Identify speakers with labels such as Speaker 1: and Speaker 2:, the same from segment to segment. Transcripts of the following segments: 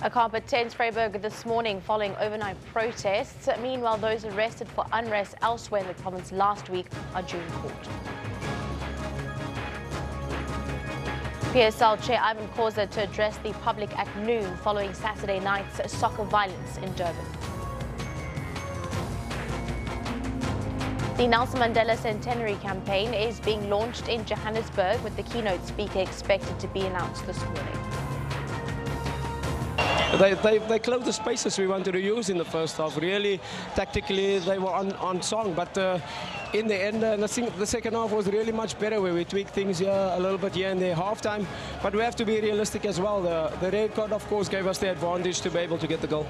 Speaker 1: A carpet tents Vryburg this morning following overnight protests. Meanwhile, those arrested for unrest elsewhere in the province last week are due in court. PSL Chair Ivan Khoza to address the public at noon following Saturday night's soccer violence in Durban. The Nelson Mandela Centenary campaign is being launched in Johannesburg, with the keynote speaker expected to be announced this morning.
Speaker 2: They closed the spaces we wanted to use in the first half. Really, tactically, they were on song, but in the end, I think the second half was really much better, where we tweaked things here a little bit here and there half-time. But we have to be realistic as well. The red card, of course, gave us the advantage to be able to get the goal.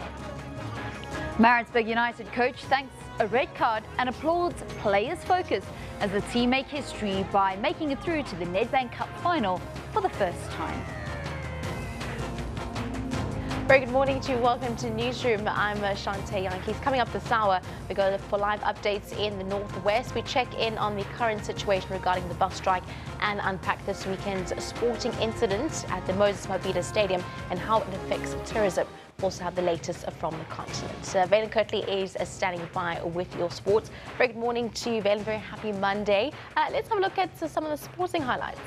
Speaker 3: Maritzburg United coach thanks a red card and applauds players' focus as the team make history by making it through to the Nedbank Cup final for the first time.
Speaker 1: Very good morning to you. Welcome to Newsroom. I'm Shante Yankees. Coming up this hour, we go for live updates in the northwest. We check in on the current situation regarding the bus strike and unpack this weekend's sporting incident at the Moses Mabhida Stadium and how it affects tourism. We also have the latest from the continent. Valen Kirtley is standing by with your sports. Very good morning to you, Valen. Very happy Monday. Let's have a look at some of the sporting highlights.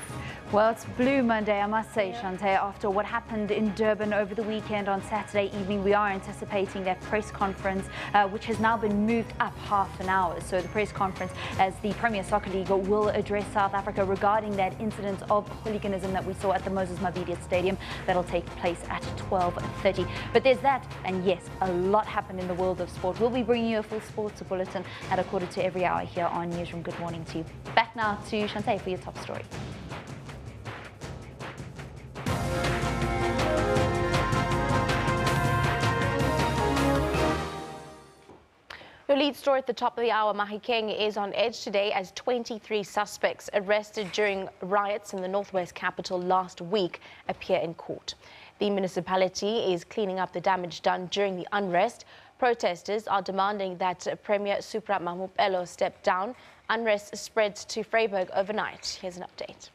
Speaker 3: Well, it's Blue Monday, I must say, Shante. After what happened in Durban over the weekend on Saturday evening, we are anticipating that press conference, which has now been moved up half an hour. So the press conference as the Premier Soccer League will address South Africa regarding that incident of hooliganism that we saw at the Moses Mabhida Stadium. That'll take place at 12:30. But there's that, and yes, a lot happened in the world of sport. We'll be bringing you a full sports bulletin at 1:15 every hour here on Newsroom. Good morning to you. Back now to Shante for your top story.
Speaker 1: Your lead story at the top of the hour, Mahikeng is on edge today as 23 suspects arrested during riots in the northwest capital last week appear in court. The municipality is cleaning up the damage done during the unrest. Protesters are demanding that Premier Supra Mahmudelo step down. Unrest spreads to Vryburg overnight. Here's an update.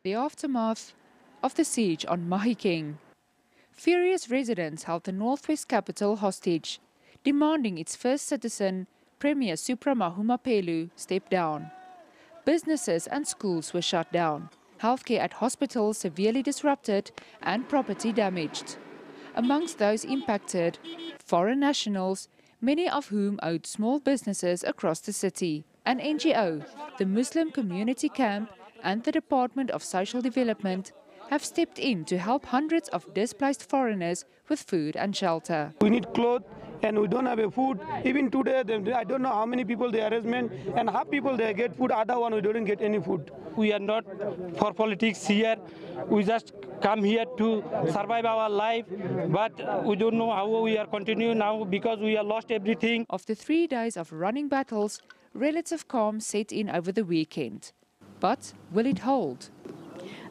Speaker 4: The aftermath of the siege on Mahikeng. Furious residents held the northwest capital hostage, demanding its first citizen, Premier Supra Mahmudelo, step down. Businesses and schools were shut down, healthcare at hospitals severely disrupted and property damaged. Amongst those impacted, foreign nationals, many of whom owned small businesses across the city. An NGO, the Muslim Community Camp and the Department of Social Development have stepped in to help hundreds of displaced foreigners with food and shelter.
Speaker 5: We need clothes and we don't have a food. Even today, I don't know how many people they arrestment, and half people they get food, other one we don't get any food. We are not for politics here. We just come here to survive our life, but we don't know how we are continuing now because we have lost everything.
Speaker 4: After 3 days of running battles, relative calm set in over the weekend. But will it hold?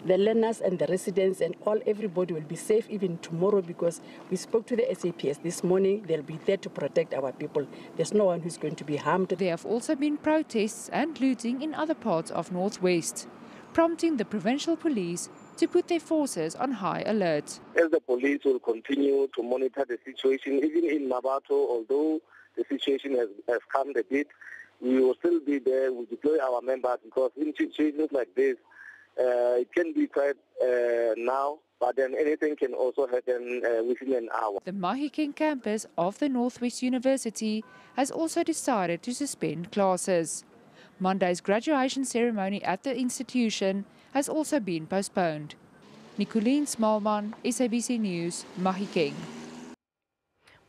Speaker 6: The learners and the residents and everybody will be safe even tomorrow, because we spoke to the SABC this morning. They'll be there to protect our people. There's no one who's going to be harmed.
Speaker 4: There have also been protests and looting in other parts of Northwest, prompting the provincial police to put their forces on high alert.
Speaker 7: As the police will continue to monitor the situation, even in Mabato, although the situation has calmed a bit, we will still be there. We deploy our members, because in situations like this, it can be quite now, but then anything can also happen within an hour.
Speaker 4: The Mahikeng campus of the Northwest University has also decided to suspend classes. Monday's graduation ceremony at the institution has also been postponed. Nicolene Smallman, SABC News, Mahikeng.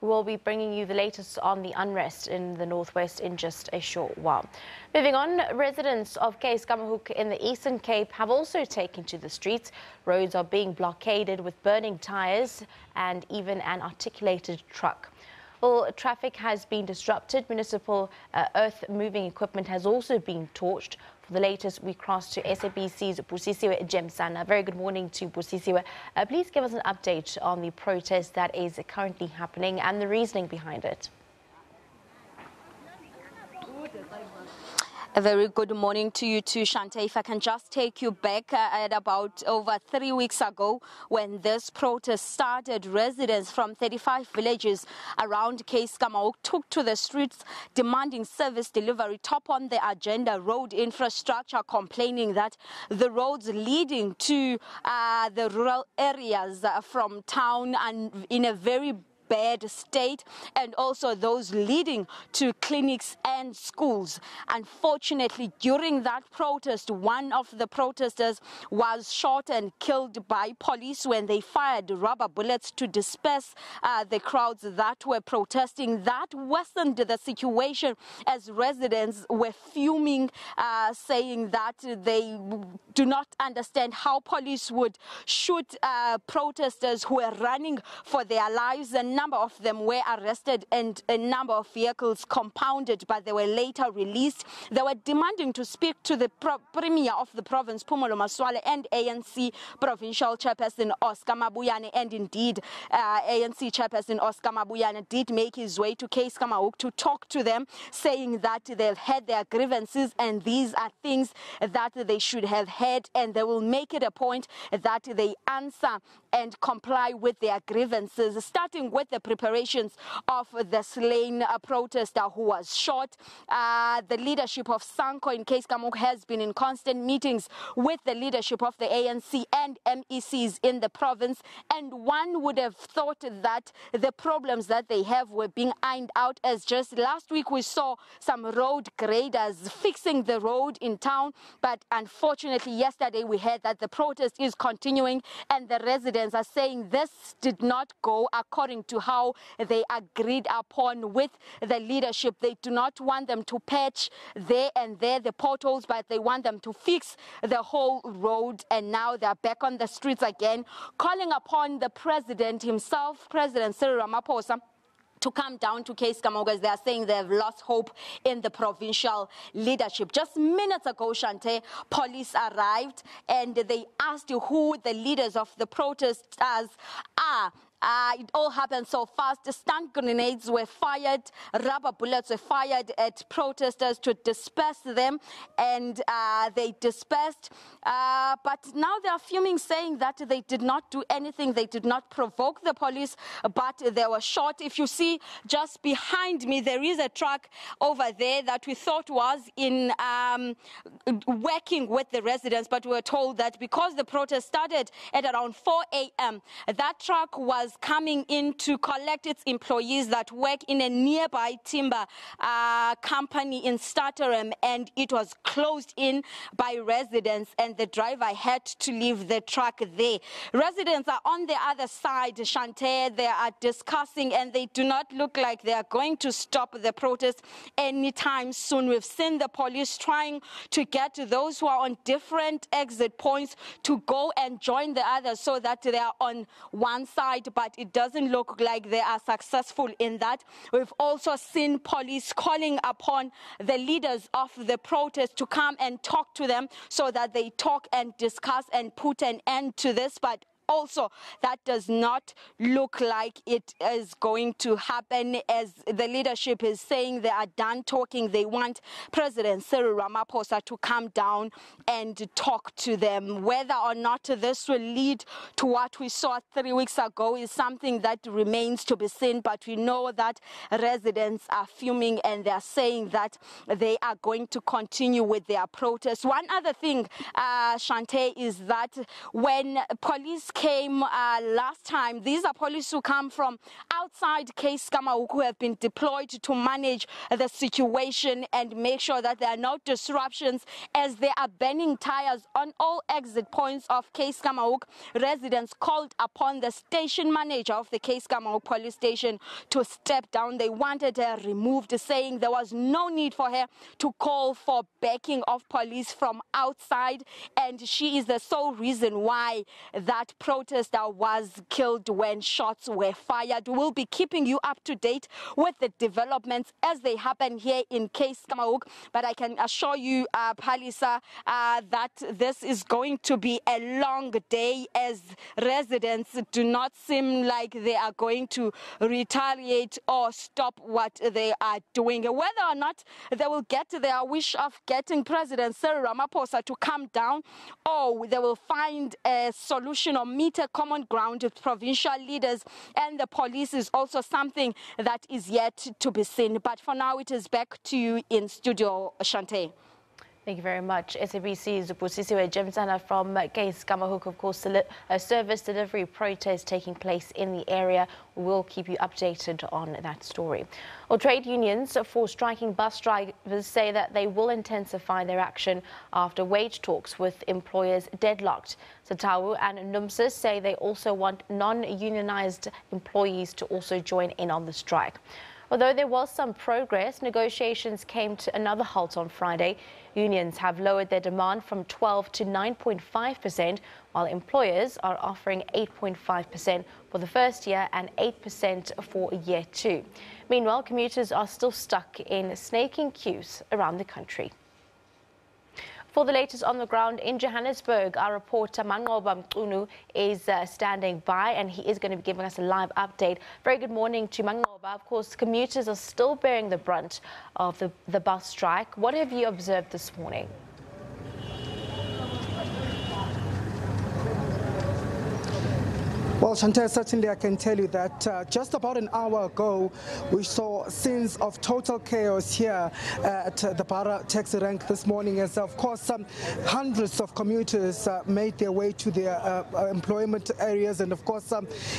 Speaker 1: We will be bringing you the latest on the unrest in the northwest in just a short while. Moving on, residents of Case Kamahuk in the Eastern Cape have also taken to the streets. Roads are being blockaded with burning tires and even an articulated truck. Well, traffic has been disrupted. Municipal earth-moving equipment has also been torched. For the latest, we cross to SABC's Busisiwe Jemsana. Very good morning to Busisiwe. Please give us an update on the protest that is currently happening and the reasoning behind it.
Speaker 8: A very good morning to you too, Shante. If I can just take you back at about over 3 weeks ago when this protest started, residents from 35 villages around Keiskammahoek took to the streets demanding service delivery top on the agenda, road infrastructure, complaining that the roads leading to the rural areas from town are in a very bad state, and also those leading to clinics and schools. Unfortunately, during that protest, one of the protesters was shot and killed by police when they fired rubber bullets to disperse the crowds that were protesting. That worsened the situation as residents were fuming, saying that they do not understand how police would shoot protesters who were running for their lives. A number of them were arrested and a number of vehicles compounded, but they were later released. They were demanding to speak to the Premier of the province, Phumulo Masualle, and ANC Provincial Chairperson Oscar Mabuyane. And indeed, ANC Chairperson Oscar Mabuyane did make his way to Keiskammahoek to talk to them, saying that they've had their grievances and these are things that they should have had, and they will make it a point that they answer and comply with their grievances, starting with the preparations of the slain protester who was shot. The leadership of Sanko in Keiskammahoek has been in constant meetings with the leadership of the ANC and MECs in the province, and one would have thought that the problems that they have were being ironed out, as just last week we saw some road graders fixing the road in town, but unfortunately yesterday we heard that the protest is continuing and the residents are saying this did not go according to how they agreed upon with the leadership. They do not want them to patch there and there the potholes, but they want them to fix the whole road. And now they're back on the streets again, calling upon the president himself, President Cyril Ramaphosa, to come down to Keiskammahoek, as they are saying they have lost hope in the provincial leadership. Just minutes ago, Shante, police arrived and they asked who the leaders of the protesters are. It all happened so fast. Stun grenades were fired, rubber bullets were fired at protesters to disperse them, and they dispersed. But now they are fuming, saying that they did not do anything. They did not provoke the police, but they were shot. If you see just behind me, there is a truck over there that we thought was in working with the residents, but we were told that because the protest started at around 4 a.m., that truck was coming in to collect its employees that work in a nearby timber company in Centenary, and it was closed in by residents, and the driver had to leave the truck there. Residents are on the other side, Shante. They are discussing, and they do not look like they are going to stop the protest anytime soon. We've seen the police trying to get those who are on different exit points to go and join the others so that they are on one side, but it doesn't look like they are successful in that. We've also seen police calling upon the leaders of the protest to come and talk to them so that they talk and discuss and put an end to this, but also, that does not look like it is going to happen, as the leadership is saying they are done talking. They want President Cyril Ramaphosa to come down and talk to them. Whether or not this will lead to what we saw 3 weeks ago is something that remains to be seen, but we know that residents are fuming and they are saying that they are going to continue with their protest. One other thing, Shante, is that when police came last time, these are police who come from outside Keiskammahoek who have been deployed to manage the situation and make sure that there are no disruptions, as they are burning tires on all exit points of Keiskammahoek. Residents called upon the station manager of the Keiskammahoek police station to step down. They wanted her removed, saying there was no need for her to call for backing of police from outside, and she is the sole reason why that protester was killed when shots were fired. We will be keeping you up to date with the developments as they happen here in Case Kamahuk. But I can assure you, Palisa, that this is going to be a long day, as residents do not seem like they are going to retaliate or stop what they are doing. Whether or not they will get their wish of getting President Cyril Ramaphosa to come down, or they will find a solution or meet a common ground with provincial leaders and the police, is also something that is yet to be seen. But for now, it is back to you in studio, Shante.
Speaker 1: Thank you very much. SABC's Busisiwe Jemsana from Case Kamahuk. Of course, a service delivery protest taking place in the area. We'll keep you updated on that story. Well, trade unions for striking bus drivers say that they will intensify their action after wage talks with employers deadlocked. Satawu and NUMSA say they also want non-unionized employees to also join in on the strike. Although there was some progress, negotiations came to another halt on Friday. Unions have lowered their demand from 12 to 9.5%, while employers are offering 8.5% for the first year and 8% for year 2. Meanwhile, commuters are still stuck in snaking queues around the country. For the latest on the ground in Johannesburg, our reporter Manqoba Mqunu is standing by, and he is going to be giving us a live update. Very good morning to Manqoba. Of course, commuters are still bearing the brunt of the bus strike. What have you observed this morning?
Speaker 9: Well, Chantal, certainly I can tell you that just about an hour ago, we saw scenes of total chaos here at the Bara taxi rank this morning, as of course hundreds of commuters made their way to their employment areas, and of course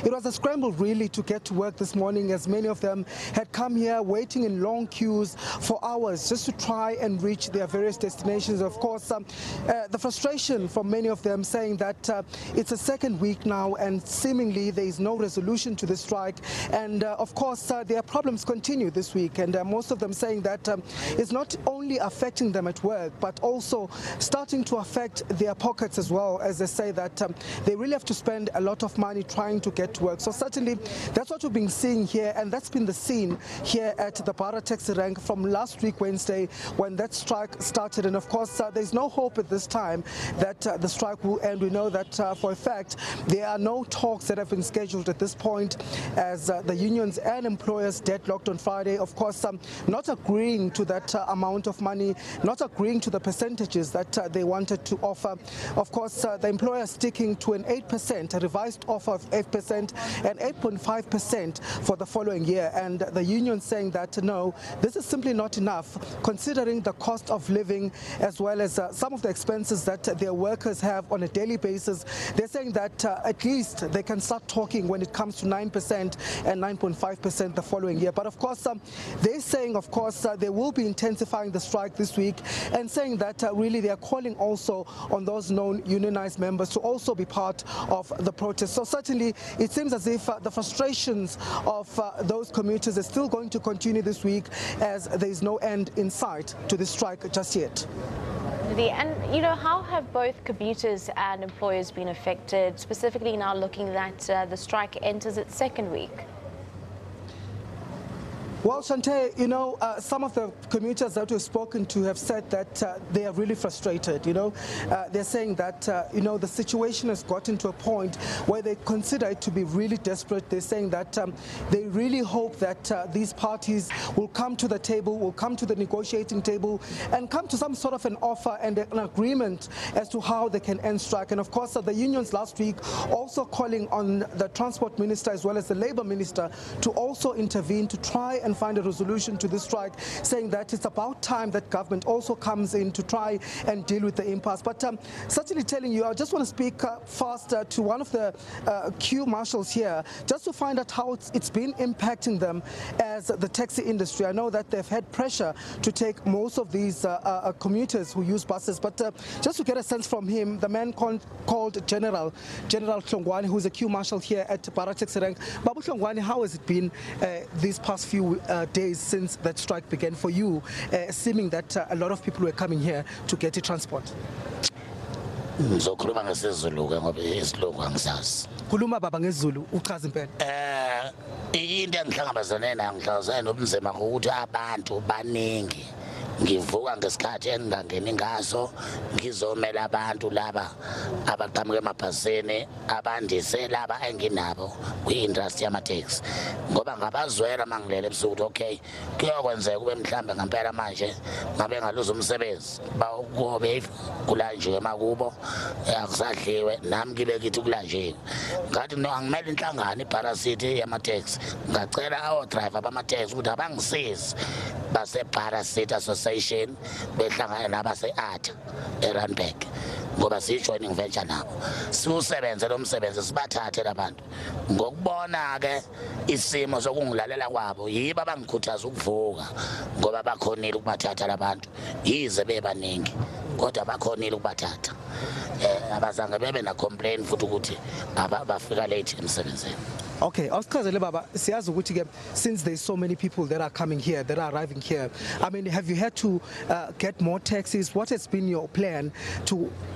Speaker 9: it was a scramble really to get to work this morning, as many of them had come here waiting in long queues for hours just to try and reach their various destinations. Of course, the frustration from many of them saying that it's a second week now and seemingly there is no resolution to the strike, and of course their problems continue this week, and most of them saying that it's not only affecting them at work but also starting to affect their pockets as well, as they say that they really have to spend a lot of money trying to get to work. So certainly that's what we've been seeing here, and that's been the scene here at the Bara taxi rank from last week Wednesday when that strike started. And of course there's no hope at this time that the strike will end. We know that for a fact there are no talks that have been scheduled at this point, as the unions and employers deadlocked on Friday, of course not agreeing to that amount of money, not agreeing to the percentages that they wanted to offer. Of course the employer sticking to an 8%, a revised offer of 8% and 8.5% for the following year, and the union saying that no, this is simply not enough considering the cost of living as well as some of the expenses that their workers have on a daily basis. They're saying that at least they can start talking when it comes to 9% and 9.5% the following year. But of course they're saying, of course they will be intensifying the strike this week, and saying that really they are calling also on those non-unionized members to also be part of the protest. So certainly it seems as if the frustrations of those commuters are still going to continue this week, as there is no end in sight to the strike just yet.
Speaker 1: And, you know, how have both commuters and employers been affected, specifically now looking that the strike enters its second week?
Speaker 9: Well, Shante, you know, some of the commuters that we've spoken to have said that they are really frustrated, you know. They're saying that, you know, the situation has gotten to a point where they consider it to be really desperate. They're saying that they really hope that these parties will come to the table, will come to the negotiating table and come to some sort of an offer and an agreement as to how they can end strike. And of course, the unions last week also calling on the transport minister as well as the labor minister to also intervene to try and find a resolution to this strike, saying that it's about time that government also comes in to try and deal with the impasse. But certainly telling you, I just want to speak fast to one of the queue marshals here, just to find out how it's been impacting them as the taxi industry. I know that they've had pressure to take most of these commuters who use buses, but just to get a sense from him, the man called General Hlongwane, who's a queue marshal here at Bara taxi rank. Babu Hlongwane, how has it been these past few days since that strike began for you, assuming that a lot of people were coming here to get a transport?
Speaker 10: Ngizokhuluma ngesiZulu ke ngoba isilungu angisazi.
Speaker 9: Khuluma baba ngesiZulu uchaza impela.
Speaker 10: Into engihlangabezane nayo ngihlangabezane nobunzima ukuthi abantu baningi. Ngivuka ngesikhathi engingangeni ngaso ngizomela abantu laba abaqhamuke emabhasini abandise laba enginabo kwi-industry yama-taxi ngoba ngabazwela mangilele ebusuku okay kuyokwenzeka kube mhlambe ngempela manje ngabe ngaluza umsebenzi bawobe kulanjiwe makubo akusadliwe nami ngibe kithi kulanjiwe ngathi no angimele inhlangano iparasite yama-taxi ngacela driver bama-taxi ukuthi abangisize base-parasite association behlangana nabase-ATA eRandburg ngoba siyi-joining venture nabo siwusebenze lo msebenzi sibathathe labantu ngokubona ke isimo sokungilalela kwabo yibo abangikhuthaza ukuvuka ngoba bakhonile ukubathatha labantu yize bebaningi kodwa bakhonile ukubathatha abazange bebe na complain futhi ukuthi bafika late emsebenzini.
Speaker 9: Okay, awusichazele baba siyazi ukuthi ke since there's so many people that are coming here, that are arriving here, I mean, have you had to get more taxis? What has been your plan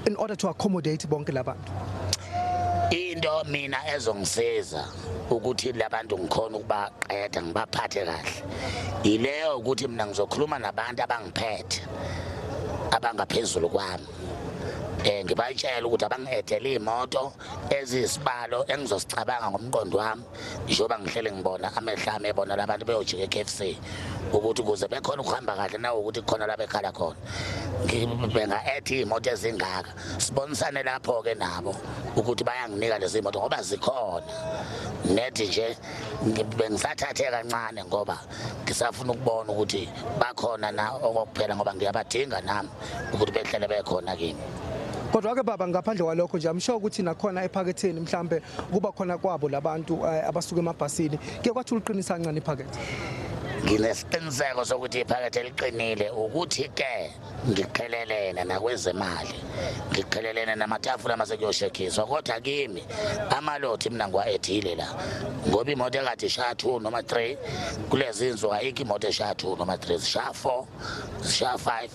Speaker 9: in order to accommodate bonke labantu?
Speaker 10: Into mina ezongisiza ukuthi labantu ngikhona ukubaqeda ngibaphathe kahle ileyo ukuthi mina ngizokhuluma nabantu abangiphethe abangaphezulu kwami ngibayitshela ukuthi abangedela imoto ezisibalo engizosicabanga ngomqondo wami njengoba ngihlele ngibona amehlame ebona labantu beyojika eKFC ukuthi kuze bekhona ukuhamba kahle nawo ukuthi khona la bekhala khona ngibenga ethi imoto ezingaka sibonisane lapho ke nabo ukuthi bayanginika lezi imoto ngoba zikhona nethi nje ngibengisathathe kancane ngoba ngisafuna ukubona ukuthi bakhona na okuphela ngoba ngiyabadinga nami ukuthi behlele bekhona kimi.
Speaker 9: Kodwa ke baba ngaphandle kwalokho nje amsho ukuthi nakhona ephaketheni mhlambe kuba khona kwabo labantu abasuka emabhasini ke kwathi uliqinisa kancane iphakethe.
Speaker 10: Nginesiqiniseko sokuthi iphakethe liqinile ukuthi ke ngiqhelelene nakwezemali ngiqhelelene namatafula amasekuyoshekhizwa kodwa kimi amalothi mina ngiwaedile la ngoba imoto ekade ishaya 2 noma 3 kulezi insuku ayikho imoto eshaya 2 noma 3 zishaya 4 zishaya 5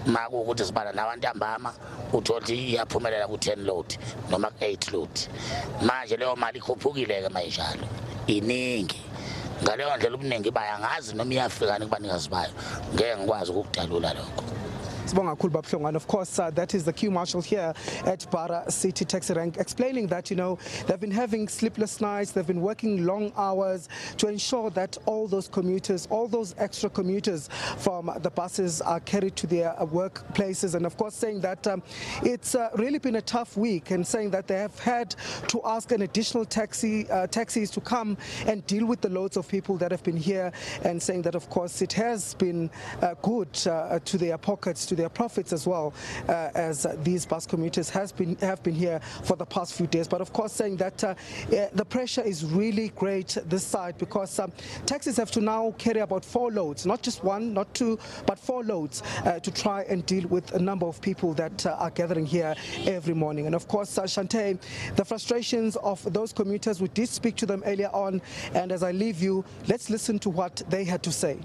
Speaker 10: maku ukuthi sibala nawantambama uthola iyaphumelela ku10 load noma 8 load manje leyo mali ikhuphukile ke mayijalo iningi ngaleyo ndlela ubuningi bayangazi noma iyafika kubanikazi bayo ngeke ngikwazi ukudalula lokho.
Speaker 9: And of course, that is the queue marshal here at Para City Taxi Rank, explaining that, you know, they've been having sleepless nights, they've been working long hours to ensure that all those commuters, all those extra commuters from the buses are carried to their workplaces. And of course, saying that it's really been a tough week, and saying that they have had to ask an additional taxis to come and deal with the loads of people that have been here, and saying that, of course, it has been good to their pockets, to their profits as well, as these bus commuters have been here for the past few days. But of course, saying that the pressure is really great this side, because taxis have to now carry about 4 loads, not just 1, not 2, but 4 loads to try and deal with a number of people that are gathering here every morning. And of course, Shante, the frustrations of those commuters, we did speak to them earlier on, and as I leave you, let's listen to what they had to say.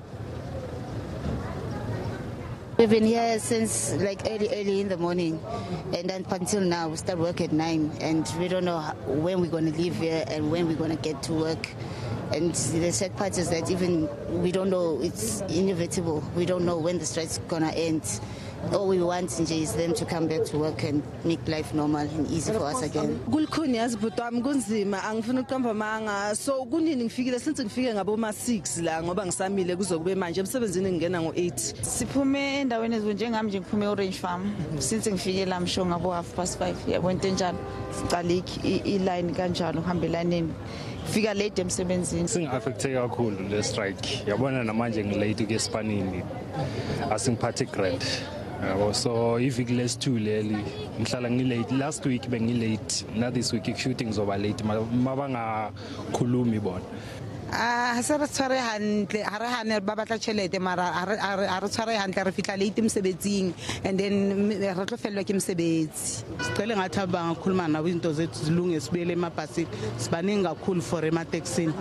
Speaker 11: We've been here since like early in the morning, and then until now we start work at 9, and we don't know when we're going to leave here and when we're going to get to work. And the sad part is that even we don't know, it's inevitable. We don't know when the strike's going to end. All we want is them to come back to work and make life normal and easy for us again.
Speaker 12: So kunini ngifikile since ngifike ngabo ma 6 la ngoba ngisamile kuzokube manje emsebenzini ngena ngo8.
Speaker 13: Siphume endaweni ezinjengami nje ngiphume Orange Farm since ngifike la msho ngabo 5:30 yabo into enjalo sicala i-line kanjalo uhambelaneni fika late emsebenzini.
Speaker 14: Singaffecte kakhulu le strike yabona namanje ngilate ke Spanini asingiphathe grand. So iviki lesi2 leli ngihlala ngilate, last week bengilate, na this week shooting zoba late mabangakhulumi bona.
Speaker 15: Se re tshware hantle ha re hane ba batla tšhelete mara ha re tshware hantle re fitla late msebenzing and then re tlo fellwa ke msebetsi.
Speaker 16: Sicela ngathaba ngakhuluma nabo izinto zethu zilunge sibele emabhasini sibaningi kakhulu for ema taxini.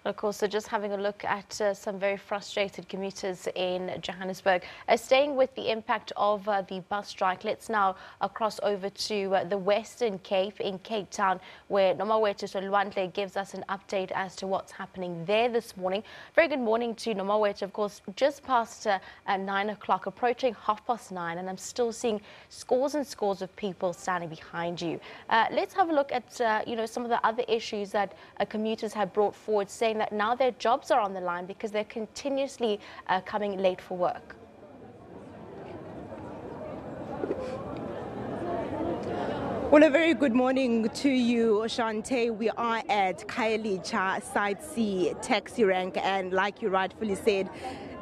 Speaker 1: Of course, so just having a look at some very frustrated commuters in Johannesburg. Staying with the impact of the bus strike, let's now cross over to the Western Cape in Cape Town, where Nomawethu Solwandle gives us an update as to what's happening there this morning. Very good morning to Nomawethu. Of course, just past 9 o'clock, approaching 9:30, and I'm still seeing scores and scores of people standing behind you. Let's have a look at some of the other issues that commuters have brought forward, saying that now their jobs are on the line because they're continuously coming late for work.
Speaker 17: Well, a very good morning to you, Shante. We are at Khayelitsha Side C taxi rank, and like you rightfully said,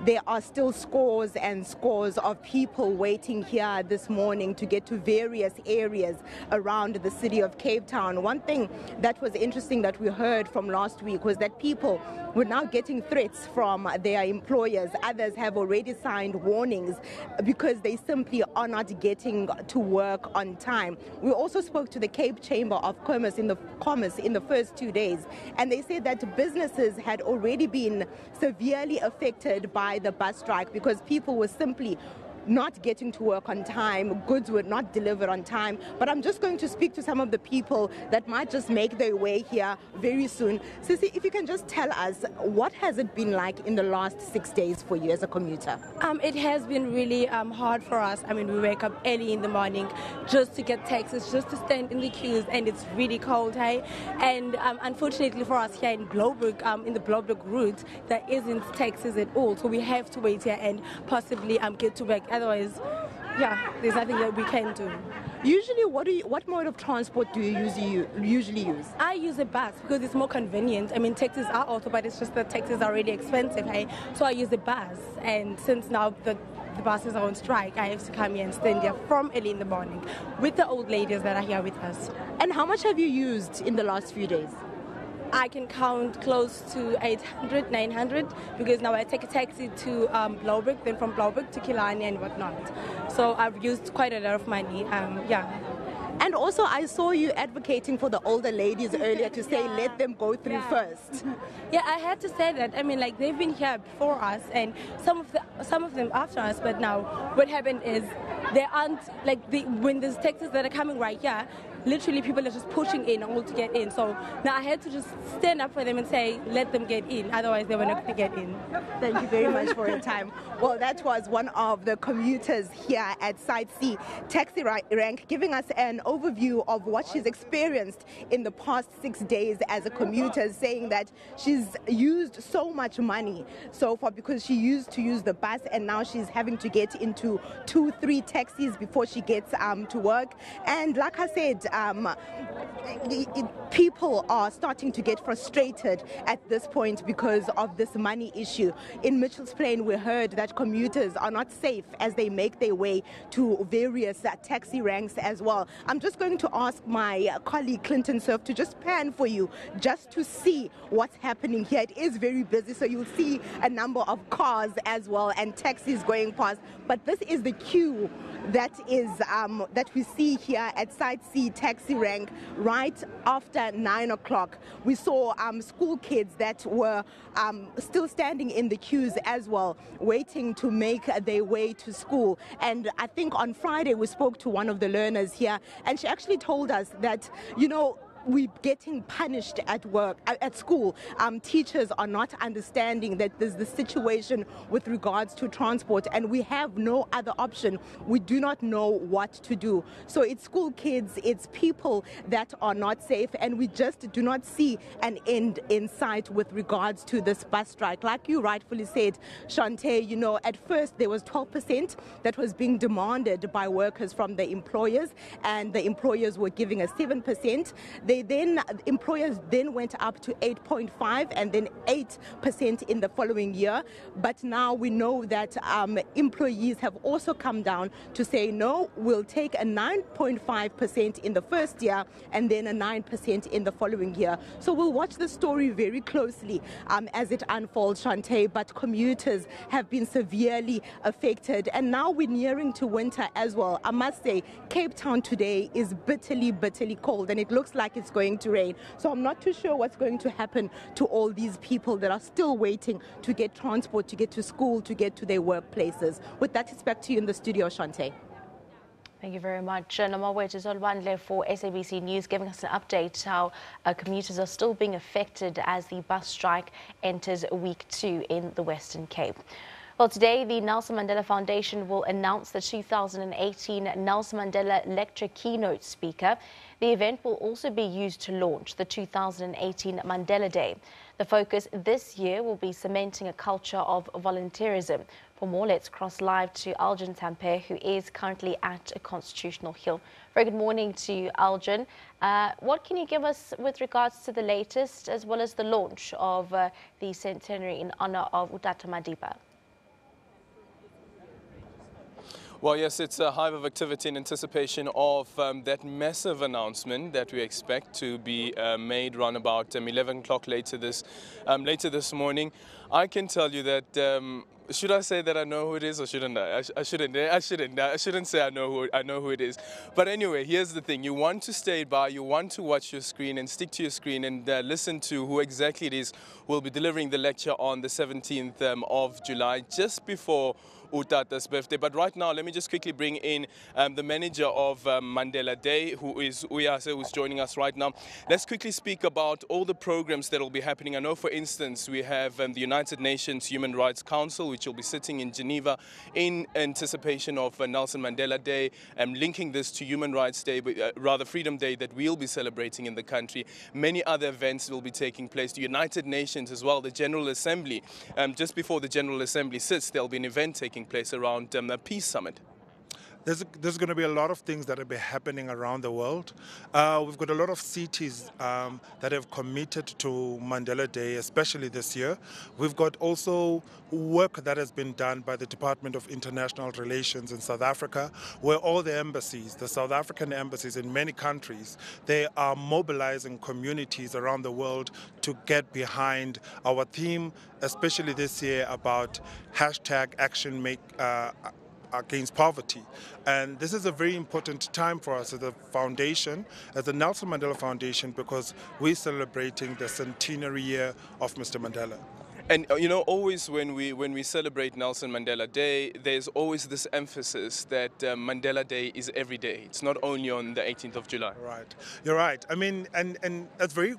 Speaker 17: there are still scores and scores of people waiting here this morning to get to various areas around the city of Cape Town. One thing that was interesting that we heard from last week was that people were now getting threats from their employers. Others have already signed warnings because they simply are not getting to work on time. We also spoke to the Cape Chamber of Commerce in the first 2 days, and they said that businesses had already been severely affected by the bus strike because people were simply not getting to work on time, goods were not delivered on time. But I'm just going to speak to some of the people that might just make their way here very soon. Sissy, if you can just tell us, what has it been like in the last 6 days for you as a commuter?
Speaker 18: It has been really hard for us. I mean, we wake up early in the morning just to get taxis, just to stand in the queues, and it's really cold, hey? And unfortunately for us here in Blouberg, in the Blouberg route, there isn't taxis at all. So we have to wait here and possibly get to work. Otherwise, yeah, there's nothing that we can do.
Speaker 17: Usually, what mode of transport do you usually use?
Speaker 18: I use a bus because it's more convenient. I mean, taxis are also, but it's just that taxis are really expensive, hey? So I use a bus, and since now the buses are on strike, I have to come here and stand here from early in the morning with the old ladies that are here with us.
Speaker 17: And how much have you used in the last few days?
Speaker 18: I can count close to 800, 900, because now I take a taxi to Blouberg, then from Blouberg to Killarney and whatnot. So I've used quite a lot of money, yeah.
Speaker 17: And also, I saw you advocating for the older ladies earlier to say, let them go through first.
Speaker 18: Yeah, I had to say that. I mean, like, they've been here before us, and some of them after us. But now, what happened is, they aren't like when there's taxis that are coming right here. Literally, people are just pushing in all to get in. So now I had to just stand up for them and say, let them get in. Otherwise, they were not going to get in.
Speaker 17: Thank you very much for your time. Well, that was one of the commuters here at Side C taxi rank, giving us an overview of what she's experienced in the past 6 days as a commuter, saying that she's used so much money so far because she used to use the bus, and now she's having to get into 2-3 taxis before she gets to work. And like I said, people are starting to get frustrated at this point because of this money issue. In Mitchell's Plain, we heard that commuters are not safe as they make their way to various taxi ranks as well. I'm just going to ask my colleague Clinton Surf to just pan for you just to see what's happening here. It is very busy, so you'll see a number of cars as well and taxis going past. But this is the queue that we see here at Side C taxi rank right after 9 o'clock. We saw school kids that were still standing in the queues as well, waiting to make their way to school. And I think on Friday we spoke to one of the learners here, and she actually told us that, you know, we're getting punished at work, at school. Teachers are not understanding that there's the situation with regards to transport, and we have no other option. We do not know what to do. So it's school kids, it's people that are not safe, and we just do not see an end in sight with regards to this bus strike. Like you rightfully said, Shante, you know, at first there was 12% that was being demanded by workers from the employers, and the employers were giving us 7%. Employers then went up to 8.5% and then 8% in the following year. But now we know that employees have also come down to say, no, we'll take a 9.5% in the first year and then a 9% in the following year. So we'll watch the story very closely as it unfolds, Shante. But commuters have been severely affected. And now we're nearing to winter as well. I must say, Cape Town today is bitterly, bitterly cold, and it looks like like it's going to rain. So I'm not too sure what's going to happen to all these people that are still waiting to get transport, to get to school, to get to their workplaces. With that, it's back to you in the studio, Shante.
Speaker 1: Thank you very much. Namawet is Olwandle for SABC News, giving us an update how commuters are still being affected as the bus strike enters week 2 in the Western Cape. Well, today the Nelson Mandela Foundation will announce the 2018 Nelson Mandela Lecture Keynote Speaker. The event will also be used to launch the 2018 Mandela Day. The focus this year will be cementing a culture of volunteerism. For more, let's cross live to Aljan Tampe, who is currently at a Constitutional Hill. Very good morning to you, Aljan. What can you give us with regards to the latest, as well as the launch of the Centenary in honor of Utata Madiba?
Speaker 19: Well, yes, it's a hive of activity in anticipation of that massive announcement that we expect to be made around about 11 o'clock later this morning. I can tell you that. Should I say that I know who it is, or shouldn't I? I shouldn't say I know who it is. But anyway, here's the thing: you want to stay by, you want to watch your screen and stick to your screen and listen to who exactly it is who will be delivering the lecture on the 17th of July, just before Utata's birthday. But right now, let me just quickly bring in the manager of Mandela Day, who is Uyase, who's joining us right now. Let's quickly speak about all the programs that will be happening. I know, for instance, we have the United Nations Human Rights Council, which will be sitting in Geneva in anticipation of Nelson Mandela Day, linking this to Human Rights Day, rather Freedom Day, that we'll be celebrating in the country. Many other events will be taking place. The United Nations as well, the General Assembly. Just before the General Assembly sits, there'll be an event taking place around the Peace Summit.
Speaker 20: There's going to be a lot of things that will be happening around the world. We've got a lot of cities that have committed to Mandela Day, especially this year. We've got also work that has been done by the Department of International Relations in South Africa, where all the embassies, the South African embassies in many countries, they are mobilizing communities around the world to get behind our theme, especially this year about #action against poverty. And this is a very important time for us as a foundation, as the Nelson Mandela Foundation, because we're celebrating the centenary year of Mr. Mandela.
Speaker 19: And you know, always when we celebrate Nelson Mandela Day, there's always this emphasis that Mandela Day is every day. It's not only on the 18th of July.
Speaker 20: Right. You're right. I mean, and that's very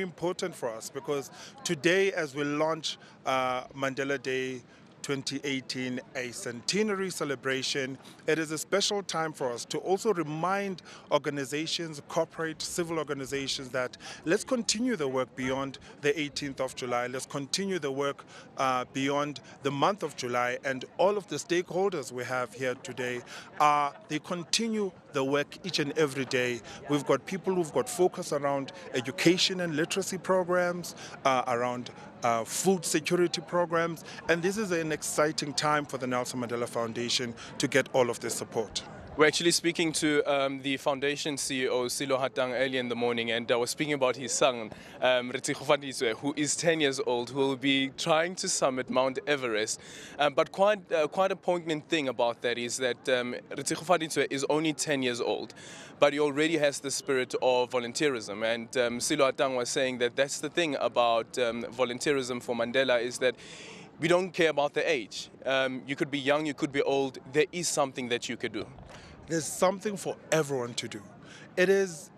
Speaker 20: important for us, because today, as we launch Mandela Day 2018, a centenary celebration, it is a special time for us to also remind organizations, corporate, civil organizations, that let's continue the work beyond the 18th of July. Let's continue the work beyond the month of July. And all of the stakeholders we have here today, they continue the work each and every day. We've got people who've got focus around education and literacy programs, around food security programs, and this is an exciting time for the Nelson Mandela Foundation to get all of this support.
Speaker 19: We're actually speaking to the foundation CEO, Silo Hatang, early in the morning, and I was speaking about his son, who is 10 years old, who will be trying to summit Mount Everest. But quite a poignant thing about that is that is only 10 years old, but he already has the spirit of volunteerism. And Silo Hatang was saying that that's the thing about volunteerism for Mandela, is that we don't care about the age. You could be young, you could be old. There is something that you could do.
Speaker 20: There's something for everyone to do. It is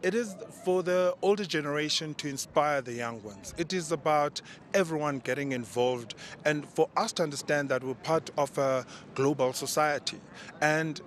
Speaker 20: for the older generation to inspire the young ones. It is about everyone getting involved, and for us to understand that we're part of a global society. And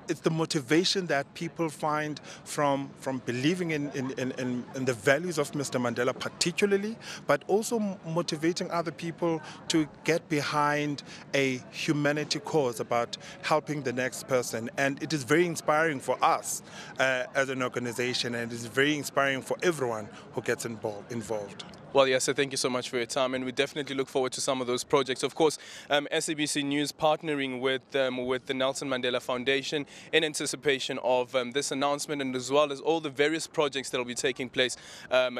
Speaker 20: it's the motivation that people find from believing in the values of Mr. Mandela particularly, but also motivating other people to get behind a humanity cause about helping the next person. And it is very inspiring for us as an organization, and it is very inspiring for everyone who gets involved.
Speaker 19: Well, yes, so thank you so much for your time, and we definitely look forward to some of those projects. Of course, SABC News partnering with the Nelson Mandela Foundation in anticipation of this announcement, and as well as all the various projects that will be taking place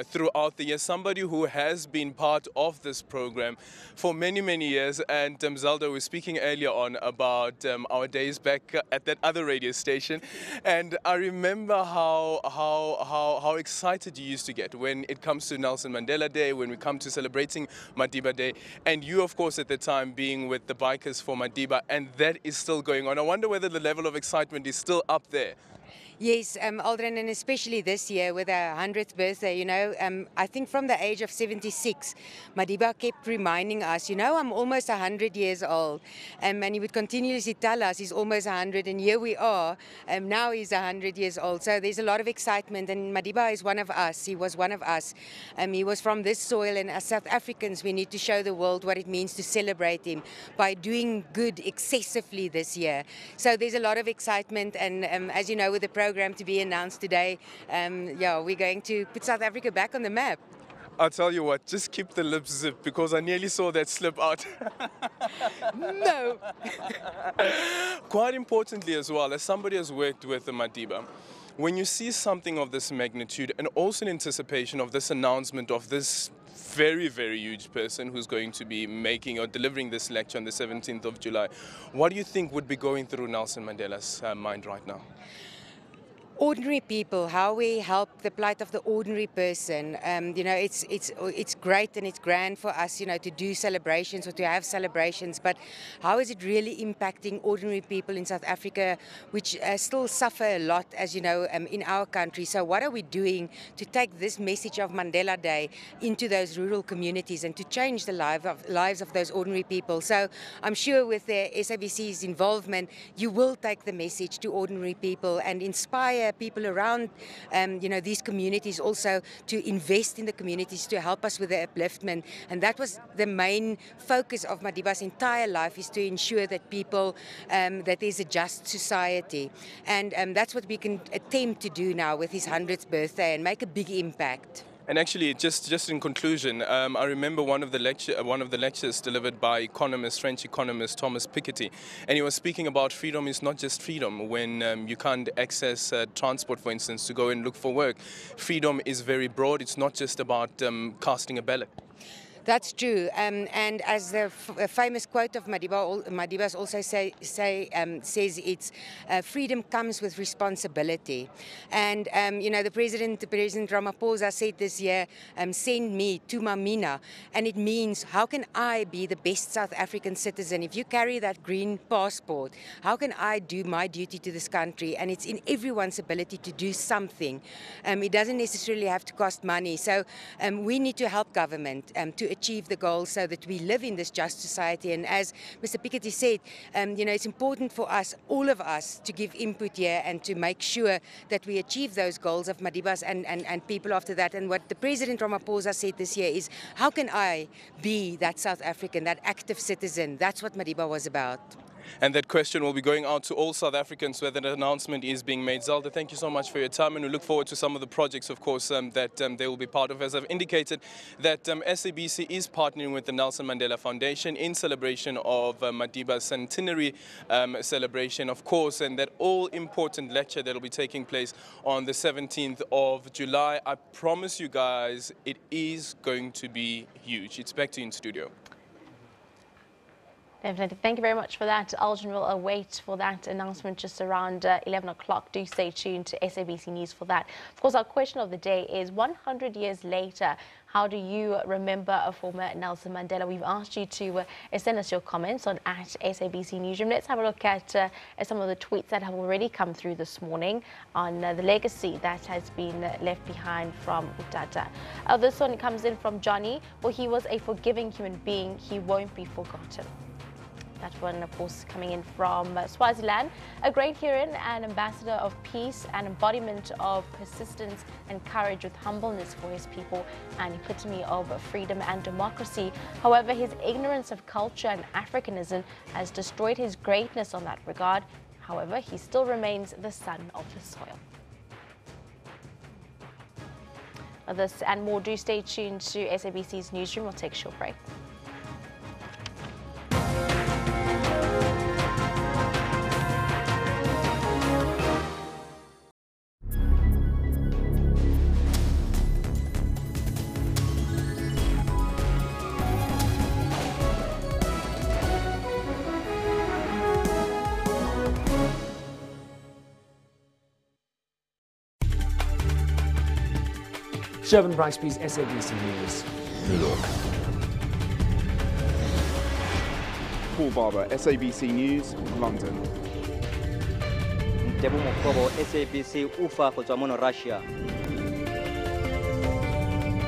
Speaker 19: throughout the year. Somebody who has been part of this program for many, many years, and Zelda was speaking earlier on about our days back at that other radio station, and I remember how excited you used to get when it comes to Nelson Mandela Day, when we come to celebrating Madiba Day, and you, of course, at the time being with the bikers for Madiba, and that is still going on. I wonder whether the level of excitement is still up there.
Speaker 21: Yes, Aldrin, and especially this year with our 100th birthday, you know, I think from the age of 76, Madiba kept reminding us, you know, I'm almost 100 years old. And he would continuously tell us he's almost 100, and here we are. Now he's 100 years old. So there's a lot of excitement, and Madiba is one of us. He was one of us. He was from this soil, and as South Africans, we need to show the world what it means to celebrate him by doing good excessively this year. So there's a lot of excitement, and as you know, with the program to be announced today, yeah, we're going to put South Africa back on the map.
Speaker 19: I'll tell you what, just keep the lips zipped, because I nearly saw that slip out.
Speaker 21: No.
Speaker 19: Quite importantly as well, as somebody has worked with the Madiba, when you see something of this magnitude, and also in anticipation of this announcement of this very, very huge person who's going to be making or delivering this lecture on the 17th of July, what do you think would be going through Nelson Mandela's mind right now?
Speaker 21: Ordinary people, how we help the plight of the ordinary person. You know, it's great and it's grand for us, you know, to do celebrations or to have celebrations, but how is it really impacting ordinary people in South Africa, which still suffer a lot, as you know, in our country? So what are we doing to take this message of Mandela Day into those rural communities and to change the lives of those ordinary people? So I'm sure with the SABC's involvement, you will take the message to ordinary people and inspire people around, you know, these communities also to invest in the communities to help us with the upliftment. And that was the main focus of Madiba's entire life, is to ensure that people, that there's a just society. And that's what we can attempt to do now with his 100th birthday and make a big impact.
Speaker 19: And actually, just in conclusion, I remember one of the lectures delivered by French economist Thomas Piketty, and he was speaking about freedom is not just freedom when you can't access transport, for instance, to go and look for work. Freedom is very broad. It's not just about casting a ballot.
Speaker 21: That's true, and as the famous quote of Madiba's also says, it's freedom comes with responsibility. And you know, President Ramaphosa said this year, send me to Mamina, and it means, how can I be the best South African citizen? If you carry that green passport, how can I do my duty to this country? And it's in everyone's ability to do something. It doesn't necessarily have to cost money. So we need to help government to achieve the goals so that we live in this just society. And as Mr. Piketty said, you know, it's important for us, all of us, to give input here and to make sure that we achieve those goals of Madiba's and people after that. And what the President Ramaphosa said this year is, how can I be that South African, that active citizen? That's what Madiba was about.
Speaker 19: And that question will be going out to all South Africans where that announcement is being made. Zelda, thank you so much for your time, and we look forward to some of the projects, of course, that they will be part of. As I've indicated, that SABC is partnering with the Nelson Mandela Foundation in celebration of Madiba's centenary celebration, of course, and that all-important lecture that will be taking place on the 17th of July. I promise you guys, it is going to be huge. It's back to you in studio.
Speaker 1: Definitely. Thank you very much for that. Aldrin will await for that announcement just around 11 o'clock. Do stay tuned to SABC News for that. Of course, our question of the day is, 100 years later, how do you remember a former Nelson Mandela? We've asked you to send us your comments on @SABC Newsroom. Let's have a look at some of the tweets that have already come through this morning on the legacy that has been left behind from Utata. This one comes in from Johnny. Well, he was a forgiving human being. He won't be forgotten. That one, of course, coming in from Swaziland. A great hero and ambassador of peace, an embodiment of persistence and courage with humbleness for his people, an epitome of freedom and democracy. However, his ignorance of culture and Africanism has destroyed his greatness on that regard. However, he still remains the son of the soil. This and more, do stay tuned to SABC's Newsroom. We'll take a short break.
Speaker 2: Shervin Riceby's SABC News, New York.
Speaker 22: Paul Barber, SABC News, London.
Speaker 23: Debo Mokobo, SABC Ufa go tswa mo Russia.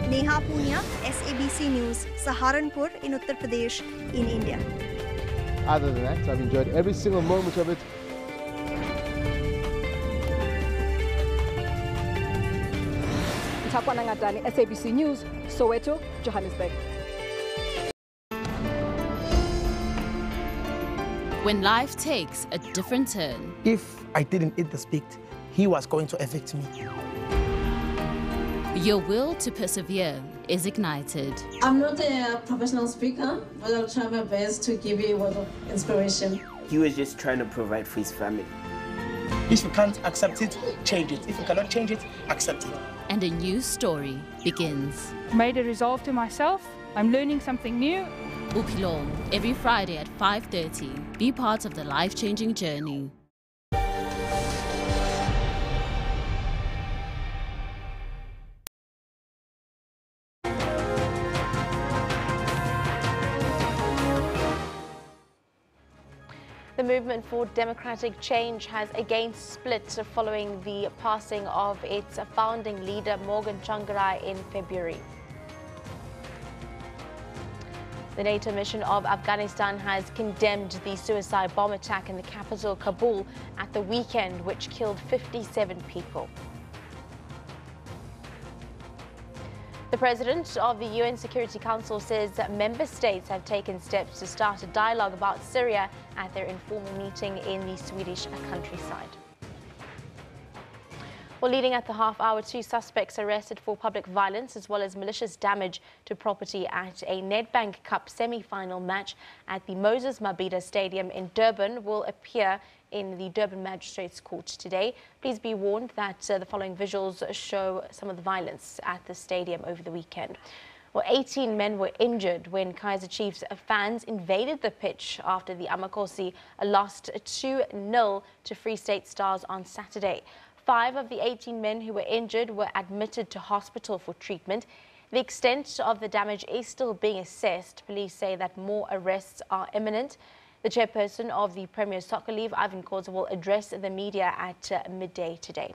Speaker 24: Neha Punia, SABC News, Saharanpur in Uttar Pradesh in India.
Speaker 25: Other than that, I've enjoyed every single moment of it.
Speaker 26: Takwana Ngatani, SABC News, Soweto, Johannesburg.
Speaker 27: When life takes a different turn.
Speaker 28: If I didn't eat the speak, he was going to evict me.
Speaker 27: Your will to persevere is ignited.
Speaker 29: I'm not a professional speaker, but I'll try my best to give you a word of inspiration.
Speaker 30: He was just trying to provide for his family.
Speaker 28: If you can't accept it, change it. If you cannot change it, accept it.
Speaker 27: And a new story begins.
Speaker 31: Made a resolve to myself. I'm learning something new.
Speaker 27: Upilong, every Friday at 5:30. Be part of the life-changing journey.
Speaker 1: The movement for democratic change has again split following the passing of its founding leader Morgan Tsvangirai in February. The NATO mission of Afghanistan has condemned the suicide bomb attack in the capital Kabul at the weekend, which killed 57 people. The president of the UN Security Council says that member states have taken steps to start a dialogue about Syria at their informal meeting in the Swedish countryside. Well, leading at the half hour, 2 suspects arrested for public violence as well as malicious damage to property at a Nedbank Cup semi-final match at the Moses Mabhida Stadium in Durban will appear in the Durban Magistrates Court today. Please be warned that the following visuals show some of the violence at the stadium over the weekend. Well, 18 men were injured when Kaizer Chiefs fans invaded the pitch after the Amakosi lost 2-0 to Free State Stars on Saturday. 5 of the 18 men who were injured were admitted to hospital for treatment. The extent of the damage is still being assessed. Police say that more arrests are imminent. The chairperson of the Premier Soccer League, Ivan Khoza, will address the media at midday today.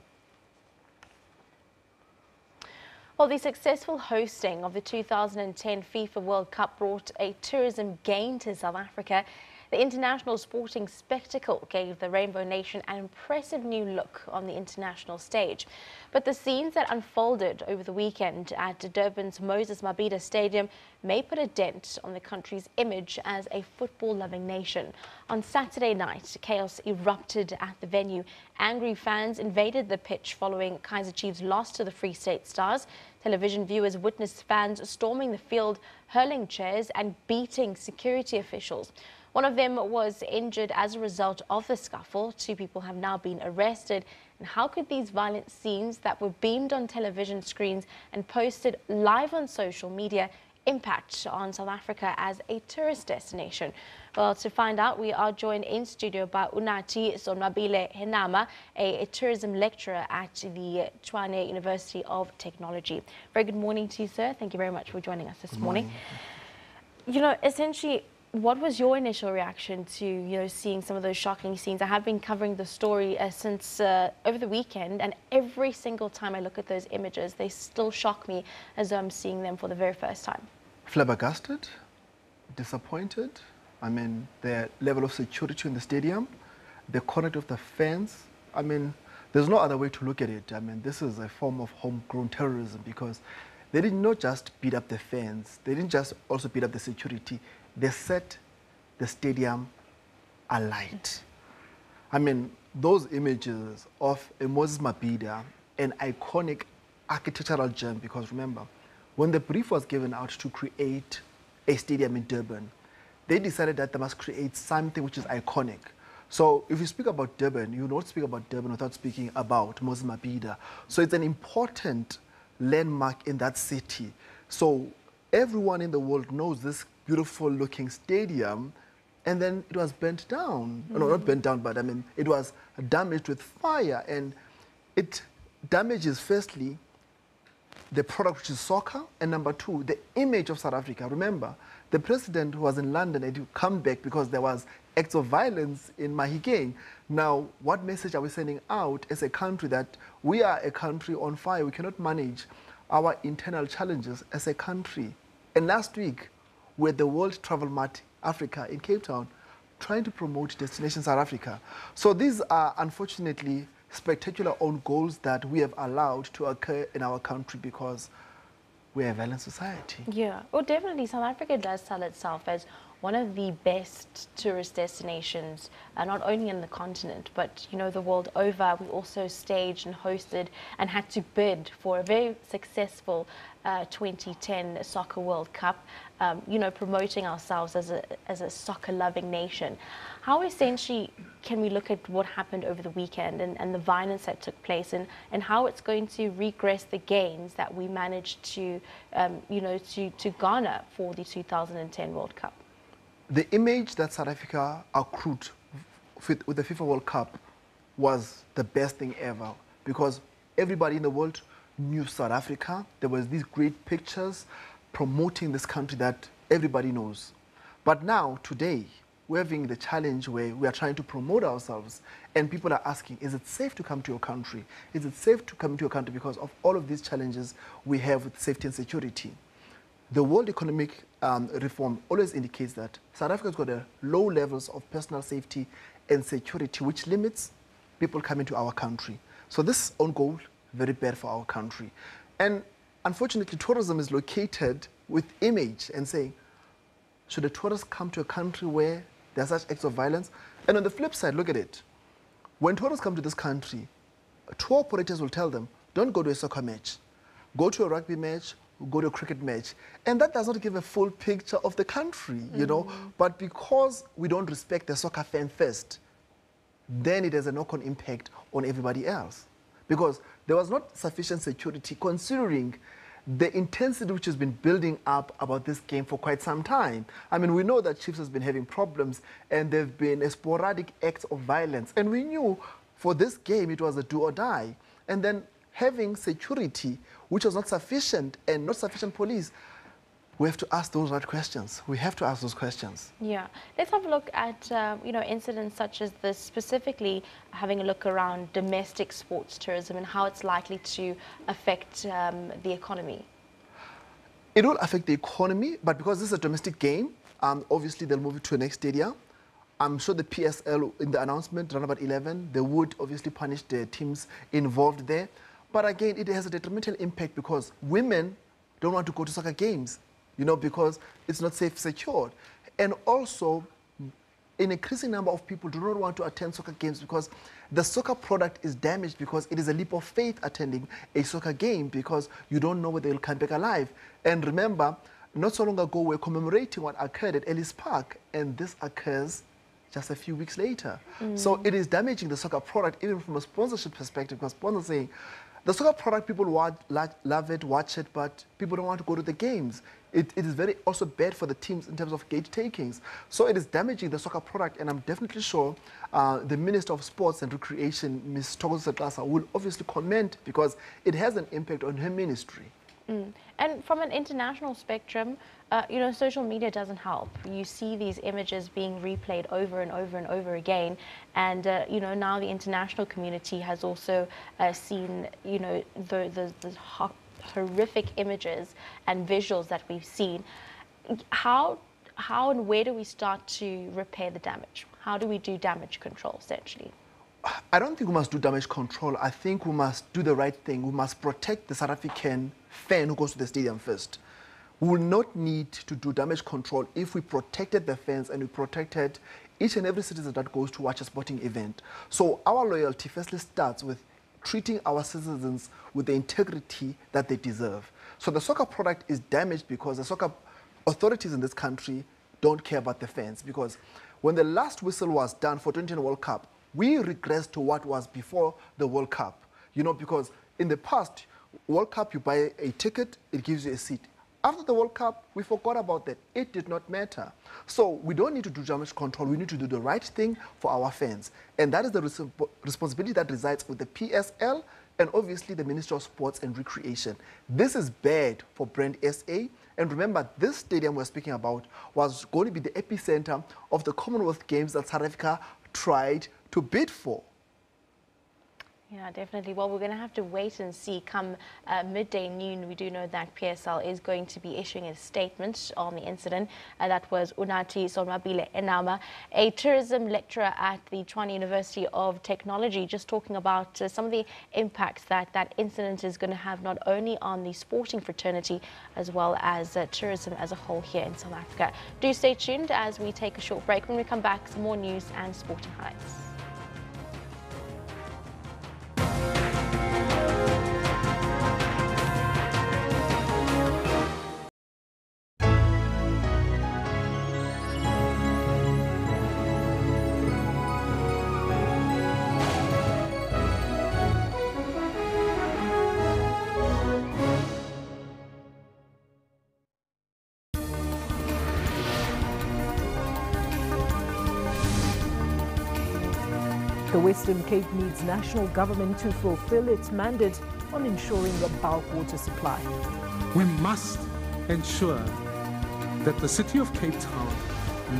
Speaker 1: Well, the successful hosting of the 2010 FIFA World Cup brought a tourism gain to South Africa. The international sporting spectacle gave the Rainbow Nation an impressive new look on the international stage. But the scenes that unfolded over the weekend at Durban's Moses Mabhida Stadium may put a dent on the country's image as a football-loving nation. On Saturday night, chaos erupted at the venue. Angry fans invaded the pitch following Kaizer Chiefs' loss to the Free State Stars. Television viewers witnessed fans storming the field, hurling chairs and beating security officials. One of them was injured as a result of the scuffle. 2 people have now been arrested. And how could these violent scenes that were beamed on television screens and posted live on social media impact on South Africa as a tourist destination? Well, to find out, we are joined in studio by Unathi Sonwabile Henama, a tourism lecturer at the Tshwane University of Technology. Very good morning to you, sir. Thank you very much for joining us this morning. You know, essentially, what was your initial reaction to, seeing some of those shocking scenes? I have been covering the story since over the weekend, and every single time I look at those images, they still shock me as though I'm seeing them for the very first time.
Speaker 32: Flabbergasted, disappointed. I mean, the level of security in the stadium, the conduct of the fans. I mean, there's no other way to look at it. I mean, this is a form of homegrown terrorism because they did not just beat up the fans. They didn't just also beat up the security. They set the stadium alight. I mean, those images of Moses Mabhida, an iconic architectural gem, because remember, when the brief was given out to create a stadium in Durban, they decided that they must create something which is iconic. So if you speak about Durban, you don't speak about Durban without speaking about Moses Mabhida. So it's an important landmark in that city. So everyone in the world knows this beautiful looking stadium, and then it was burnt down. No, not burnt down, but I mean, it was damaged with fire, and it damages, firstly, the product, which is soccer, and number two, the image of South Africa. Remember, the president was in London and he come back because there was acts of violence in Mahikeng. Now, what message are we sending out as a country that we are a country on fire? We cannot manage our internal challenges as a country. And last week, we're at the World Travel Mart Africa in Cape Town, trying to promote Destination South Africa. So these are, unfortunately, spectacular own goals that we have allowed to occur in our country because we're a violent society.
Speaker 1: Yeah, well, definitely South Africa does sell itself as one of the best tourist destinations, not only in the continent, but, you know, the world over. We also staged and hosted and had to bid for a very successful 2010 Soccer World Cup, you know, promoting ourselves as a soccer-loving nation. How essentially can we look at what happened over the weekend and the violence that took place, and how it's going to regress the gains that we managed to, you know, to garner for the 2010 World Cup?
Speaker 32: The image that South Africa accrued with the FIFA World Cup was the best thing ever, because everybody in the world knew South Africa. There was these great pictures promoting this country that everybody knows. But now, today, we're having the challenge where we are trying to promote ourselves, and people are asking, is it safe to come to your country? Is it safe to come to your country because of all of these challenges we have with safety and security? The World Economic Reform always indicates that South Africa's got a low levels of personal safety and security, which limits people coming to our country. So this own goal, very bad for our country. And unfortunately, tourism is located with image and saying, should a tourist come to a country where there are such acts of violence? And on the flip side, look at it. When tourists come to this country, tour operators will tell them, don't go to a soccer match. Go to a rugby match, go to a cricket match. And that does not give a full picture of the country, you know. But because we don't respect the soccer fan first, then it has a knock-on impact on everybody else. Because there was not sufficient security considering the intensity which has been building up about this game for quite some time. I mean, we know that Chiefs has been having problems and there have been a sporadic acts of violence. And we knew for this game it was a do or die. And then having security which was not sufficient and not sufficient police, we have to ask those right questions. We have to ask those questions.
Speaker 1: Yeah. Let's have a look at, you know, incidents such as this, specifically having a look around domestic sports tourism and how it's likely to affect the economy.
Speaker 32: It will affect the economy, but because this is a domestic game, obviously they'll move it to a next stadium. I'm sure the PSL, in the announcement, around about 11, they would obviously punish the teams involved there. But again, it has a detrimental impact because women don't want to go to soccer games, you know, because it's not safe, secured. And also, an increasing number of people do not want to attend soccer games because the soccer product is damaged, because it is a leap of faith attending a soccer game because you don't know whether they'll come back alive. And remember, not so long ago, we're commemorating what occurred at Ellis Park, and this occurs just a few weeks later. So it is damaging the soccer product, even from a sponsorship perspective, because sponsors saying, the soccer product, people love it, watch it, but people don't want to go to the games. It is very also bad for the teams in terms of gate takings. So it is damaging the soccer product, and I'm definitely sure the Minister of Sports and Recreation, Ms. Thokoza Setasa, will obviously comment because it has an impact on her ministry.
Speaker 1: And from an international spectrum, you know, social media doesn't help. You see these images being replayed over and over and over again. And, you know, now the international community has also seen, you know, the horrific images and visuals that we've seen. How and where do we start to repair the damage? How do we do damage control, essentially?
Speaker 32: I don't think we must do damage control. I think we must do the right thing. We must protect the South African fan who goes to the stadium first. We will not need to do damage control if we protected the fans and we protected each and every citizen that goes to watch a sporting event. So our loyalty firstly starts with treating our citizens with the integrity that they deserve. So the soccer product is damaged because the soccer authorities in this country don't care about the fans, because when the last whistle was done for 2010 World Cup, we regressed to what was before the World Cup. You know, because in the past, World Cup, you buy a ticket, it gives you a seat. After the World Cup, we forgot about that. It did not matter. So we don't need to do damage control. We need to do the right thing for our fans. And that is the responsibility that resides with the PSL and obviously the Ministry of Sports and Recreation. This is bad for Brand SA. And remember, this stadium we're speaking about was going to be the epicenter of the Commonwealth Games that South Africa tried to bid for.
Speaker 1: Yeah, definitely. Well, we're going to have to wait and see. Come midday noon, we do know that PSL is going to be issuing a statement on the incident. That was Unathi Solmabile Enama, a tourism lecturer at the Tshwane University of Technology, just talking about some of the impacts that that incident is going to have not only on the sporting fraternity as well as tourism as a whole here in South Africa. Do stay tuned as we take a short break. When we come back, some more news and sporting highlights.
Speaker 3: The Western Cape needs national government to fulfill its mandate on ensuring a bulk water supply.
Speaker 4: We must ensure that the city of Cape Town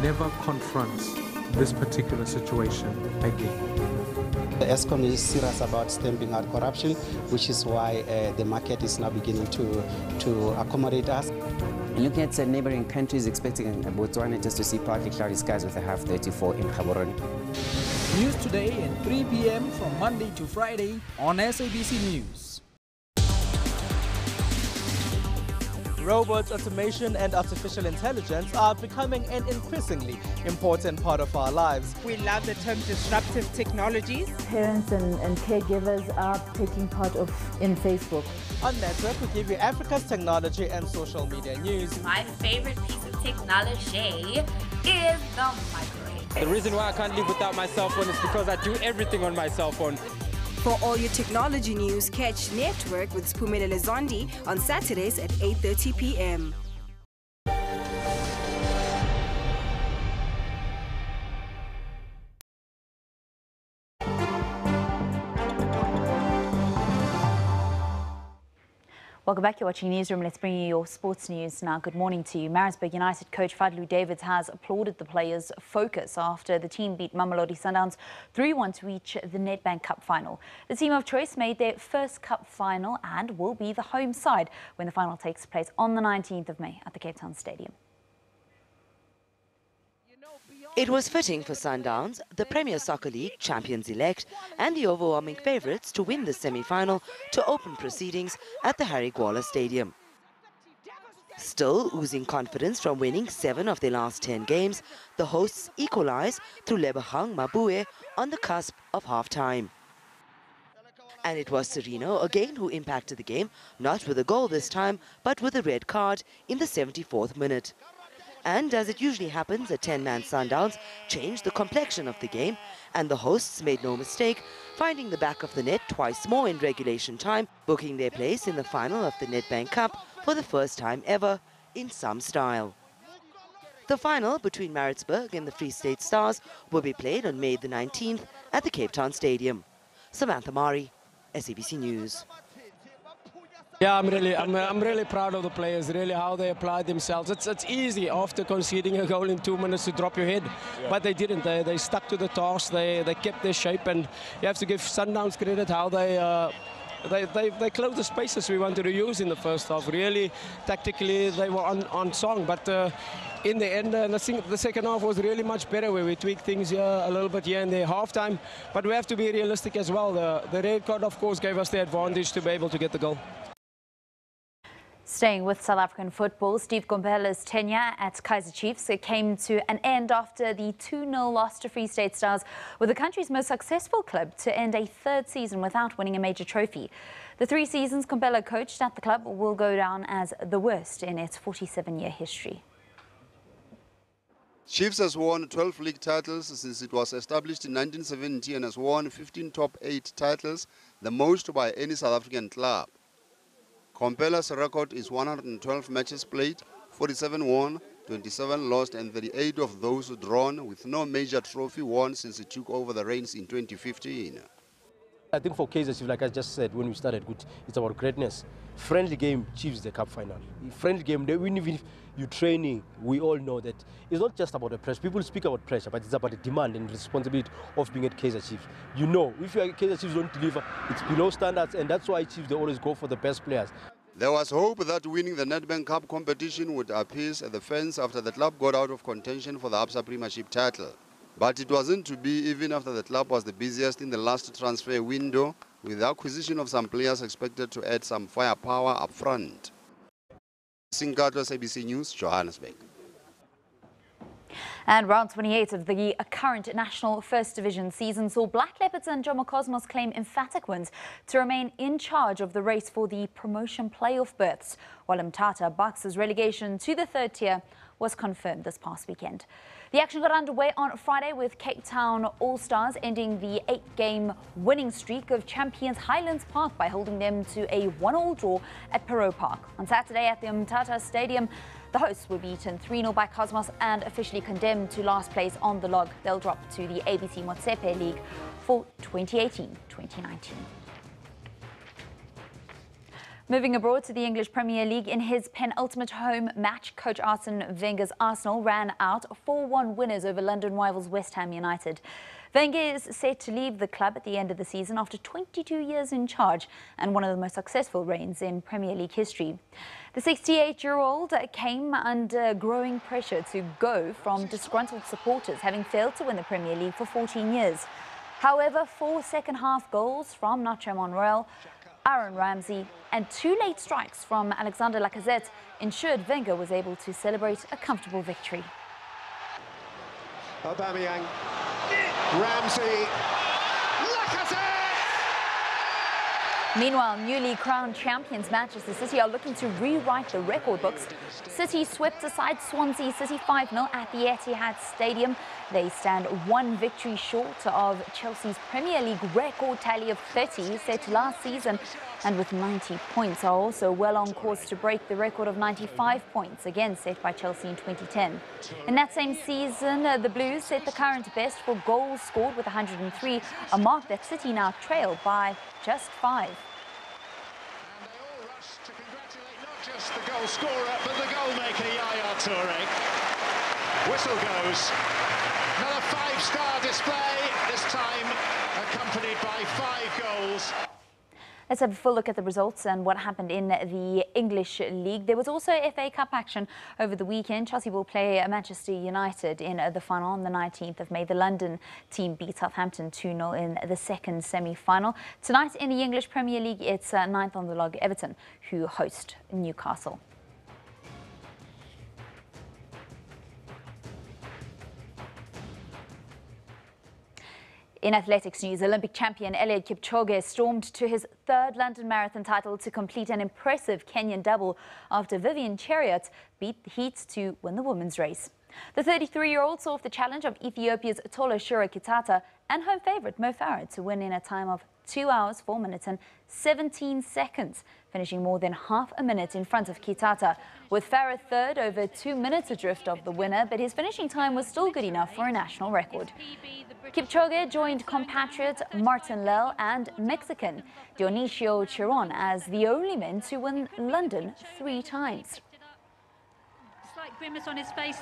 Speaker 4: never confronts this particular situation again.
Speaker 5: The ESCOM is serious about stamping out corruption, which is why the market is now beginning to accommodate us.
Speaker 6: Looking at neighboring countries, expecting Botswana just to see partly cloudy skies with a half 34 in Gaborone.
Speaker 7: News today at 3 p.m. from Monday to Friday on SABC News.
Speaker 8: Robots, automation and artificial intelligence are becoming an increasingly important part of our lives.
Speaker 9: We love the term disruptive technologies.
Speaker 10: Parents and caregivers are taking part in Facebook.
Speaker 8: On Network, we give you Africa's technology and social media news.
Speaker 11: My favorite piece of technology is the microwave.
Speaker 12: The reason why I can't live without my cell phone is because I do everything on my cell phone.
Speaker 13: For all your technology news, catch Network with Spumelele Zondi on Saturdays at 8:30 p.m.
Speaker 14: Welcome back. You're watching Newsroom. Let's bring you your sports news now. Good morning to you. Maritzburg United coach Fadlu Davids has applauded the players' focus after the team beat Mamelodi Sundowns 3-1 to reach the Nedbank Cup final. The team of choice made their first cup final and will be the home side when the final takes place on the 19th of May at the Cape Town Stadium.
Speaker 33: It was fitting for Sundowns, the Premier Soccer League champions-elect, and the overwhelming favourites to win the semi-final to open proceedings at the Harry Gwala Stadium. Still oozing confidence from winning 7 of their last 10 games, the hosts equalise through Lebahang Mabue on the cusp of half-time. And it was Serino again who impacted the game, not with a goal this time, but with a red card in the 74th minute. And as it usually happens, a 10-man Sundowns changed the complexion of the game, and the hosts made no mistake, finding the back of the net twice more in regulation time, booking their place in the final of the Nedbank Cup for the first time ever, in some style. The final between Maritzburg and the Free State Stars will be played on May the 19th at the Cape Town Stadium. Samantha Mari, SABC News.
Speaker 12: Yeah, I'm really proud of the players, really how they applied themselves. It's easy after conceding a goal in 2 minutes to drop your head, but they didn't. They stuck to the task. They kept their shape, and you have to give Sundowns credit how they closed the spaces we wanted to use in the first half. Really, tactically, they were on song, but in the end, I think the second half was really much better, where we tweaked things here a little bit here and there half-time, but we have to be realistic as well. The red card, of course, gave us the advantage to be able to get the goal.
Speaker 14: Staying with South African football, Steve Komphela's tenure at Kaizer Chiefs came to an end after the 2-0 loss to Free State Stars, with the country's most successful club to end a third season without winning a major trophy. The 3 seasons Komphela coached at the club will go down as the worst in its 47-year history.
Speaker 2: Chiefs has won 12 league titles since it was established in 1970 and has won 15 top 8 titles, the most by any South African club. Komphela's record is 112 matches played, 47 won, 27 lost and 38 of those drawn, with no major trophy won since he took over the reins in 2015.
Speaker 15: I think for Kaizer Chiefs, like I just said when we started, it's about greatness. Friendly game, Chiefs the cup final. Friendly game, even if you're training, we all know that it's not just about the pressure. People speak about pressure, but it's about the demand and responsibility of being at Kaizer Chiefs. You know, if your Kaizer Chiefs don't deliver, it's below standards, and that's why Chiefs, they always go for the best players.
Speaker 2: There was hope that winning the Nedbank Cup competition would appease the fans after the club got out of contention for the Absa Premiership title. But it wasn't to be, even after the club was the busiest in the last transfer window, with the acquisition of some players expected to add some firepower up front. Sinkato, SABC News, Johannesburg.
Speaker 14: And round 28 of the current National First Division season saw Black Leopards and Jomo Cosmos claim emphatic wins to remain in charge of the race for the promotion playoff berths, while Mthatha Bucks' relegation to the 3rd tier was confirmed this past weekend. The action got underway on Friday with Cape Town All-Stars ending the 8-game winning streak of champions Highlands Park by holding them to a 1-1 draw at Perot Park. On Saturday at the Mthatha Stadium, the hosts were beaten 3-0 by Cosmos and officially condemned to last place on the log. They'll drop to the ABC Motsepe League for 2018-2019. Moving abroad to the English Premier League, in his penultimate home match, coach Arsene Wenger's Arsenal ran out 4-1 winners over London rivals West Ham United. Wenger is set to leave the club at the end of the season after 22 years in charge and one of the most successful reigns in Premier League history. The 68-year-old came under growing pressure to go from disgruntled supporters, having failed to win the Premier League for 14 years. However, 4 second-half goals from Nacho Monreal, Aaron Ramsey and 2 late strikes from Alexander Lacazette ensured Wenger was able to celebrate a comfortable victory.
Speaker 16: Aubameyang, Ramsey, Lacazette!
Speaker 14: Meanwhile, newly crowned champions Manchester City are looking to rewrite the record books. City swept aside Swansea City 5-0 at the Etihad Stadium. They stand 1 victory short of Chelsea's Premier League record tally of 30 set last season, and with 90 points are also well on course to break the record of 95 points, again set by Chelsea in 2010. In that same season, the Blues set the current best for goals scored with 103, a mark that City now trail by just 5.
Speaker 16: Just the goal scorer, but the goal maker, Yaya Toure. Whistle goes. Another 5-star display, this time accompanied by 5 goals.
Speaker 14: Let's have a full look at the results and what happened in the English League. There was also FA Cup action over the weekend. Chelsea will play Manchester United in the final on the 19th of May. The London team beat Southampton 2-0 in the second semi-final. Tonight in the English Premier League, it's 9th on the log Everton, who host Newcastle. In athletics news, Olympic champion Eliud Kipchoge stormed to his 3rd London Marathon title to complete an impressive Kenyan double after Vivian Cheruiyot beat the heats to win the women's race. The 33-year-old saw off the challenge of Ethiopia's Tola Shura Kitata and home favourite Mo Farah to win in a time of 2 hours, 4 minutes and 17 seconds, finishing more than half a minute in front of Kitata, with Farah 3rd over 2 minutes adrift of the winner, but his finishing time was still good enough for a national record. Kipchoge joined compatriot Martin Lell and Mexican Dionisio Chiron as the only men to win London 3 times.
Speaker 17: Slight grimace on his face.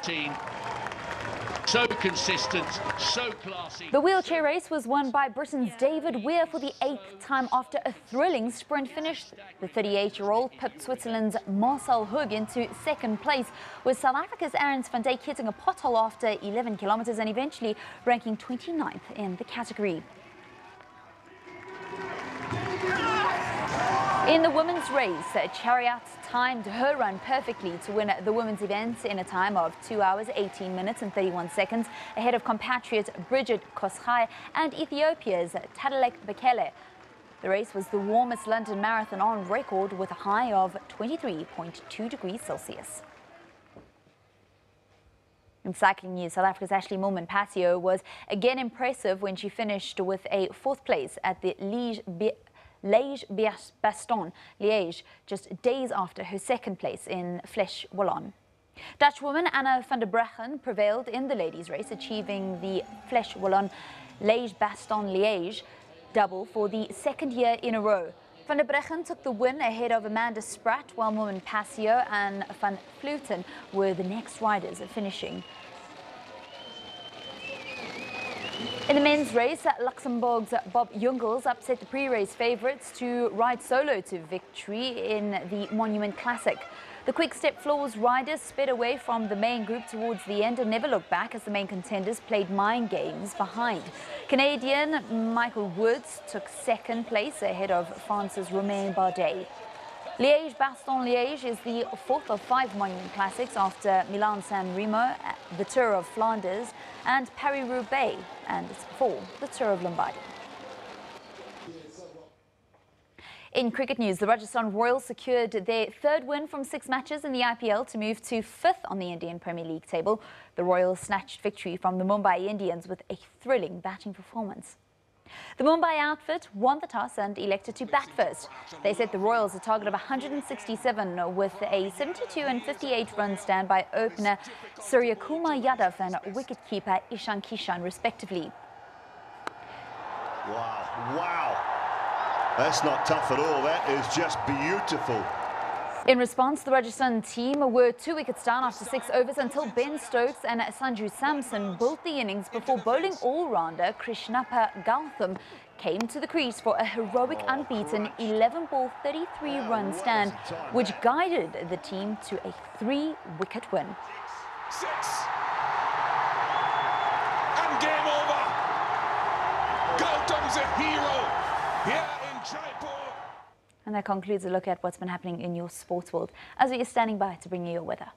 Speaker 17: So consistent, so classy.
Speaker 14: The wheelchair race was won by Britain's David Weir for the 8th time after a thrilling sprint finish. The 38-year-old pipped Switzerland's Marcel Hug into 2nd place, with South Africa's Arends van Dijk hitting a pothole after 11 kilometres and eventually ranking 29th in the category. In the women's race, Chariot timed her run perfectly to win the women's event in a time of 2 hours, 18 minutes and 31 seconds, ahead of compatriot Bridget Kosgei and Ethiopia's Tadalek Bekele. The race was the warmest London marathon on record with a high of 23.2 degrees Celsius. In cycling news, South Africa's Ashley Moolman-Pasio was again impressive when she finished with a 4th place at the Liège-Bastogne-Liège, just days after her 2nd place in Flèche Wallonne. Dutch woman Anna van der Breggen prevailed in the ladies' race, achieving the Flèche Wallonne-Liège-Bastogne-Liège double for the 2nd year in a row. Van der Breggen took the win ahead of Amanda Spratt, while Moolman-Pasio and Van Vleuten were the next riders finishing. In the men's race, Luxembourg's Bob Jungels upset the pre-race favourites to ride solo to victory in the Monument Classic. The quick-step floors riders sped away from the main group towards the end and never looked back as the main contenders played mind games behind. Canadian Michael Woods took 2nd place ahead of France's Romain Bardet. Liège-Bastogne-Liège is the 4th of 5 Monument Classics after Milan-San Remo, the Tour of Flanders and Paris-Roubaix, and it's before the Tour of Lombardy. In cricket news, the Rajasthan Royals secured their 3rd win from 6 matches in the IPL to move to 5th on the Indian Premier League table. The Royals snatched victory from the Mumbai Indians with a thrilling batting performance. The Mumbai outfit won the toss and elected to bat first. They set the Royals a target of 167 with a 72 and 58 run stand by opener Suryakumar Yadav and wicketkeeper Ishan Kishan respectively.
Speaker 18: Wow, wow. That's not tough at all. That is just beautiful.
Speaker 14: In response, the Rajasthan team were 2 wickets down after 6 overs until Ben Stokes and Sanju Samson built the innings before bowling all-rounder Krishnappa Gautam came to the crease for a heroic unbeaten 11-ball 33-run stand, which guided the team to a 3-wicket win.
Speaker 18: 6. And game over. Gautam's a hero here in Jaipur.
Speaker 14: And that concludes a look at what's been happening in your sports world, as we are standing by to bring you your weather.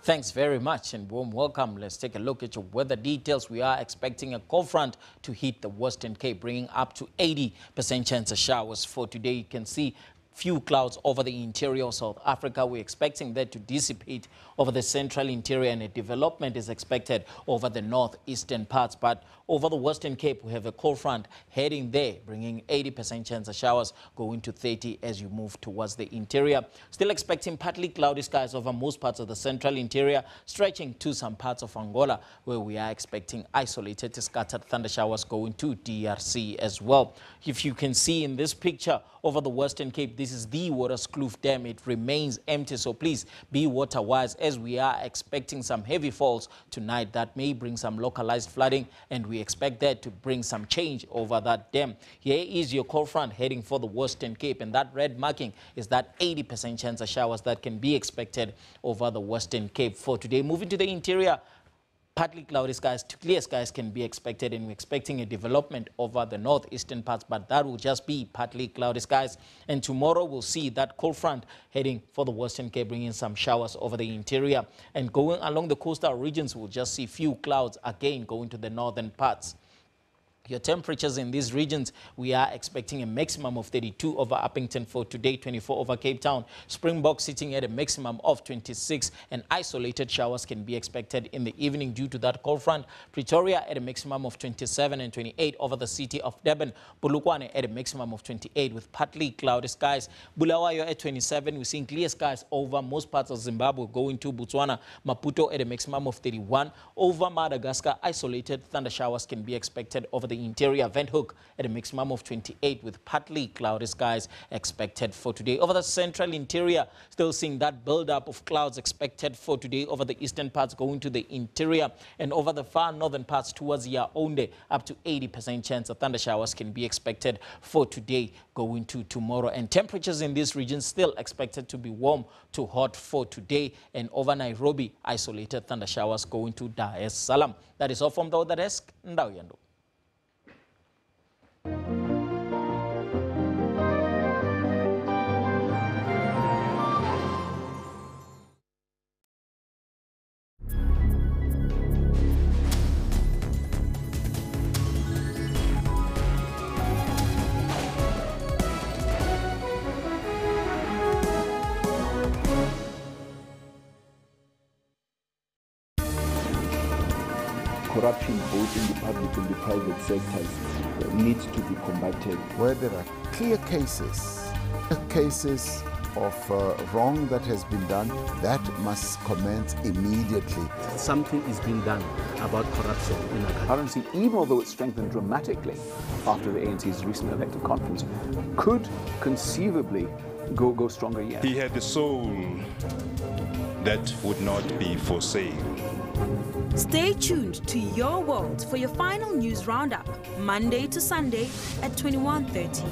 Speaker 19: Thanks very much and warm welcome. Let's take a look at your weather details. We are expecting a cold front to hit the Western Cape, bringing up to 80% chance of showers for today. You can see few clouds over the interior of South Africa. We're expecting that to dissipate over the central interior, and a development is expected over the northeastern parts. But over the Western Cape, we have a cold front heading there, bringing 80% chance of showers, going to 30 as you move towards the interior. Still expecting partly cloudy skies over most parts of the central interior, stretching to some parts of Angola, where we are expecting isolated scattered thunder showers going to DRC as well. If you can see in this picture, over the Western Cape, this is the Waterskloof Dam. It remains empty, so please be water wise, as we are expecting some heavy falls tonight that may bring some localized flooding, and we expect that to bring some change over that dam. Here is your cold front heading for the Western Cape, and that red marking is that 80% chance of showers that can be expected over the Western Cape for today. Moving to the interior, partly cloudy skies to clear skies can be expected, and we're expecting a development over the northeastern parts, but that will just be partly cloudy skies. And tomorrow we'll see that cold front heading for the Western Cape, bringing some showers over the interior. And going along the coastal regions, we'll just see few clouds again going to the northern parts. Your temperatures in these regions, we are expecting a maximum of 32 over Uppington for today, 24 over Cape Town. Springbok sitting at a maximum of 26, and isolated showers can be expected in the evening due to that cold front. Pretoria at a maximum of 27 and 28 over the city of Durban. Polokwane at a maximum of 28 with partly cloudy skies. Bulawayo at 27. We're seeing clear skies over most parts of Zimbabwe going to Botswana. Maputo at a maximum of 31. Over Madagascar, isolated thunder showers can be expected over the the interior. Windhoek at a maximum of 28 with partly cloudy skies expected for today. Over the central interior, still seeing that build-up of clouds expected for today over the eastern parts going to the interior, and over the far northern parts towards Yaounde, up to 80% chance of thunder showers can be expected for today going to tomorrow. And temperatures in these regions still expected to be warm to hot for today, and over Nairobi, isolated thunder showers going to Dar es Salaam. That is all from the other desk. Ndau Yando.
Speaker 20: Corruption both in the public and the private sectors needs to be combated.
Speaker 21: Where there are clear cases of wrong that has been done, that must commence immediately.
Speaker 22: Something is being done about corruption in our country.
Speaker 23: Currency, even although it's strengthened dramatically after the ANC's recent elective conference, could conceivably go stronger yet.
Speaker 24: He had a soul that would not be for sale.
Speaker 13: Stay tuned to Your World for your final news roundup, Monday to Sunday at 21:30.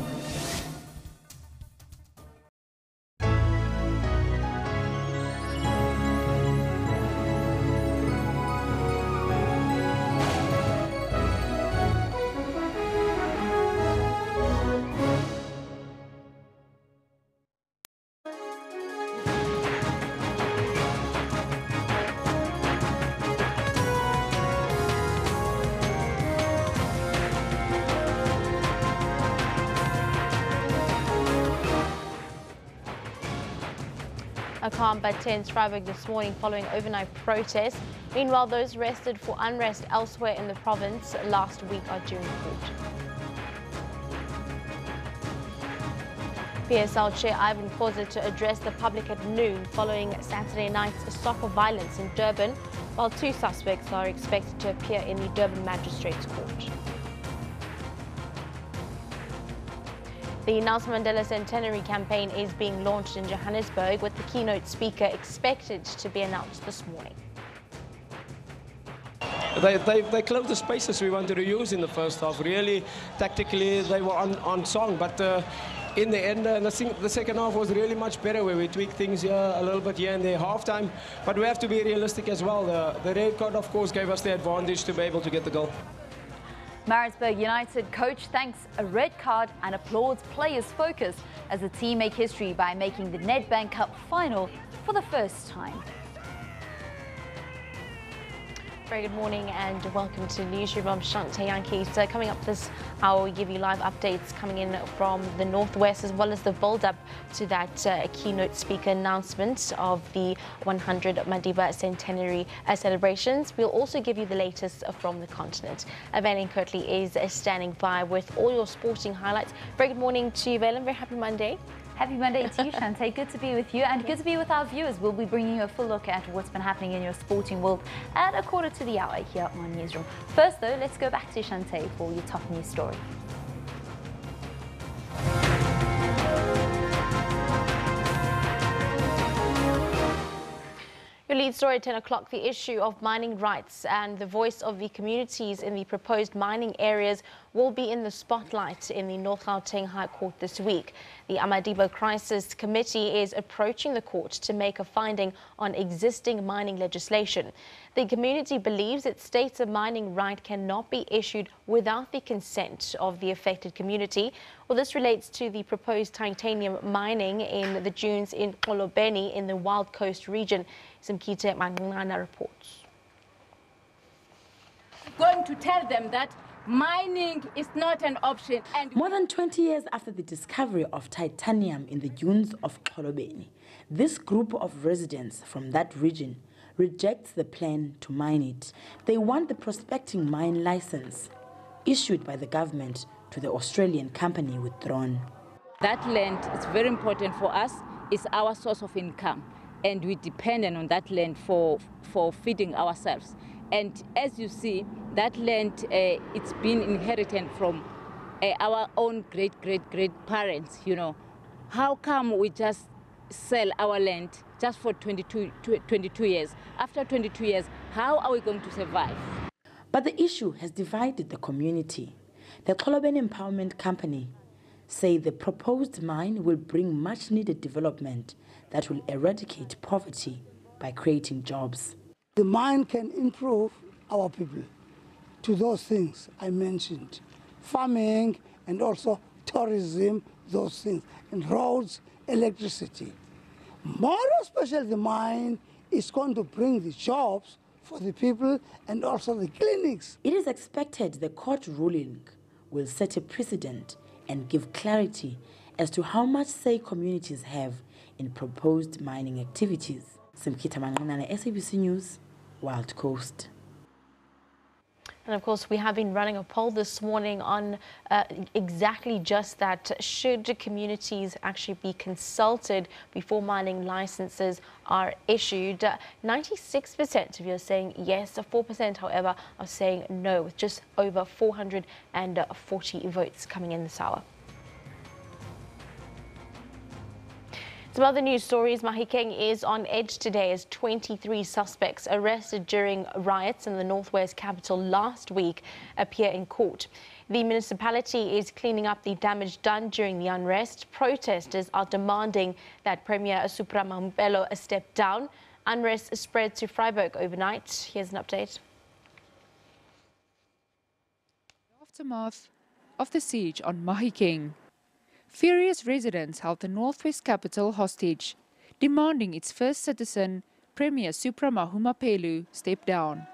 Speaker 1: A calm but tense Freiburg this morning following overnight protests. Meanwhile, those arrested for unrest elsewhere in the province last week are due in court. PSL Chair Ivan Khoza to address the public at noon following Saturday night's soccer violence in Durban, while 2 suspects are expected to appear in the Durban Magistrates Court. The Nelson Mandela Centenary campaign is being launched in Johannesburg, with the keynote speaker expected to be announced this morning.
Speaker 12: They closed the spaces we wanted to use in the first half. Really, tactically, they were on song, but in the end, the second half was really much better, where we tweaked things here, a little bit here and there, half-time. But we have to be realistic as well. The red card, of course, gave us the advantage to be able to get the goal.
Speaker 14: Maritzburg United coach thanks a red card and applauds players' focus as the team make history by making the Nedbank Cup final for the first time.
Speaker 1: Very good morning and welcome to Newsroom. I'm Shante Yankee. So coming up this hour, we give you live updates coming in from the Northwest, as well as the build-up to that keynote speaker announcement of the 100 Madiba Centenary celebrations. We'll also give you the latest from the continent. Valen Kirtley is standing by with all your sporting highlights. Very good morning to you, Valen. Very happy Monday.
Speaker 14: Happy Monday to you, Shante. Good to be with you and good to be with our viewers. We'll be bringing you a full look at what's been happening in your sporting world at 1:15 here on Newsroom. First, though, let's go back to Shante for your top news story.
Speaker 1: Your lead story at 10 o'clock, the issue of mining rights and the voice of the communities in the proposed mining areas will be in the spotlight in the North Gauteng High Court this week. The Amadibo Crisis Committee is approaching the court to make a finding on existing mining legislation. The community believes it states a mining right cannot be issued without the consent of the affected community. Well, this relates to the proposed titanium mining in the dunes in Xolobeni in the Wild Coast region. Simkite Manana reports.
Speaker 9: Going to tell them that mining is not an option. And
Speaker 25: more than 20 years after the discovery of titanium in the dunes of Xolobeni, this group of residents from that region rejects the plan to mine it. They want the prospecting mine license issued by the government to the Australian company withdrawn.
Speaker 9: that land is very important for us. It's our source of income, and we depend on that land for feeding ourselves. And as you see, that land, it's been inherited from our own great parents, you know. How come we just sell our land just for 22 years? After 22 years, how are we going to survive?
Speaker 25: But the issue has divided the community. The Xolobeni Empowerment Company say the proposed mine will bring much-needed development that will eradicate poverty by creating jobs.
Speaker 3: The mine can improve our people to those things I mentioned, farming and also tourism, those things, and roads, electricity. More especially the mine is going to bring the jobs for the people and also the clinics.
Speaker 25: It is expected the court ruling will set a precedent and give clarity as to how much say communities have in proposed mining activities. Simkita Manganana, SABC News, Wild Coast.
Speaker 1: And of course, we have been running a poll this morning on exactly just that. Should communities actually be consulted before mining licenses are issued? 96% of you are saying yes, 4% however are saying no, with just over 440 votes coming in this hour. Some other news stories. Mahikeng is on edge today as 23 suspects arrested during riots in the northwest capital last week appear in court. The municipality is cleaning up the damage done during the unrest. Protesters are demanding that Premier Mahumupelo step down. Unrest spread to Freiburg overnight. Here's an update.
Speaker 4: Aftermath of the siege on Mahikeng. Furious residents held the northwest capital hostage, demanding its first citizen, Premier Mahumupelo, step down.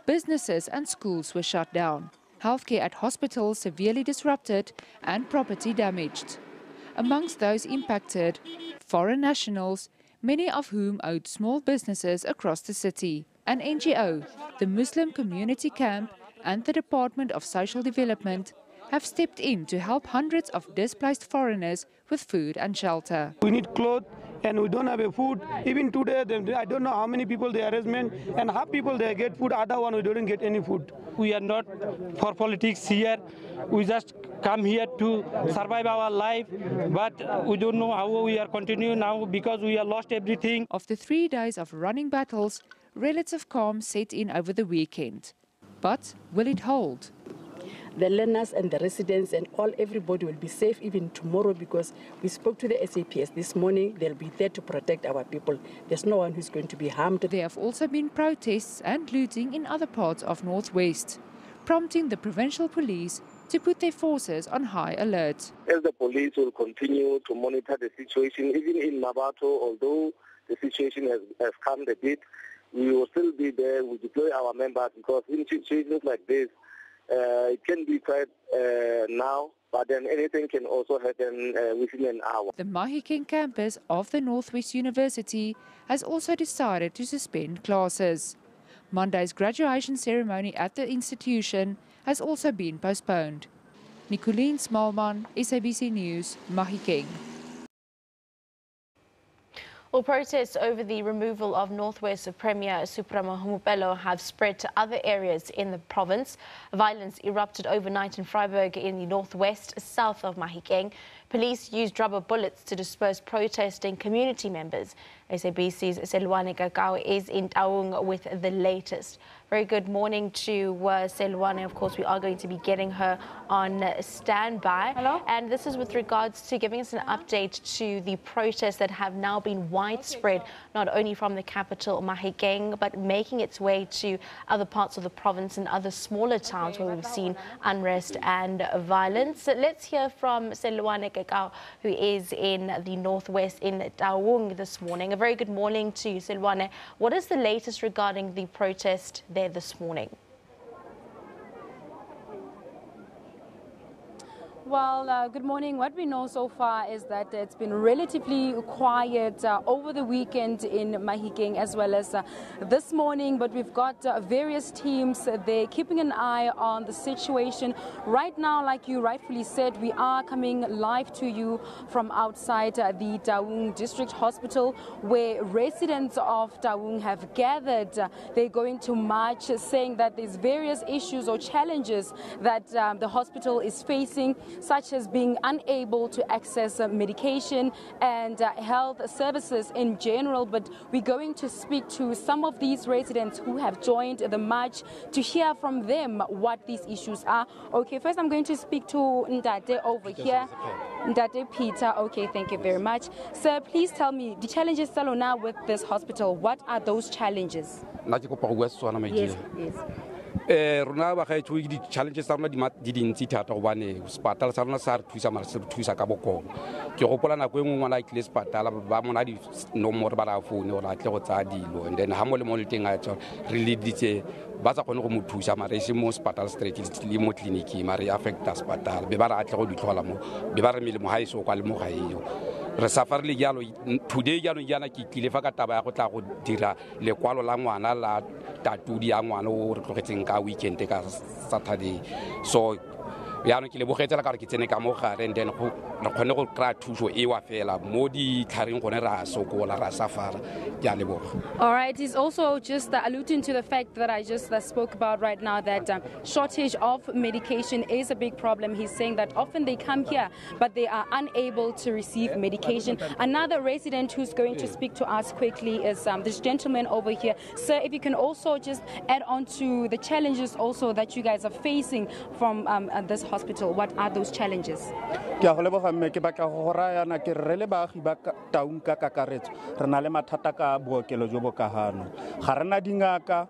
Speaker 4: Businesses and schools were shut down, healthcare at hospitals severely disrupted and property damaged. Amongst those impacted, foreign nationals, many of whom owned small businesses across the city. An NGO, the Muslim Community Camp and the Department of Social Development have stepped in to help hundreds of displaced foreigners with food and shelter.
Speaker 5: We need clothes and we don't have a food. Even today, I don't know how many people they arrest, and half people they get food, other one we don't get any food. We are not for politics here. We just come here to survive our life, but we don't know how we are continuing now because we have lost everything.
Speaker 4: After 3 days of running battles, relative calm set in over the weekend. But will it hold?
Speaker 6: The learners and the residents and everybody will be safe even tomorrow because we spoke to the SAPS this morning. They'll be there to protect our people. There's no one who's going to be harmed.
Speaker 4: There have also been protests and looting in other parts of Northwest, prompting the provincial police to put their forces on high alert.
Speaker 7: As the police will continue to monitor the situation, even in Mabato, although the situation has calmed a bit, we will still be there. We deploy our members because in situations like this, it can be quite now, but then anything can also happen within an hour.
Speaker 4: The Mahikeng campus of the Northwest University has also decided to suspend classes. Monday's graduation ceremony at the institution has also been postponed. Nicolene Smallman, SABC News, Mahikeng.
Speaker 1: Well, protests over the removal of Northwest Premier Mahumupelo have spread to other areas in the province. Violence erupted overnight in Freiburg in the northwest, south of Mahikeng. Police used rubber bullets to disperse protesting community members. SABC's Selwane Kakao is in Taung with the latest. Very good morning to Selwane. Of course, we are going to be getting her on standby. Hello. And this is with regards to giving us an update to the protests that have now been widespread, not only from the capital, Mahikeng, but making its way to other parts of the province and other smaller towns where we've seen unrest and violence. Let's hear from Selwane Kakao, who is in the northwest in Taung this morning. A very good morning to you, Selwane. What is the latest regarding the protest there this morning?
Speaker 2: Well, good morning. What we know so far is that it's been relatively quiet over the weekend in Mahikeng as well as this morning, but we've got various teams there keeping an eye on the situation. Right now, like you rightfully said, we are coming live to you from outside the Taung District Hospital, where residents of Taung have gathered. They're going to march, saying that there's various issues or challenges that the hospital is facing, such as being unable to access medication and health services in general. But we're going to speak to some of these residents who have joined the march to hear from them what these issues are. Okay, first I'm going to speak to Ndate over here. Ndate Peter, okay, thank you very much. Sir, please tell me, the challenges Salona with this hospital, what are those challenges? Yes, yes.
Speaker 8: Rona ba ga itse di challenges tsa rona di dintsi thata go bane hospital sa rona sa re thusa mara se thusa ka bokong ke gopola nako engwe ngwana ile hospital ba mona di nomoro ba ra phone gore a tle go tsaya dilo and then ha mo le mo le teng a tsa re le ditse ba tsa kgone go mo thusa mara se mo hospital straight le mo clinic mara affect hospital be ba ra tle go di tlhola mo be ba re mele mo haiso kwa le mo ga eo re safari le jalo today jalo yana ke tlile fa ka taba ya go tla go dira lekwalo la ngwana la tatudi ya ngwana o re tlogetseng ka weekend ka Saturday so yana ke le bogetsela ka re ke tsene ka mo gare and then go re kgone go kra thuso e wa fela mo di tlhareng gone ra sokola ra safara ke a leboga.
Speaker 2: All right, he's also just alluding to the fact that I just spoke about right now, that shortage of medication is a big problem. He's saying that often they come here but they are unable to receive medication. Another resident who's going to speak to us quickly is this gentleman over here. Sir, if you can also just add on to the challenges also that you guys are facing from this hospital. What are those challenges?
Speaker 10: Ke batla go raya na ke re le baagi ba Taung ka kakaretso re na le mathata ka bookelo jo bo kahano ga rena dingaka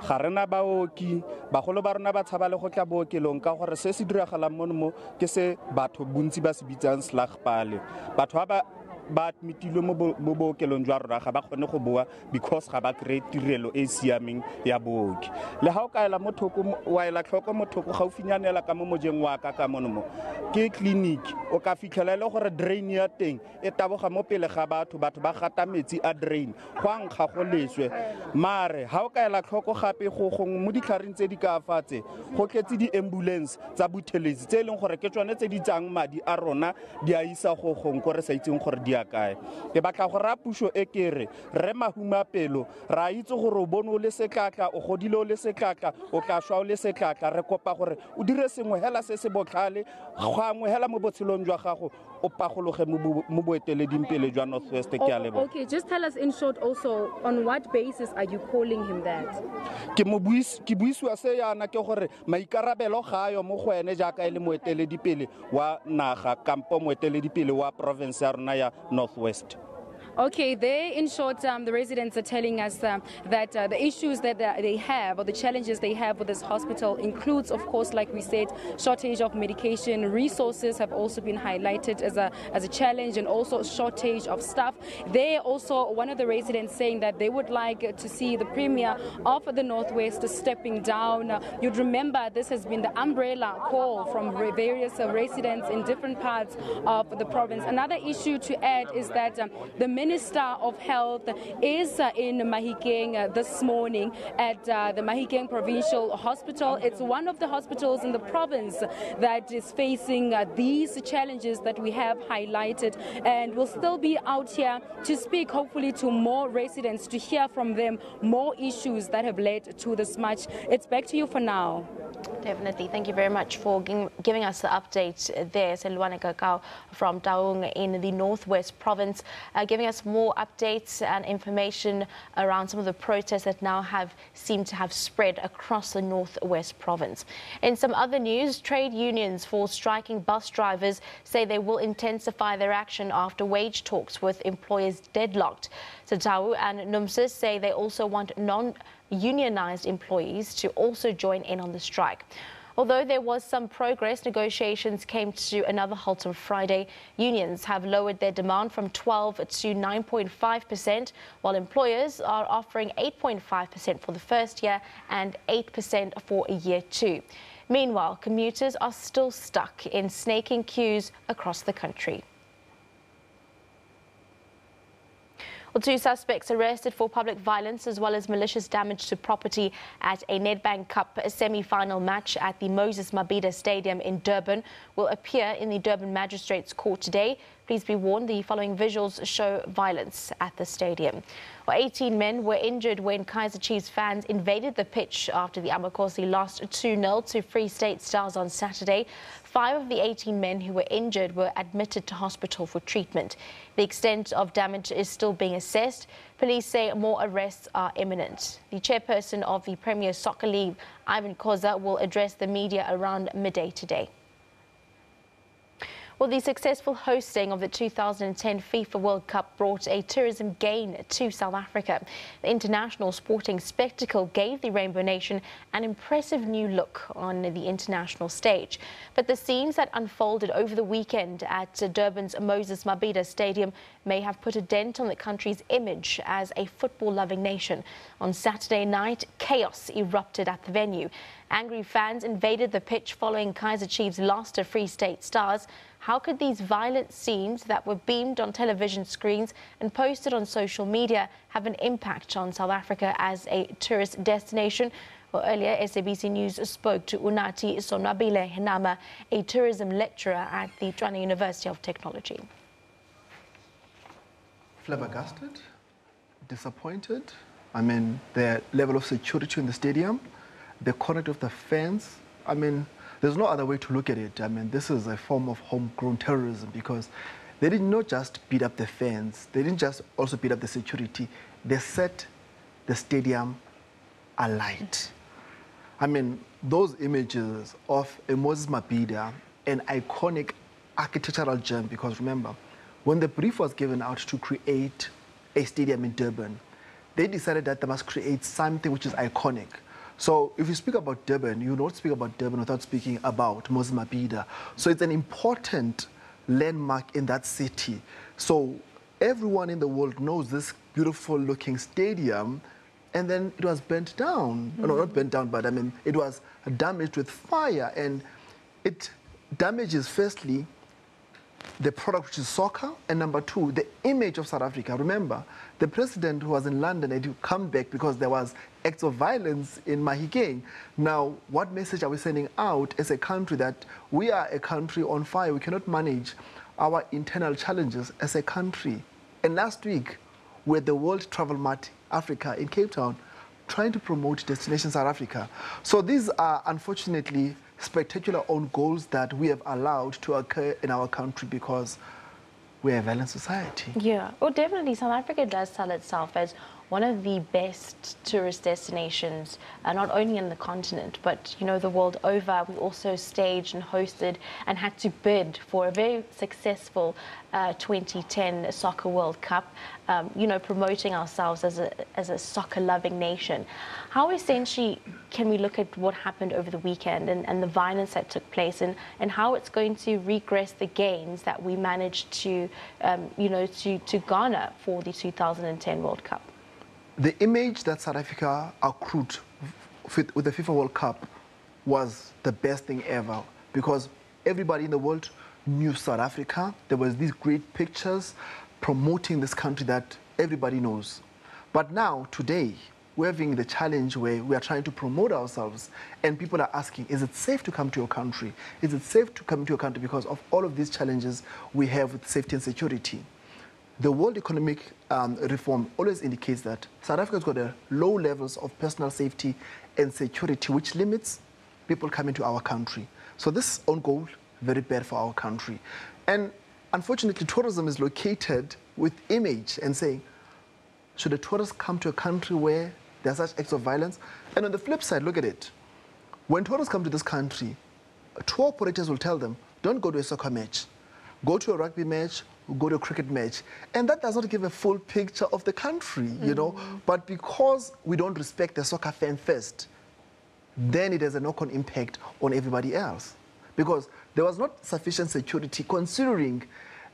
Speaker 10: ga rena baoki bagolo ba rona ba tshaba le go tla bookelong ka gore se se diragalang mo ke se batho bontsi ba se bitsang slagpale batho ba admitilwe mo bookelong jwa rona ga ba kgone go boa because ga ba kry tirelo e siameng ya booki le ha o ka ela mothoko wa ela tlhoko mothoko ga o finyanela ka mo mojeng wa ka mono ke clinic o ka fitlhela le gore drain ya teng e taboga mo pele ga batho ba gata metsi a drain go ankga go leswe mare ha o ka ela tlhoko gape go mo ditlhareng tse di ka afatse go tletse di ambulance tsa buthelezi tse leng gore ke tsone tse di tsang madi a rona di a isa go go re sa itseng gore di kae ke batla go ra puso e kere re mahuma pelo ra itse gore o bone o le sekatla o godile o le sekatla o tla shwa o le sekatla re kopa gore o dire sengwe hela se se botlhale gangwe hela mo botshelong jwa gago o pagologe mo boeteleding pele jwa Northwest ke a lebo.
Speaker 2: Okay, just tell us in short also, on what basis are you calling him that?
Speaker 10: Ke buisiwa se yana ke gore maikarabelo ga yo mo go ene jaaka ile moeteledipele wa naga kampo moeteledipele wa province ya rona ya Northwest.
Speaker 2: Okay, there in short, the residents are telling us that the issues that they have, or the challenges they have with this hospital, includes, of course, like we said, shortage of medication. Resources have also been highlighted as a challenge, and also shortage of staff. They also, one of the residents saying that they would like to see the Premier of the Northwest stepping down. You'd remember this has been the umbrella call from various residents in different parts of the province. Another issue to add is that the Minister of Health is in Mahikeng this morning at the Mahikeng Provincial Hospital. It's one of the hospitals in the province that is facing these challenges that we have highlighted, and we'll still be out here to speak hopefully to more residents, to hear from them more issues that have led to this march. It's back to you for now.
Speaker 1: Definitely. Thank you very much for giving us the update there, Selwane Kakao from Taung in the Northwest Province, giving us more updates and information around some of the protests that now seem to have spread across the Northwest Province. In some other news, trade unions for striking bus drivers say they will intensify their action after wage talks with employers deadlocked. Tatau and Numsis say they also want non-unionized employees to also join in on the strike. Although there was some progress, negotiations came to another halt on Friday. Unions have lowered their demand from 12 to 9.5%, while employers are offering 8.5% for the first year and 8% for year two. Meanwhile, commuters are still stuck in snaking queues across the country. Well, 2 suspects arrested for public violence as well as malicious damage to property at a Nedbank Cup semi-final match at the Moses Mabhida Stadium in Durban will appear in the Durban Magistrates Court today. Please be warned, the following visuals show violence at the stadium. Well, 18 men were injured when Kaizer Chiefs fans invaded the pitch after the Amakhosi lost 2-0 to Free State Stars on Saturday. 5 of the 18 men who were injured were admitted to hospital for treatment. The extent of damage is still being assessed. Police say more arrests are imminent. The chairperson of the Premier Soccer League, Ivan Khoza, will address the media around midday today. Well, the successful hosting of the 2010 FIFA World Cup brought a tourism gain to South Africa. The international sporting spectacle gave the Rainbow Nation an impressive new look on the international stage. But the scenes that unfolded over the weekend at Durban's Moses Mabhida Stadium may have put a dent on the country's image as a football-loving nation. On Saturday night, chaos erupted at the venue. Angry fans invaded the pitch following Kaizer Chiefs' loss to Free State Stars. How could these violent scenes that were beamed on television screens and posted on social media have an impact on South Africa as a tourist destination? Well, earlier, SABC News spoke to Unathi Sonwabile Henama, a tourism lecturer at the Tshwane University of Technology.
Speaker 11: Flabbergasted, disappointed. I mean, the level of security in the stadium, the conduct of the fans. I mean, there's no other way to look at it. I mean, this is a form of homegrown terrorism because they did not just beat up the fans. They didn't just also beat up the security. They set the stadium alight. I mean, those images of a Moses Mabhida, an iconic architectural gem, because remember, when the brief was given out to create a stadium in Durban, they decided that they must create something which is iconic. So if you speak about Durban, you don't speak about Durban without speaking about Moses Mabhida. So it's an important landmark in that city. So everyone in the world knows this beautiful looking stadium, and then it was burnt down. No, not burnt down, but I mean, it was damaged with fire, and it damages, firstly, the product, which is soccer, and number 2, the image of South Africa. Remember, the president who was in London had to come back because there was acts of violence in Mahikeng. Now, what message are we sending out as a country that we are a country on fire? We cannot manage our internal challenges as a country. And last week, we had the World Travel Mart Africa in Cape Town trying to promote Destination South Africa. So these are, unfortunately, spectacular own goals that we have allowed to occur in our country because we're a violent society.
Speaker 1: Yeah, well, definitely South Africa does sell itself as one of the best tourist destinations, not only in the continent, but, you know, the world over. We also staged and hosted and had to bid for a very successful 2010 Soccer World Cup, you know, promoting ourselves as a soccer-loving nation. How essentially can we look at what happened over the weekend and the violence that took place and how it's going to regress the gains that we managed to, you know, to garner for the 2010 World Cup?
Speaker 11: The image that South Africa accrued with the FIFA World Cup was the best thing ever because everybody in the world knew South Africa. There was these great pictures promoting this country that everybody knows. But now, today, we're having the challenge where we are trying to promote ourselves and people are asking, is it safe to come to your country? Is it safe to come to your country because of all of these challenges we have with safety and security? The World Economic Reform always indicates that South Africa's got a low levels of personal safety and security, which limits people coming to our country. So this own goal, very bad for our country. And unfortunately, tourism is located with image and saying, should a tourist come to a country where there are such acts of violence? And on the flip side, look at it. When tourists come to this country, tour operators will tell them, don't go to a soccer match. Go to a rugby match, go to a cricket match. And that does not give a full picture of the country, you know. But because we don't respect the soccer fan first, then it has a knock-on impact on everybody else. Because there was not sufficient security considering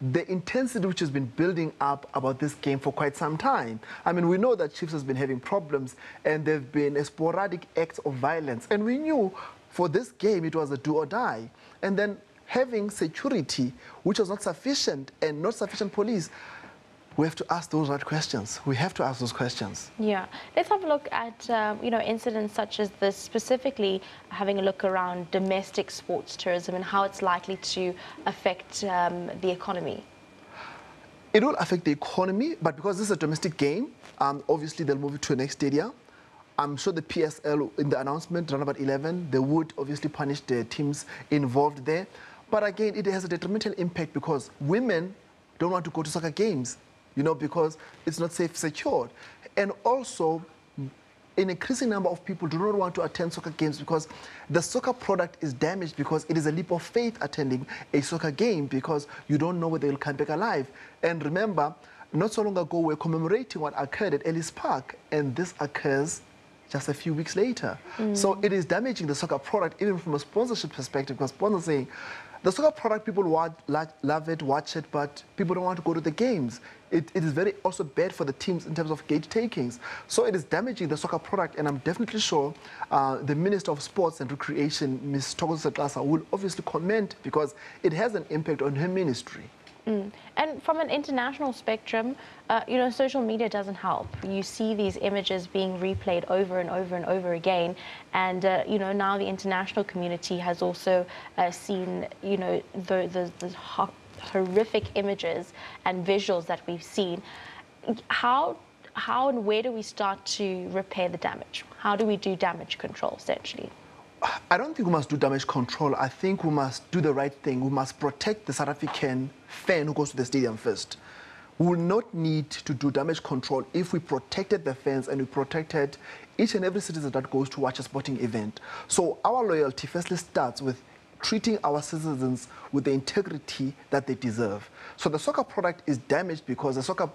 Speaker 11: the intensity which has been building up about this game for quite some time. I mean, we know that Chiefs has been having problems and there have been sporadic acts of violence. And we knew for this game, it was a do or die. And then having security, which was not sufficient, and not sufficient police, we have to ask those right questions. We have to ask those questions.
Speaker 1: Yeah. Let's have a look at, incidents such as this, specifically having a look around domestic sports tourism and how it's likely to affect the economy.
Speaker 11: It will affect the economy, but because this is a domestic game, obviously they'll move it to the next stadium. I'm sure the PSL, in the announcement, around about 11, they would obviously punish the teams involved there. But again, it has a detrimental impact because women don't want to go to soccer games, because it's not safe, secured. And also, an increasing number of people do not want to attend soccer games because the soccer product is damaged, because it is a leap of faith attending a soccer game because you don't know whether they'll come back alive. And remember, not so long ago, we're commemorating what occurred at Ellis Park, and this occurs just a few weeks later. So it is damaging the soccer product, even from a sponsorship perspective, because sponsors are saying, the soccer product, people love it, watch it, but people don't want to go to the games. It is very also bad for the teams in terms of gate takings. So it is damaging the soccer product, and I'm definitely sure the Minister of Sports and Recreation, Ms. Thokoza Setlasa, will obviously comment because it has an impact on her ministry.
Speaker 1: And from an international spectrum, social media doesn't help. You see these images being replayed over and over and over again. And, now the international community has also seen, the horrific images and visuals that we've seen. How and where do we start to repair the damage? How do we do damage control, essentially?
Speaker 11: I don't think we must do damage control. I think we must do the right thing. We must protect the South African fan who goes to the stadium first. We will not need to do damage control if we protected the fans and we protected each and every citizen that goes to watch a sporting event. So our loyalty firstly starts with treating our citizens with the integrity that they deserve. So the soccer product is damaged because the soccer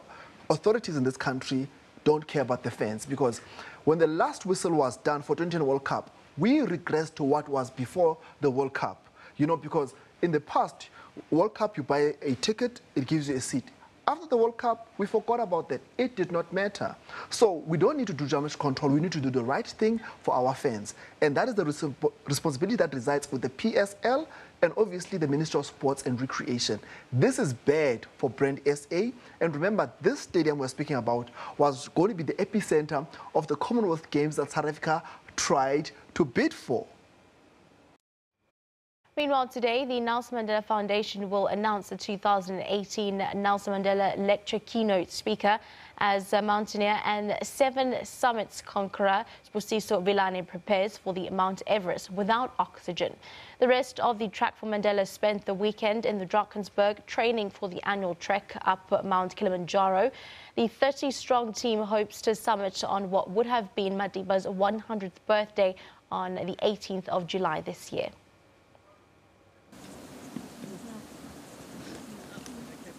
Speaker 11: authorities in this country don't care about the fans, because when the last whistle was done for 2010 World Cup, we regressed to what was before the World Cup. Because in the past, World Cup, you buy a ticket, it gives you a seat. After the World Cup, we forgot about that. It did not matter. So we don't need to do damage control. We need to do the right thing for our fans. And that is the responsibility that resides with the PSL and obviously the Ministry of Sports and Recreation. This is bad for Brand SA. And remember, this stadium we're speaking about was going to be the epicenter of the Commonwealth Games that South Africa tried to bid for.
Speaker 1: Meanwhile, today, the Nelson Mandela Foundation will announce the 2018 Nelson Mandela Lecture Keynote Speaker as mountaineer and 7 summits conqueror Spusiso Vilane prepares for the Mount Everest without oxygen. The rest of the Track for Mandela spent the weekend in the Drakensberg training for the annual trek up Mount Kilimanjaro. The 30-strong team hopes to summit on what would have been Madiba's 100th birthday on the 18th of July this year.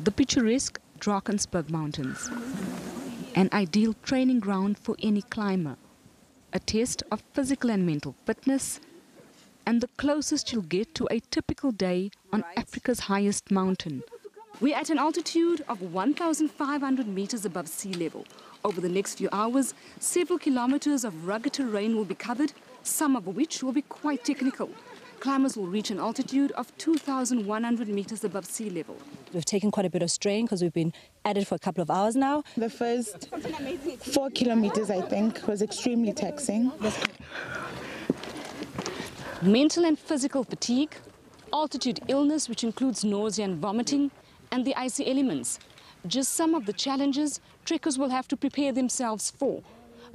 Speaker 15: The picturesque Drakensberg Mountains, an ideal training ground for any climber, a test of physical and mental fitness, and the closest you'll get to a typical day on Africa's highest mountain. We're at an altitude of 1,500 meters above sea level. Over the next few hours, several kilometers of rugged terrain will be covered, some of which will be quite technical. Climbers will reach an altitude of 2,100 meters above sea level.
Speaker 16: We've taken quite a bit of strain because we've been at it for a couple of hours now.
Speaker 17: The first 4 kilometers, I think, was extremely taxing.
Speaker 15: Mental and physical fatigue, altitude illness, which includes nausea and vomiting, and the icy elements. Just some of the challenges trekkers will have to prepare themselves for.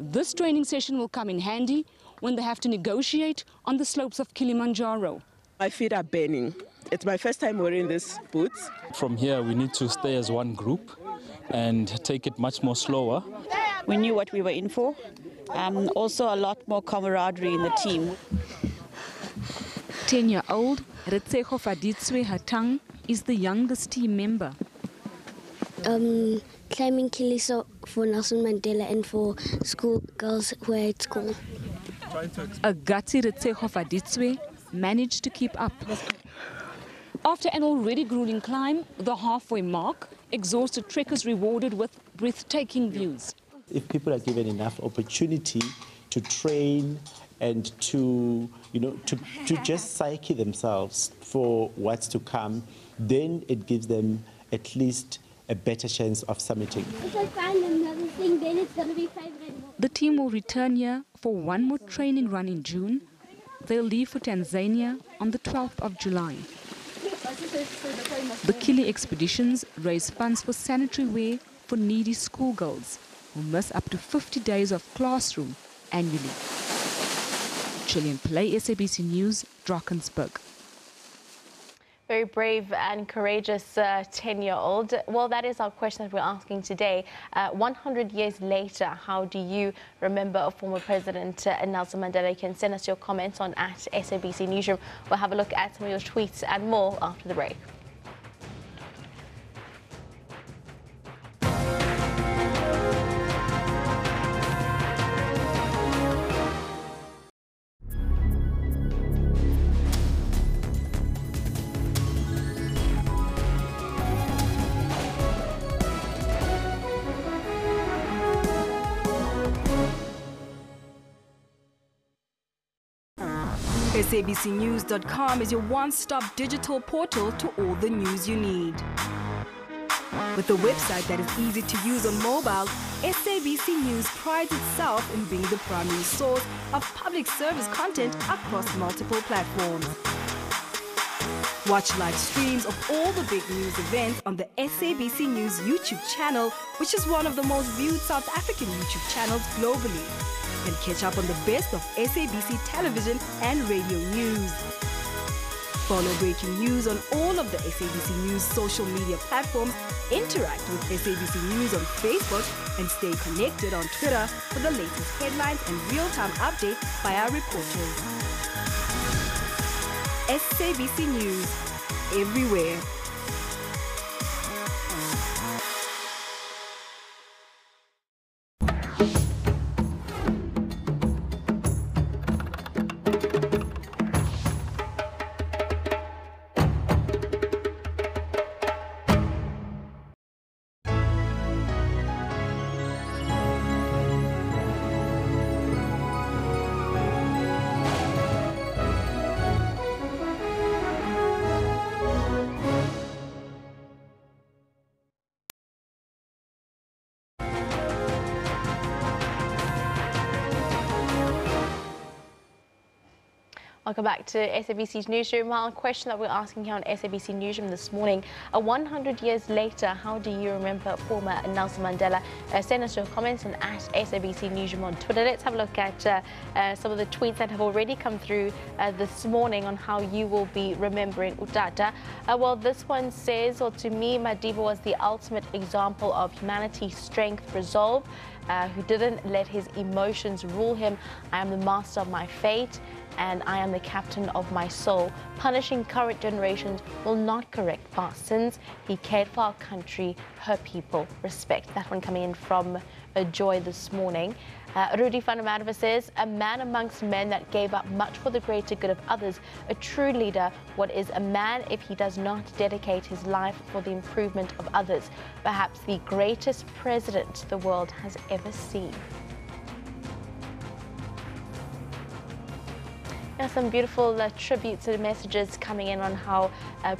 Speaker 15: This training session will come in handy when they have to negotiate on the slopes of Kilimanjaro.
Speaker 18: My feet are burning. It's my first time wearing these boots.
Speaker 19: From here, we need to stay as one group and take it much more slower.
Speaker 26: We knew what we were in for. Also a lot more camaraderie in the team.
Speaker 15: 10-year-old Retseho Faditswe Hatang is the youngest team member.
Speaker 27: Climbing Kiliso for Nelson Mandela and for school girls who are at school.
Speaker 15: Agatsi Retseho Faditswe managed to keep up. After an already grueling climb, the halfway mark, exhausted trekkers rewarded with breathtaking views.
Speaker 28: If people are given enough opportunity to train
Speaker 12: and to, to just psyche themselves for what's to come, then it gives them at least a better chance of summiting.
Speaker 27: If I find another thing, then it's going to be 5 red balls.
Speaker 15: The team will return here for one more training run in June. They'll leave for Tanzania on the 12th of July. The Kili expeditions raise funds for sanitary wear for needy schoolgirls who miss up to 50 days of classroom annually. Chilean Play, SABC News, Drakensberg.
Speaker 1: Very brave and courageous 10-year-old. Well, that is our question that we're asking today. 100 years later, how do you remember former President Nelson Mandela? You can send us your comments on @SABC Newsroom. We'll have a look at some of your tweets and more after the break.
Speaker 13: SABCnews.com is your one-stop digital portal to all the news you need. With a website that is easy to use on mobile, SABC News prides itself in being the primary source of public service content across multiple platforms. Watch live streams of all the big news events on the SABC News YouTube channel, which is one of the most viewed South African YouTube channels globally. And catch up on the best of SABC television and radio news. Follow breaking news on all of the SABC News social media platforms, interact with SABC News on Facebook, and stay connected on Twitter for the latest headlines and real-time updates by our reporters. SABC News, everywhere.
Speaker 1: Welcome back to SABC's Newsroom. Well, a question that we're asking here on SABC Newsroom this morning, 100 years later, how do you remember former Nelson Mandela? Send us your comments on @SABC Newsroom on Twitter. Let's have a look at some of the tweets that have already come through this morning on how you will be remembering Utata. Well, this one says, well, to me, Madiba was the ultimate example of humanity, strength, resolve, who didn't let his emotions rule him. I am the master of my fate, and I am the captain of my soul. Punishing current generations will not correct past sins. He cared for our country, her people. Respect. That one coming in from Joy this morning. Rudy Fanamadova says, a man amongst men that gave up much for the greater good of others. A true leader. What is a man if he does not dedicate his life for the improvement of others? Perhaps the greatest president the world has ever seen. Now, some beautiful tributes and messages coming in on how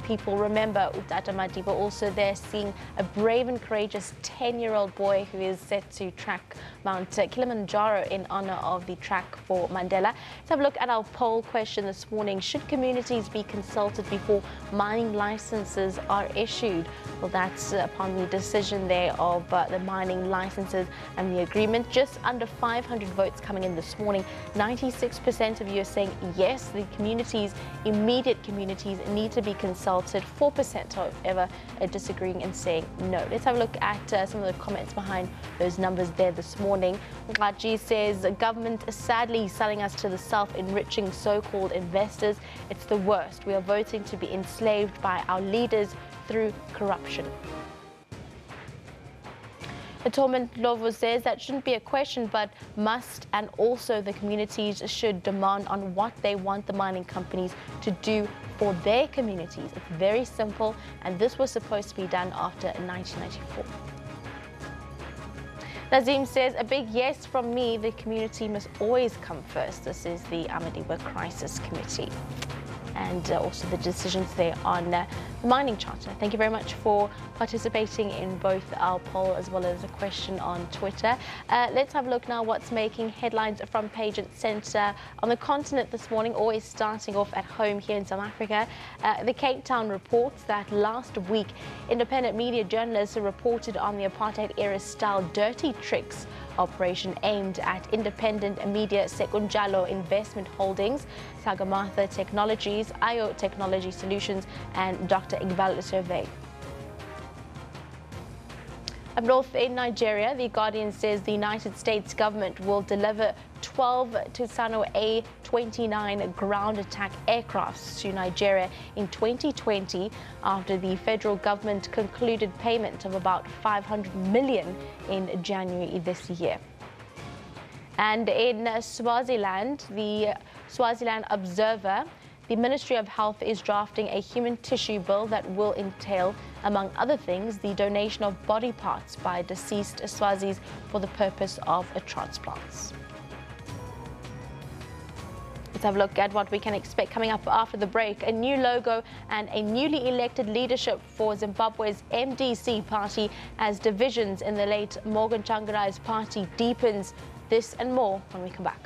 Speaker 1: people remember Utata Madiba. Also there, seeing a brave and courageous 10-year-old boy who is set to track Mount Kilimanjaro in honor of the track for Mandela. Let's have a look at our poll question this morning. Should communities be consulted before mining licenses are issued? Well, that's upon the decision there of the mining licenses and the agreement. Just under 500 votes coming in this morning. 96% of you are saying yes, the communities, immediate communities, need to be consulted. 4%, however, are disagreeing and saying no. Let's have a look at some of the comments behind those numbers there this morning. Ngaji says, government is sadly selling us to the self-enriching so-called investors. It's the worst. We are voting to be enslaved by our leaders through corruption. Torment Lovo says that shouldn't be a question, but must, and also the communities should demand on what they want the mining companies to do for their communities. It's very simple, and this was supposed to be done after 1994. Nazim says, a big yes from me, the community must always come first. This is the Amadiwa Crisis Committee. And also the decisions there on the mining charter. Thank you very much for participating in both our poll as well as a question on Twitter. Let's have a look now what's making headlines from page and centre on the continent this morning, always starting off at home here in South Africa. The Cape Town reports that last week independent media journalists reported on the apartheid-era style dirty tricks operation aimed at independent media Sekunjalo Investment Holdings, Sagamartha Technologies, IO Technology Solutions and Dr. Iqbal Survey. Up north in Nigeria, The Guardian says the United States government will deliver 12 Tusano A-29 ground attack aircrafts to Nigeria in 2020 after the federal government concluded payment of about 500 million in January this year. And in Swaziland, the Swaziland Observer, the Ministry of Health is drafting a human tissue bill that will entail, among other things, the donation of body parts by deceased Swazis for the purpose of transplants. Let's have a look at what we can expect coming up after the break. A new logo and a newly elected leadership for Zimbabwe's MDC party as divisions in the late Morgan Tsvangirai's party deepens. This and more when we come back.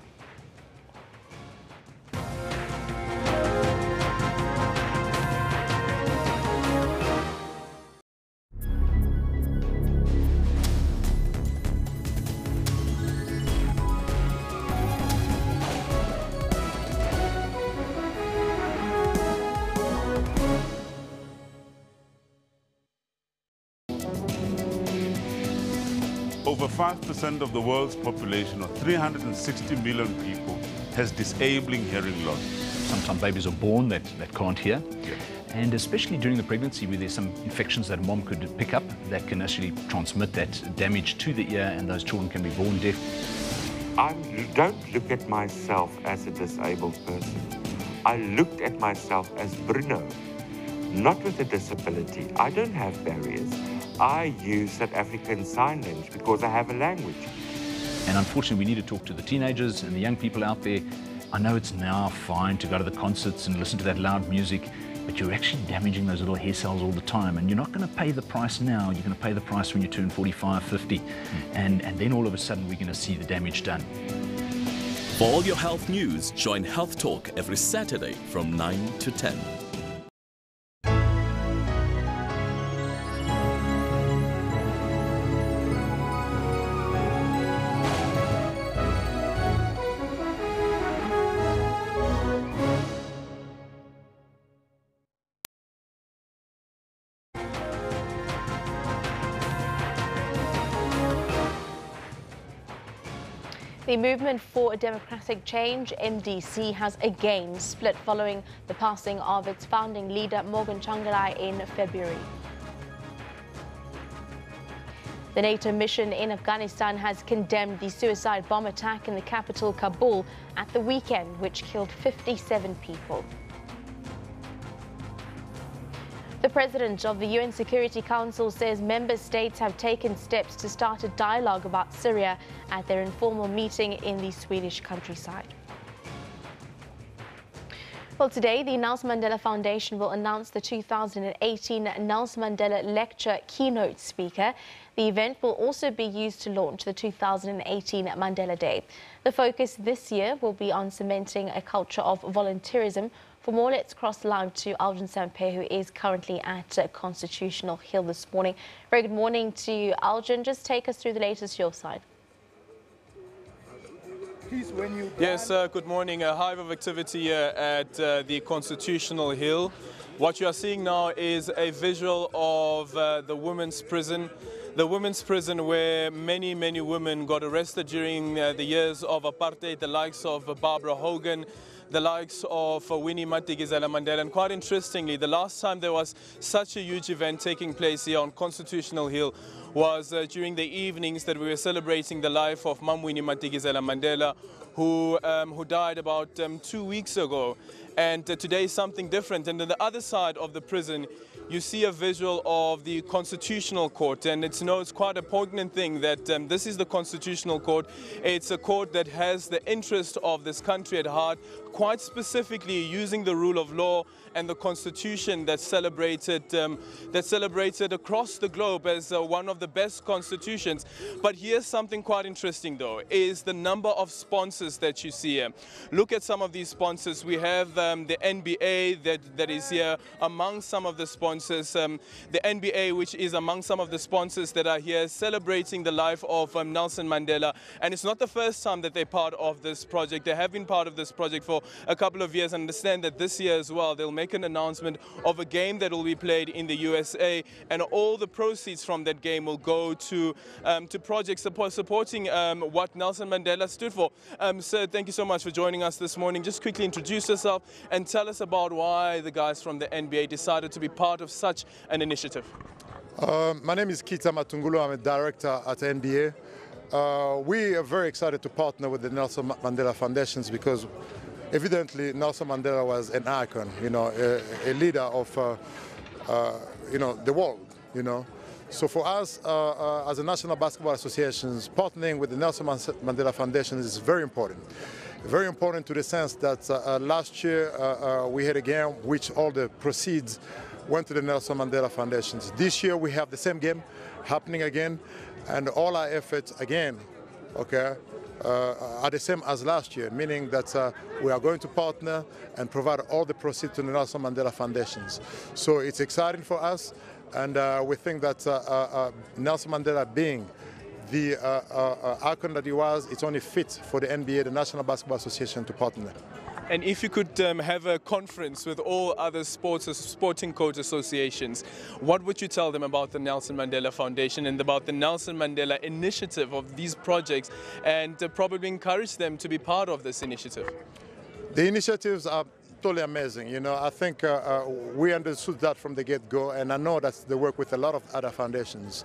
Speaker 9: Over 5% of the world's population, or 360 million people, has disabling hearing loss.
Speaker 14: Sometimes babies are born that can't hear. Yeah. And especially during the pregnancy, where there's some infections that a mom could pick up that can actually transmit that damage to the ear, and those children can be born deaf.
Speaker 20: I don't look at myself as a disabled person. I looked at myself as Bruno, not with a disability. I don't have barriers. I use South African Sign Language because I have a language.
Speaker 14: And unfortunately, we need to talk to the teenagers and the young people out there. I know it's now fine to go to the concerts and listen to that loud music, but you're actually damaging those little hair cells all the time. And you're not going to pay the price now. You're going to pay the price when you turn 45, 50. And then all of a sudden, we're going to see the damage done.
Speaker 21: For all your health news, join Health Talk every Saturday from 9 to 10.
Speaker 1: The Movement for Democratic Change, MDC, has again split following the passing of its founding leader, Morgan Tsvangirai, in February. The NATO mission in Afghanistan has condemned the suicide bomb attack in the capital, Kabul, at the weekend, which killed 57 people. The president of the UN Security Council says member states have taken steps to start a dialogue about Syria at their informal meeting in the Swedish countryside. Well, today, the Nelson Mandela Foundation will announce the 2018 Nelson Mandela Lecture keynote speaker. The event will also be used to launch the 2018 Mandela Day. The focus this year will be on cementing a culture of volunteerism. For more, let's cross the line to Alvin Sampe, who is currently at Constitutional Hill this morning. Very good morning to you, Alvin. Just take us through the latest your side.
Speaker 22: Yes, good morning. A hive of activity here at the Constitutional Hill. What you are seeing now is a visual of the women's prison. The women's prison where many women got arrested during the years of apartheid, the likes of Barbara Hogan, the likes of Winnie Madikizela Mandela. And quite interestingly, the last time there was such a huge event taking place here on Constitutional Hill was during the evenings that we were celebrating the life of Mam Winnie Madikizela Mandela, who died about 2 weeks ago. And today is something different. And on the other side of the prison, you see a visual of the Constitutional Court, and it's quite a poignant thing that this is the Constitutional Court. It's a court that has the interest of this country at heart, quite specifically using the rule of law and the Constitution that's celebrated across the globe as one of the best constitutions. But here's something quite interesting, though, is the number of sponsors that you see here. Look at some of these sponsors. We have the NBA that is here among some of the sponsors. The NBA, which is among some of the sponsors that are here celebrating the life of Nelson Mandela. And it's not the first time that they're part of this project. They have been part of this project for a couple of years. I understand that this year as well, they'll make an announcement of a game that will be played in the USA, and all the proceeds from that game will go to projects supporting what Nelson Mandela stood for. Sir, thank you so much for joining us this morning. Just quickly introduce yourself and tell us about why the guys from the NBA decided to be part of such an initiative.
Speaker 3: My name is Kita Matungulu. I'm a director at NBA. We are very excited to partner with the Nelson Mandela Foundations because evidently Nelson Mandela was an icon, a leader of the world, So for us, as a National Basketball Association, partnering with the Nelson Mandela Foundation is very important. Very important to the sense that last year we had a game which all the proceeds went to the Nelson Mandela Foundation. This year we have the same game happening again, and all our efforts again, are the same as last year, meaning that we are going to partner and provide all the proceeds to the Nelson Mandela Foundations. So it's exciting for us, and we think that Nelson Mandela being the icon that he was, it's only fit for the NBA, the National Basketball Association, to partner.
Speaker 22: And if you could have a conference with all other sporting coach associations, what would you tell them about the Nelson Mandela Foundation and about the Nelson Mandela initiative of these projects, and probably encourage them to be part of this initiative?
Speaker 3: The initiatives are totally amazing. I think we understood that from the get-go, and I know that they work with a lot of other foundations.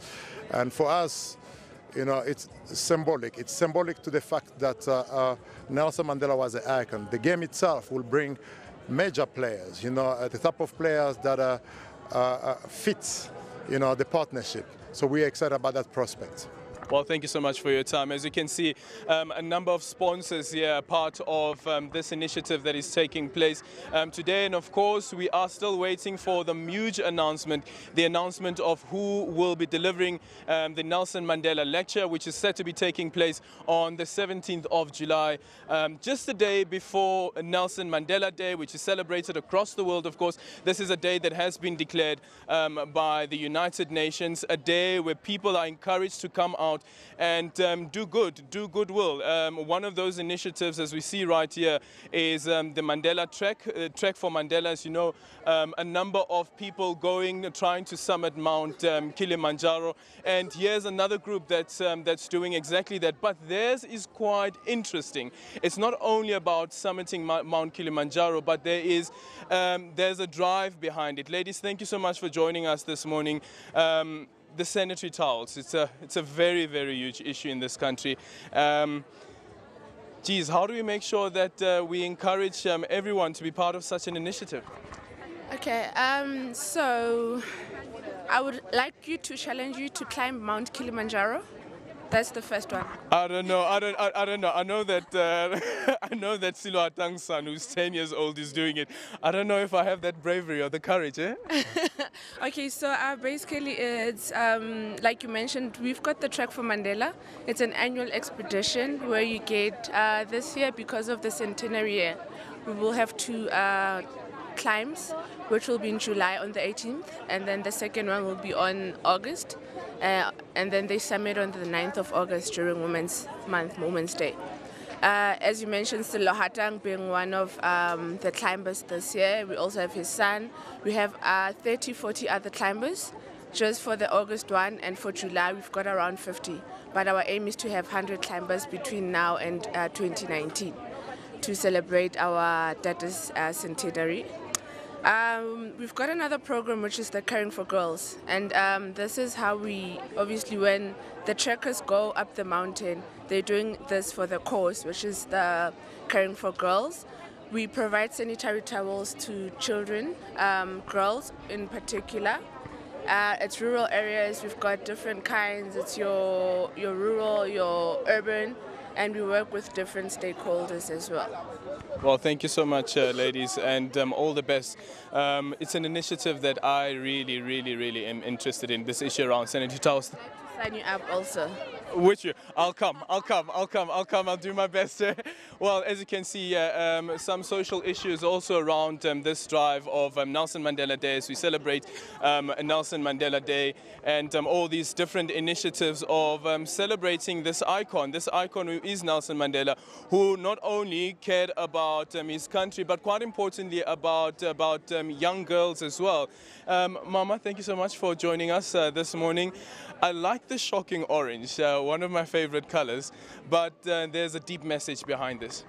Speaker 3: And for us, it's symbolic. It's symbolic to the fact that Nelson Mandela was an icon. The game itself will bring major players, the type of players that fit, the partnership. So we're excited about that prospect.
Speaker 22: Well, thank you so much for your time. As you can see, a number of sponsors here are part of this initiative that is taking place today. And of course, we are still waiting for the huge announcement, the announcement of who will be delivering the Nelson Mandela Lecture, which is set to be taking place on the 17th of July, just the day before Nelson Mandela Day, which is celebrated across the world, of course. This is a day that has been declared by the United Nations, a day where people are encouraged to come out and do goodwill. One of those initiatives, as we see right here, is the Mandela Trek for Mandela. As you know, a number of people trying to summit Mount Kilimanjaro. And here's another group that's doing exactly that. But theirs is quite interesting. It's not only about summiting Mount Kilimanjaro, but there's a drive behind it. Ladies, thank you so much for joining us this morning. The sanitary towels, it's a very, very huge issue in this country. How do we make sure that we encourage everyone to be part of such an initiative?
Speaker 5: Okay, so I would like to challenge you to climb Mount Kilimanjaro. That's the first one.
Speaker 22: I don't know. I know that I know that Silo Atang's son, who's 10 years old, is doing it. I don't know if I have that bravery or the courage, eh?
Speaker 5: Okay, so basically it's, like you mentioned, we've got the Trek for Mandela. It's an annual expedition where you get, this year, because of the Centenary year, we will have two climbs, which will be in July on the 18th, and then the second one will be on August. And then they summit on the 9th of August during Women's Month, Women's Day. As you mentioned, Silo Hatang being one of the climbers this year. We also have his son. We have 30, 40 other climbers just for the August one, and for July we've got around 50. But our aim is to have 100 climbers between now and 2019 to celebrate our Dada's centenary. We've got another program which is the Caring for Girls, and this is how we, obviously when the trekkers go up the mountain, they're doing this for the cause, which is the Caring for Girls, We provide sanitary towels to children, girls in particular. It's rural areas, we've got different kinds. It's your rural, your urban, and we work with different stakeholders as well.
Speaker 22: Well, thank you so much, ladies, and all the best. It's an initiative that I really am interested in, this issue around sanitary towels.
Speaker 5: Sign you up also.
Speaker 22: With you. I'll come, I'll do my best. Well, as you can see, some social issues also around this drive of Nelson Mandela Day, as we celebrate Nelson Mandela Day, and all these different initiatives of celebrating this icon who is Nelson Mandela, who not only cared about his country, but quite importantly about young girls as well. Mama, thank you so much for joining us this morning. I like the shocking orange, one of my favorite colors, but there's a deep message behind this.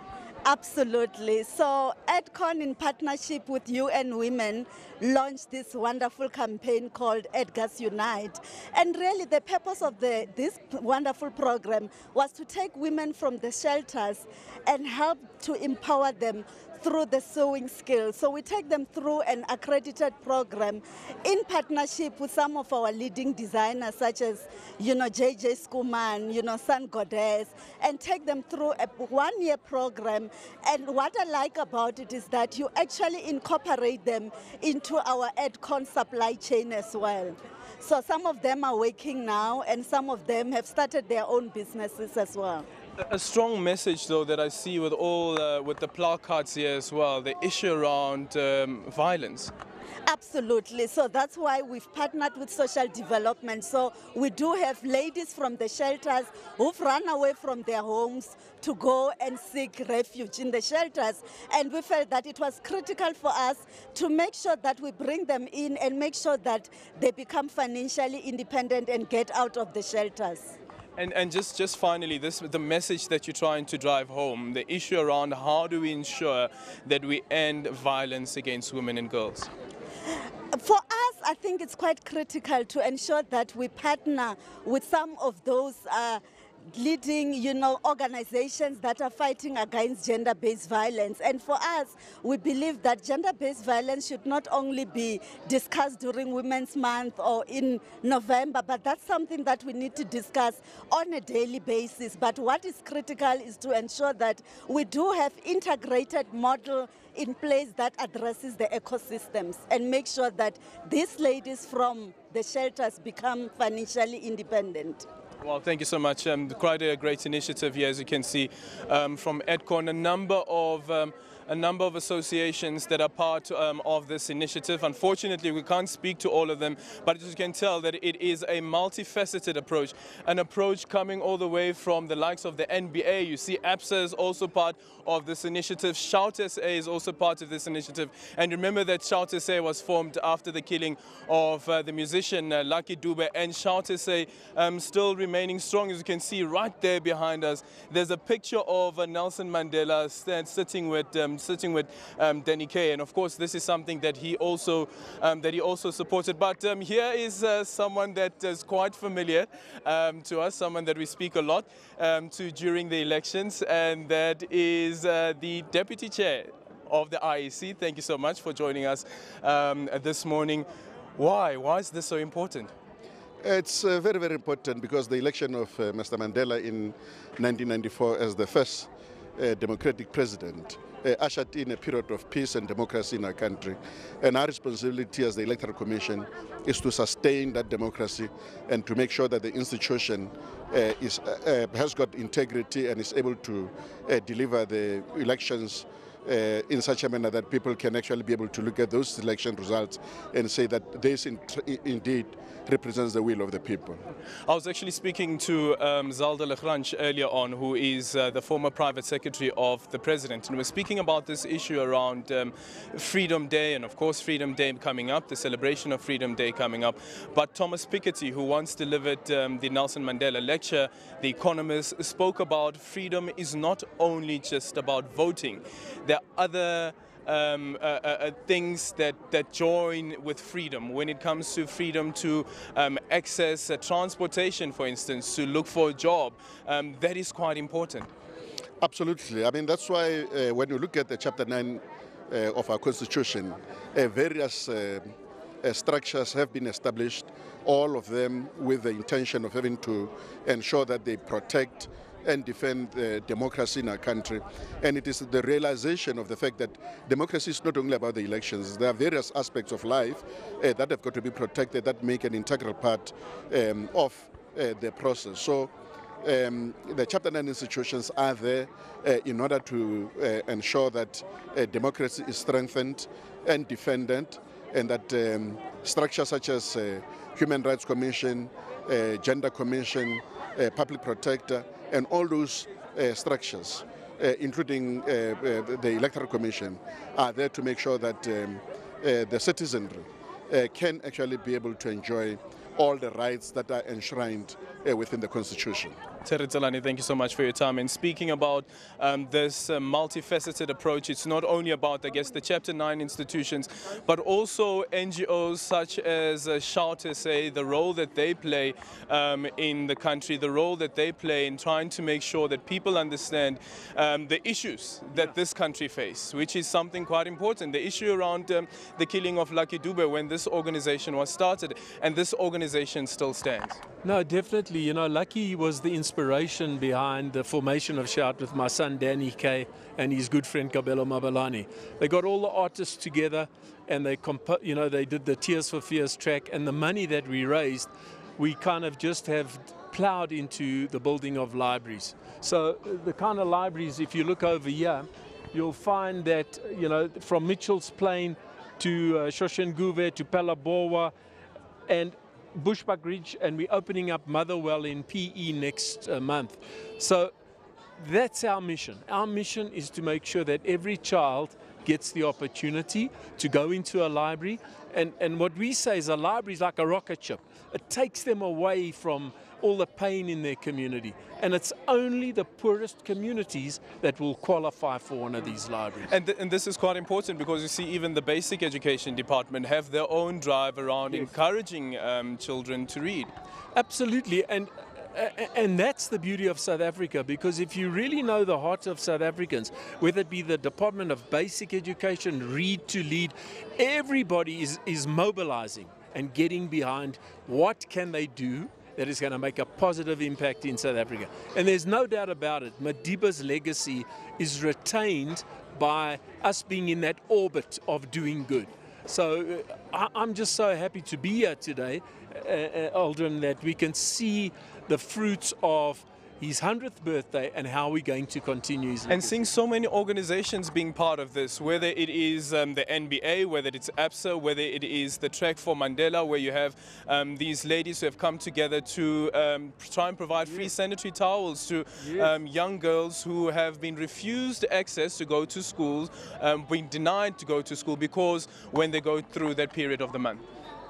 Speaker 4: Absolutely. So EDCON, in partnership with UN Women, launched this wonderful campaign called Edgar's Unite. And really the purpose of this wonderful program was to take women from the shelters and help to empower them through the sewing skills. So we take them through an accredited program in partnership with some of our leading designers such as, JJ Skuman, San Goddess, and take them through a one-year program. And what I like about it is that you actually incorporate them into our EDCON supply chain as well. So some of them are working now and some of them have started their own businesses as well.
Speaker 22: A strong message, though, that I see with with the placards here as well, the issue around violence.
Speaker 4: Absolutely. So that's why we've partnered with social development. So we do have ladies from the shelters who've run away from their homes to go and seek refuge in the shelters. And we felt that it was critical for us to make sure that we bring them in and make sure that they become financially independent and get out of the shelters.
Speaker 22: And just finally, the message that you're trying to drive home, the issue around how do we ensure that we end violence against women and girls?
Speaker 4: For us, I think it's quite critical to ensure that we partner with some of those leading, organizations that are fighting against gender-based violence. And for us, we believe that gender-based violence should not only be discussed during Women's Month or in November, but that's something that we need to discuss on a daily basis. But what is critical is to ensure that we do have integrated model in place that addresses the ecosystems and make sure that these ladies from the shelters become financially independent.
Speaker 22: Well, thank you so much. Quite a great initiative here, as you can see, from EDCON. A number of associations that are part of this initiative. Unfortunately, we can't speak to all of them, but as you can tell that it is a multifaceted approach, an approach coming all the way from the likes of the NBA. You see APSA is also part of this initiative. Shout SA is also part of this initiative. And remember that Shout SA was formed after the killing of the musician Lucky Dube, and Shout SA still remaining strong. As you can see right there behind us, there's a picture of Nelson Mandela sitting with Danny Kaye, and of course this is something that he also supported. But here is someone that is quite familiar to us, someone that we speak a lot to during the elections, and that is the Deputy Chair of the IEC. Thank you so much for joining us this morning. Why is this so important?
Speaker 6: It's very, very important because the election of Mr. Mandela in 1994 as the first democratic president ushered in a period of peace and democracy in our country. And our responsibility as the Electoral Commission is to sustain that democracy and to make sure that the institution has got integrity and is able to deliver the elections in such a manner that people can actually be able to look at those election results and say that this indeed represents the will of the people.
Speaker 22: I was actually speaking to Zalda Legrange earlier on, who is the former private secretary of the president, and we're speaking about this issue around Freedom Day, and of course Freedom Day coming up, the celebration of Freedom Day coming up. But Thomas Piketty, who once delivered the Nelson Mandela lecture, the economist, spoke about freedom is not only just about voting. There are other things that join with freedom when it comes to freedom to access transportation, for instance, to look for a job. That is quite important.
Speaker 6: Absolutely. I mean, that's why when you look at the Chapter 9 of our Constitution, various structures have been established, all of them with the intention of having to ensure that they protect and defend democracy in our country. And it is the realization of the fact that democracy is not only about the elections. There are various aspects of life that have got to be protected, that make an integral part of the process. So the Chapter 9 institutions are there in order to ensure that democracy is strengthened and defended, and that structures such as Human Rights Commission, Gender Commission, Public Protector, and all those structures, including the Electoral Commission, are there to make sure that the citizenry can actually be able to enjoy all the rights that are enshrined within the Constitution.
Speaker 22: Terry Tselane, thank you so much for your time. And speaking about this multifaceted approach, it's not only about, I guess, the Chapter 9 institutions, but also NGOs such as Shout SA, the role that they play in the country, the role that they play in trying to make sure that people understand the issues that this country faces, which is something quite important. The issue around the killing of Lucky Dube when this organization was started, and this organization still stands.
Speaker 2: No, definitely. You know, Lucky was the inspiration behind the formation of Shout with my son Danny K and his good friend Kabelo Mabalani. They got all the artists together and they did the Tears for Fears track, and the money that we raised, we kind of just have plowed into the building of libraries. So the kind of libraries, if you look over here, you'll find that, you know, from Mitchell's Plain to Shoshenguve to Palabowa and Bushbuck Ridge, and we're opening up Motherwell in PE next month. So that's our mission. Our mission is to make sure that every child gets the opportunity to go into a library. And what we say is a library is like a rocket ship. It takes them away from all the pain in their community. And it's only the poorest communities that will qualify for one of these libraries.
Speaker 22: And this is quite important because you see even the basic education department have their own drive around encouraging children to read.
Speaker 2: Absolutely. And that's the beauty of South Africa, because if you really know the heart of South Africans, whether it be the Department of Basic Education, Read to Lead, everybody is mobilizing and getting behind what can they do that is going to make a positive impact in South Africa. And there's no doubt about it, Madiba's legacy is retained by us being in that orbit of doing good. So I'm just so happy to be here today, Aldrin, that we can see the fruits of his 100th birthday and how we're going to continue his legacy.
Speaker 22: And seeing so many organizations being part of this, whether it is the NBA, whether it's ABSA, whether it is the Track for Mandela, where you have these ladies who have come together to try and provide free sanitary towels to young girls who have been refused access to go to schools, being denied to go to school because when they go through that period of the month.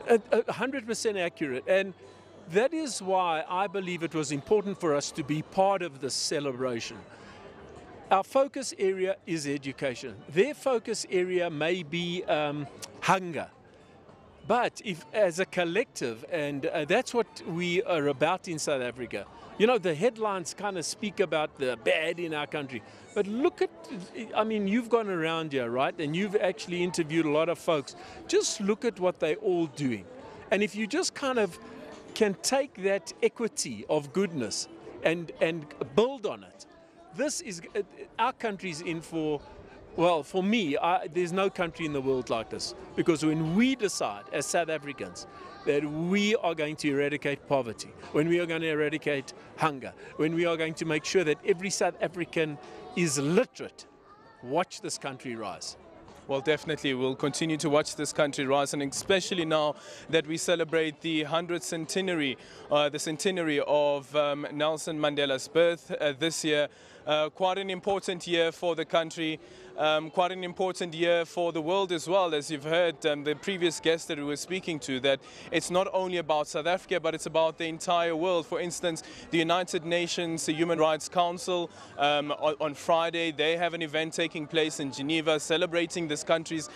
Speaker 2: 100% accurate. And that is why I believe it was important for us to be part of this celebration. Our focus area is education. Their focus area may be hunger. But if, as a collective, and that's what we are about in South Africa, you know, the headlines kind of speak about the bad in our country. But look at, I mean, you've gone around here, right? And you've actually interviewed a lot of folks. Just look at what they're all doing. And if you just kind of can take that equity of goodness and build on it, this is, our country's in for, well, for me, there's no country in the world like this. Because when we decide as South Africans that we are going to eradicate poverty, when we are going to eradicate hunger, when we are going to make sure that every South African is literate, watch this country rise.
Speaker 22: Well, definitely, we'll continue to watch this country rise, and especially now that we celebrate the 100th centenary, the centenary of Nelson Mandela's birth this year. Quite an important year for the country, quite an important year for the world as well, as you've heard the previous guest that we were speaking to, that it's not only about South Africa, but it's about the entire world. For instance, the United Nations, the Human Rights Council, on Friday, they have an event taking place in Geneva celebrating this country's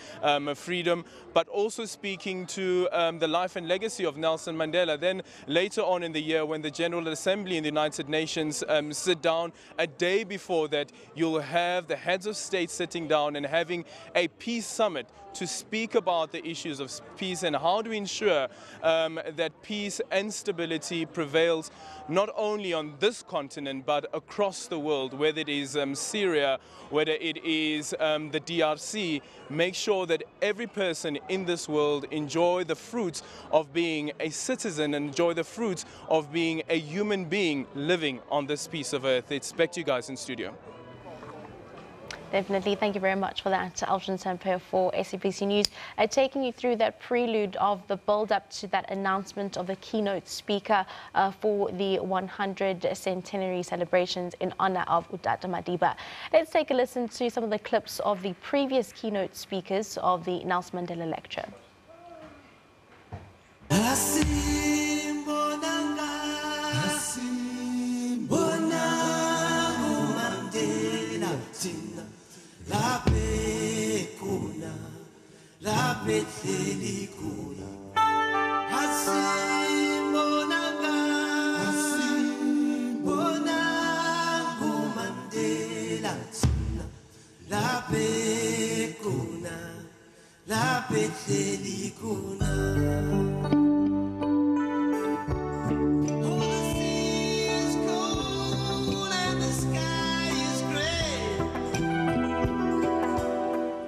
Speaker 22: freedom, but also speaking to the life and legacy of Nelson Mandela. Then later on in the year, when the General Assembly in the United Nations sit down a day day before that, you'll have the heads of state sitting down and having a peace summit to speak about the issues of peace and how to ensure that peace and stability prevails not only on this continent but across the world, whether it is Syria, whether it is the DRC. Make sure that every person in this world enjoy the fruits of being a citizen and enjoy the fruits of being a human being living on this piece of earth. It's back to you guys in studio.
Speaker 1: Definitely. Thank you very much for that, Alton Samper for SABC News. Taking you through that prelude of the build-up to that announcement of the keynote speaker for the 100 centenary celebrations in honor of Utata Madiba. Let's take a listen to some of the clips of the previous keynote speakers of the Nelson Mandela lecture.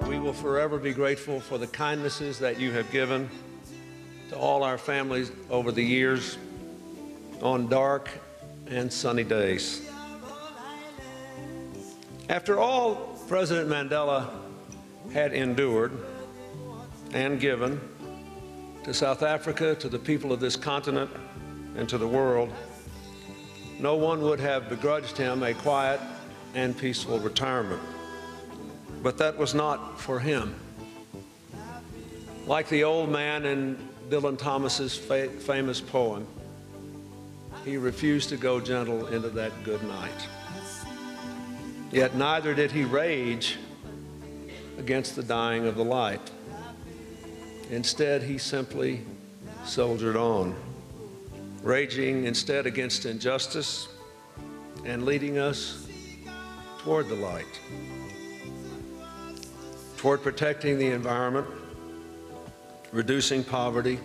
Speaker 7: We will forever be grateful for the kindnesses that you have given to all our families over the years on dark and sunny days. After all President Mandela had endured and given to South Africa, to the people of this continent, and to the world, no one would have begrudged him a quiet and peaceful retirement. But that was not for him. Like the old man in Dylan Thomas's famous poem, he refused to go gentle into that good night. Yet neither did he rage against the dying of the light. Instead, he simply soldiered on, raging instead against injustice and leading us toward the light, toward protecting the environment, reducing poverty,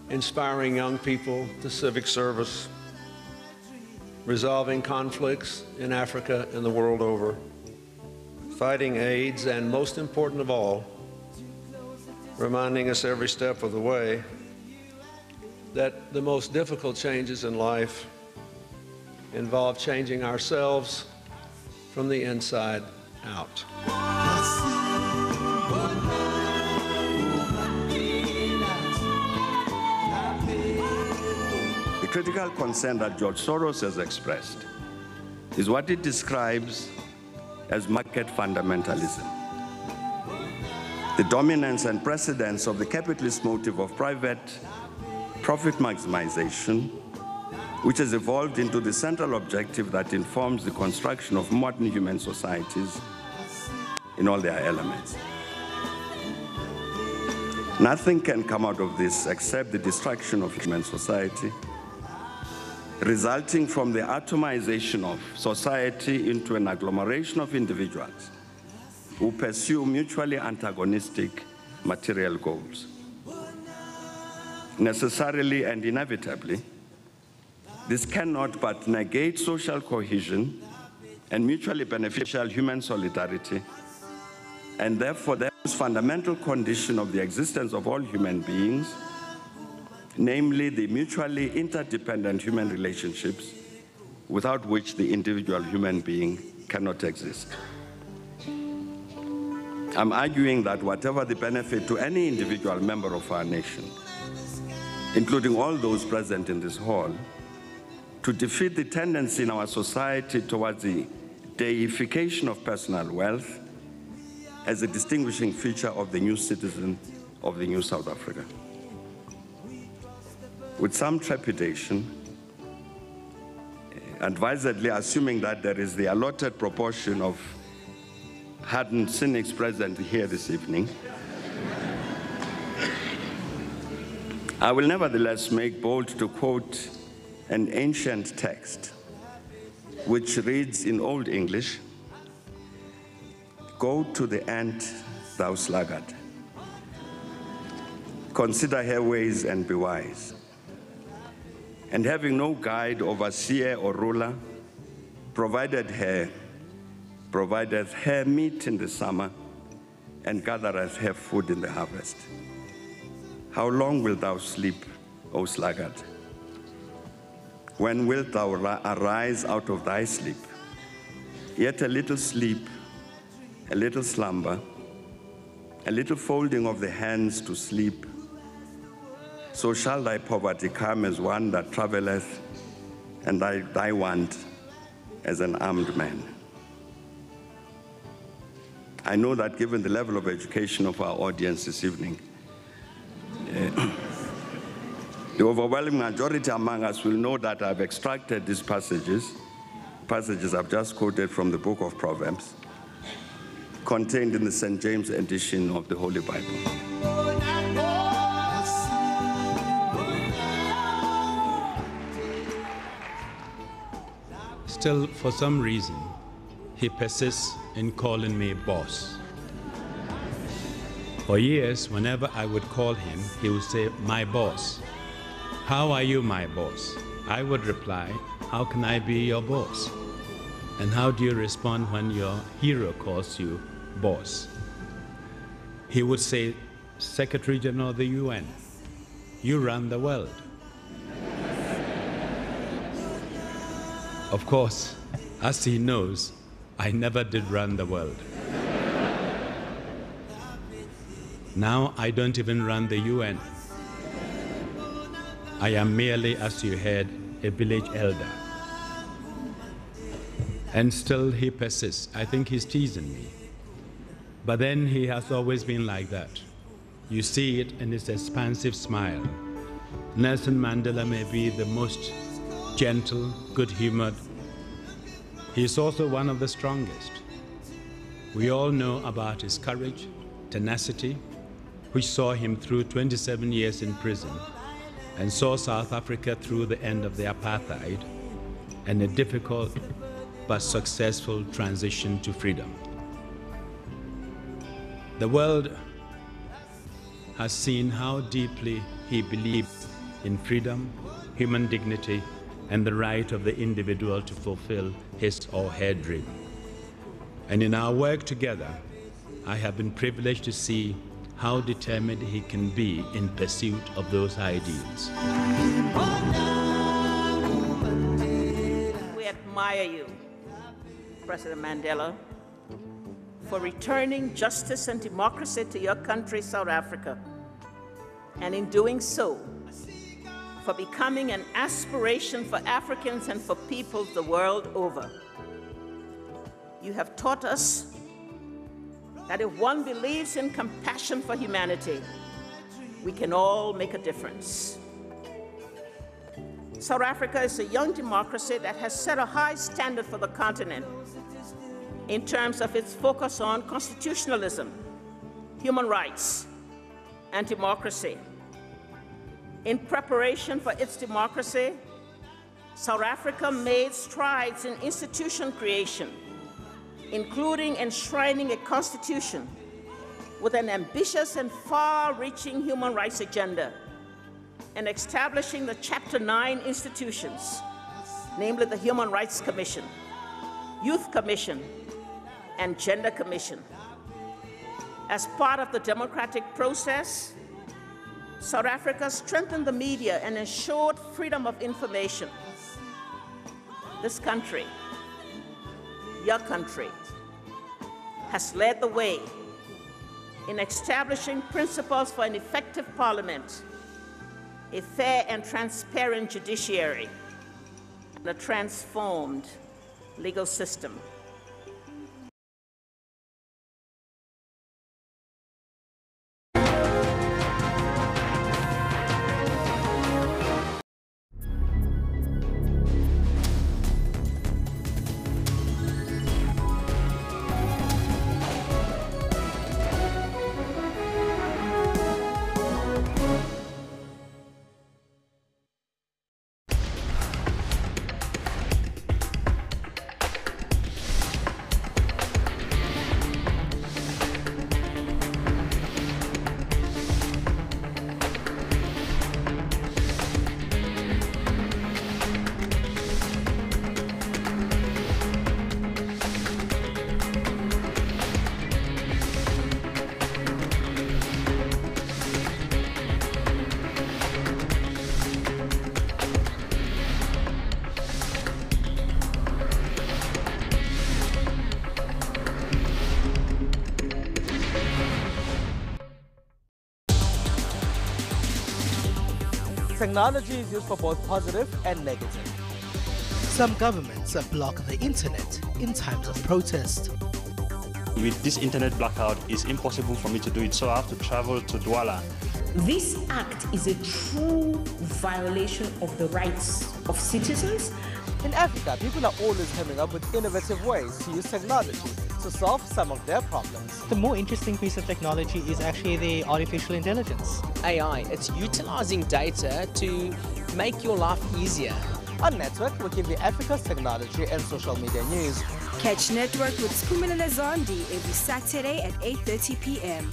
Speaker 7: inspiring young people to civic service, resolving conflicts in Africa and the world over, fighting AIDS, and most important of all, reminding us every step of the way that the most difficult changes in life involve changing ourselves from the inside out.
Speaker 8: The critical concern that George Soros has expressed is what it describes as market fundamentalism. The dominance and precedence of the capitalist motive of private profit maximization, which has evolved into the central objective that informs the construction of modern human societies in all their elements. Nothing can come out of this except the destruction of human society, resulting from the atomization of society into an agglomeration of individuals who pursue mutually antagonistic material goals. Necessarily and inevitably, this cannot but negate social cohesion and mutually beneficial human solidarity, and therefore the most fundamental condition of the existence of all human beings, namely the mutually interdependent human relationships without which the individual human being cannot exist. I'm arguing that whatever the benefit to any individual member of our nation, including all those present in this hall, to defeat the tendency in our society towards the deification of personal wealth as a distinguishing feature of the new citizen of the new South Africa. With some trepidation, advisedly assuming that there is the allotted proportion of hardened cynics present here this evening, I will nevertheless make bold to quote an ancient text which reads in Old English, "Go to the ant, thou sluggard. Consider her ways and be wise. And having no guide, overseer, or ruler, provideth her meat in the summer, and gathereth her food in the harvest. How long wilt thou sleep, O sluggard? When wilt thou arise out of thy sleep? Yet a little sleep, a little slumber, a little folding of the hands to sleep. So shall thy poverty come as one that travelleth, and thy want as an armed man." I know that given the level of education of our audience this evening, the overwhelming majority among us will know that I've extracted these passages I've just quoted from the book of Proverbs, contained in the St. James edition of the Holy Bible.
Speaker 10: Still, for some reason, he persists in calling me boss. For years, whenever I would call him, he would say, "My boss. How are you, my boss?" I would reply, "How can I be your boss?" "And how do you respond when your hero calls you boss?" He would say, "Secretary General of the UN, you run the world." Of course, as he knows, I never did run the world. Now I don't even run the UN. I am merely, as you heard, a village elder. And still he persists. I think he's teasing me. But then he has always been like that. You see it in his expansive smile. Nelson Mandela may be the most gentle, good-humored. He is also one of the strongest. We all know about his courage, tenacity, which saw him through 27 years in prison and saw South Africa through the end of the apartheid and a difficult but successful transition to freedom. The world has seen how deeply he believed in freedom, human dignity, and the right of the individual to fulfill his or her dream. And in our work together, I have been privileged to see how determined he can be in pursuit of those ideals.
Speaker 11: We admire you, President Mandela, for returning justice and democracy to your country, South Africa, and in doing so, for becoming an aspiration for Africans and for peoples the world over. You have taught us that if one believes in compassion for humanity, we can all make a difference. South Africa is a young democracy that has set a high standard for the continent in terms of its focus on constitutionalism, human rights, and democracy. In preparation for its democracy, South Africa made strides in institution creation, including enshrining a constitution with an ambitious and far-reaching human rights agenda, and establishing the Chapter 9 institutions, namely the Human Rights Commission, Youth Commission, and Gender Commission. As part of the democratic process, South Africa strengthened the media and ensured freedom of information. This country, your country, has led the way in establishing principles for an effective parliament, a fair and transparent judiciary, and a transformed legal system.
Speaker 16: Technology is used for both positive and negative.
Speaker 17: Some governments block the internet in times of protest.
Speaker 18: With this internet blackout, it's impossible for me to do it, so I have to travel to Douala.
Speaker 19: This act is a true violation of the rights of citizens.
Speaker 16: In Africa, people are always coming up with innovative ways to use technology to solve some of their problems.
Speaker 23: The more interesting piece of technology is actually the artificial intelligence.
Speaker 24: AI, it's utilizing data to make your life easier.
Speaker 16: On Network, we give you Africa's technology and social media news.
Speaker 13: Catch Network with Spumelele Zondi every Saturday at 8:30 p.m.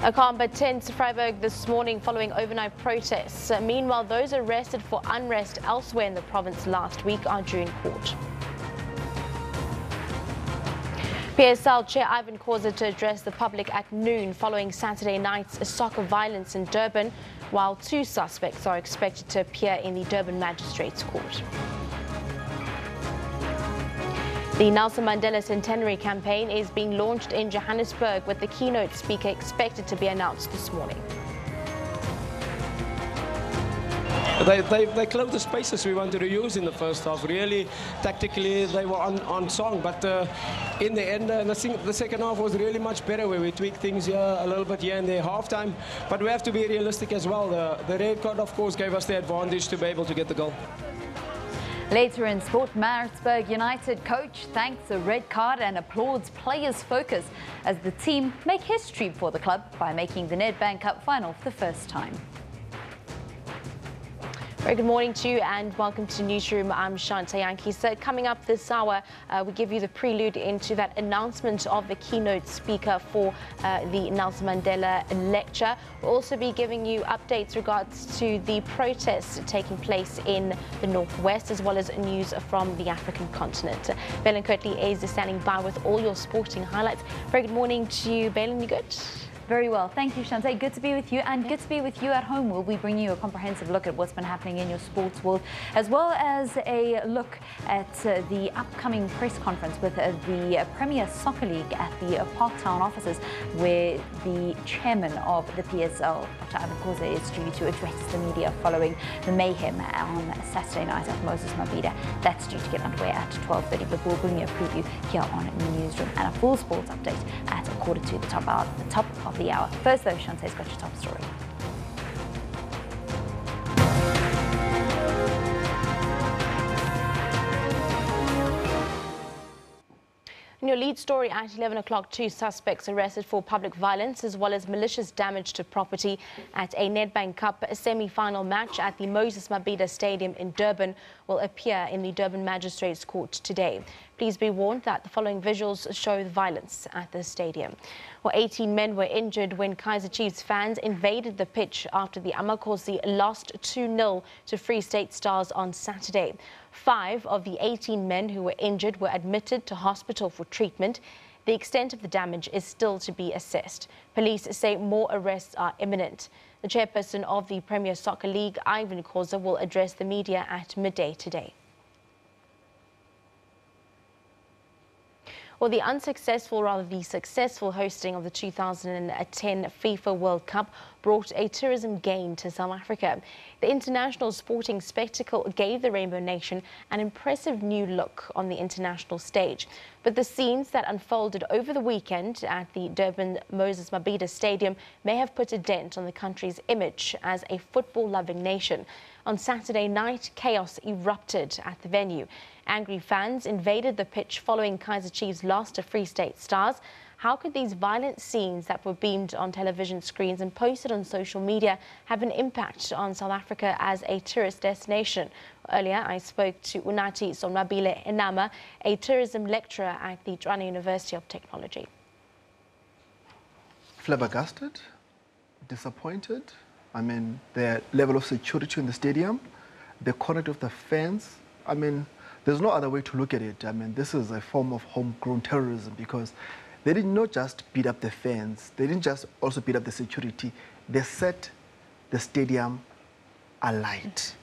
Speaker 1: A calm but tense Freiburg this morning following overnight protests. Meanwhile, those arrested for unrest elsewhere in the province last week are due in court. PSL Chair Ivan Khoza to address the public at noon following Saturday night's soccer violence in Durban, while 2 suspects are expected to appear in the Durban Magistrates Court. The Nelson Mandela Centenary campaign is being launched in Johannesburg, with the keynote speaker expected to be announced this morning.
Speaker 25: They closed the spaces we wanted to use in the first half. Really, tactically, they were on song. But in the end, the second half was really much better, where we tweaked things here, a little bit here and there, halftime. But we have to be realistic as well. The red card, of course, gave us the advantage to be able to get the goal.
Speaker 28: Later in sport, Maritzburg United coach thanks a red card and applauds players' focus as the team make history for the club by making the Nedbank Cup final for the first time.
Speaker 1: Very good morning to you and welcome to Newsroom. I'm Shante Yankee. So coming up this hour, we give you the prelude into that announcement of the keynote speaker for the Nelson Mandela lecture. We'll also be giving you updates regards to the protests taking place in the Northwest, as well as news from the African continent. Belen Kirtley is standing by with all your sporting highlights. Very good morning to you, Belen. You good?
Speaker 28: Very well. Thank you, Shante. Good to be with you, and good to be with you at home. We'll be bringing you a comprehensive look at what's been happening in your sports world, as well as a look at the upcoming press conference with the Premier Soccer League at the Parktown offices, where the chairman of the PSL, Dr. Ivan Khoza, is due to address the media following the mayhem on Saturday night at Moses Mabhida. That's due to get underway at 12:30, but we'll bring you a preview here on Newsroom and a full sports update at 1:45 the top of the hour. First though, Shantae's got your top story.
Speaker 1: In your lead story at 11 o'clock, 2 suspects arrested for public violence as well as malicious damage to property at a Nedbank Cup semi-final match at the Moses Mabhida Stadium in Durban will appear in the Durban Magistrates Court today. Please be warned that the following visuals show the violence at the stadium. Well, 18 men were injured when Kaizer Chiefs fans invaded the pitch after the Amakhosi lost 2-0 to Free State Stars on Saturday. 5 of the 18 men who were injured were admitted to hospital for treatment. The extent of the damage is still to be assessed. Police say more arrests are imminent. The chairperson of the Premier Soccer League, Ivan Khoza, will address the media at midday today. Well, the successful hosting of the 2010 FIFA World Cup brought a tourism gain to South Africa. The international sporting spectacle gave the Rainbow Nation an impressive new look on the international stage. But the scenes that unfolded over the weekend at the Durban Moses Mabhida Stadium may have put a dent on the country's image as a football-loving nation. On Saturday night, chaos erupted at the venue. Angry fans invaded the pitch following Kaizer Chiefs' loss to Free State Stars. How could these violent scenes that were beamed on television screens and posted on social media have an impact on South Africa as a tourist destination? Earlier, I spoke to Unathi Sonwabile Enama, a tourism lecturer at the Tshwane University of Technology.
Speaker 9: Flabbergasted, disappointed. I mean, the level of security in the stadium, the conduct of the fans. I mean, there's no other way to look at it. I mean, this is a form of homegrown terrorism because they did not just beat up the fans. They didn't just also beat up the security. They set the stadium alight.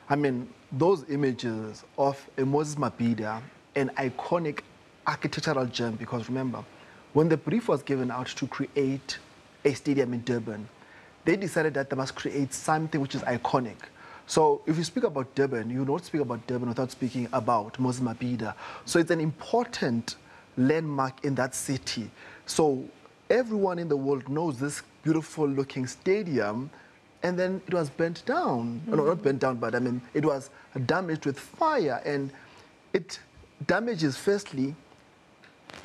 Speaker 9: I mean, those images of a Moses Mabhida, an iconic architectural gem, because remember, when the brief was given out to create a stadium in Durban, they decided that they must create something which is iconic. So if you speak about Durban, you don't speak about Durban without speaking about Moses Mabhida. So it's an important landmark in that city. So everyone in the world knows this beautiful looking stadium, and then it was burnt down. No, not burnt down, but I mean, it was damaged with fire, and it damages, firstly,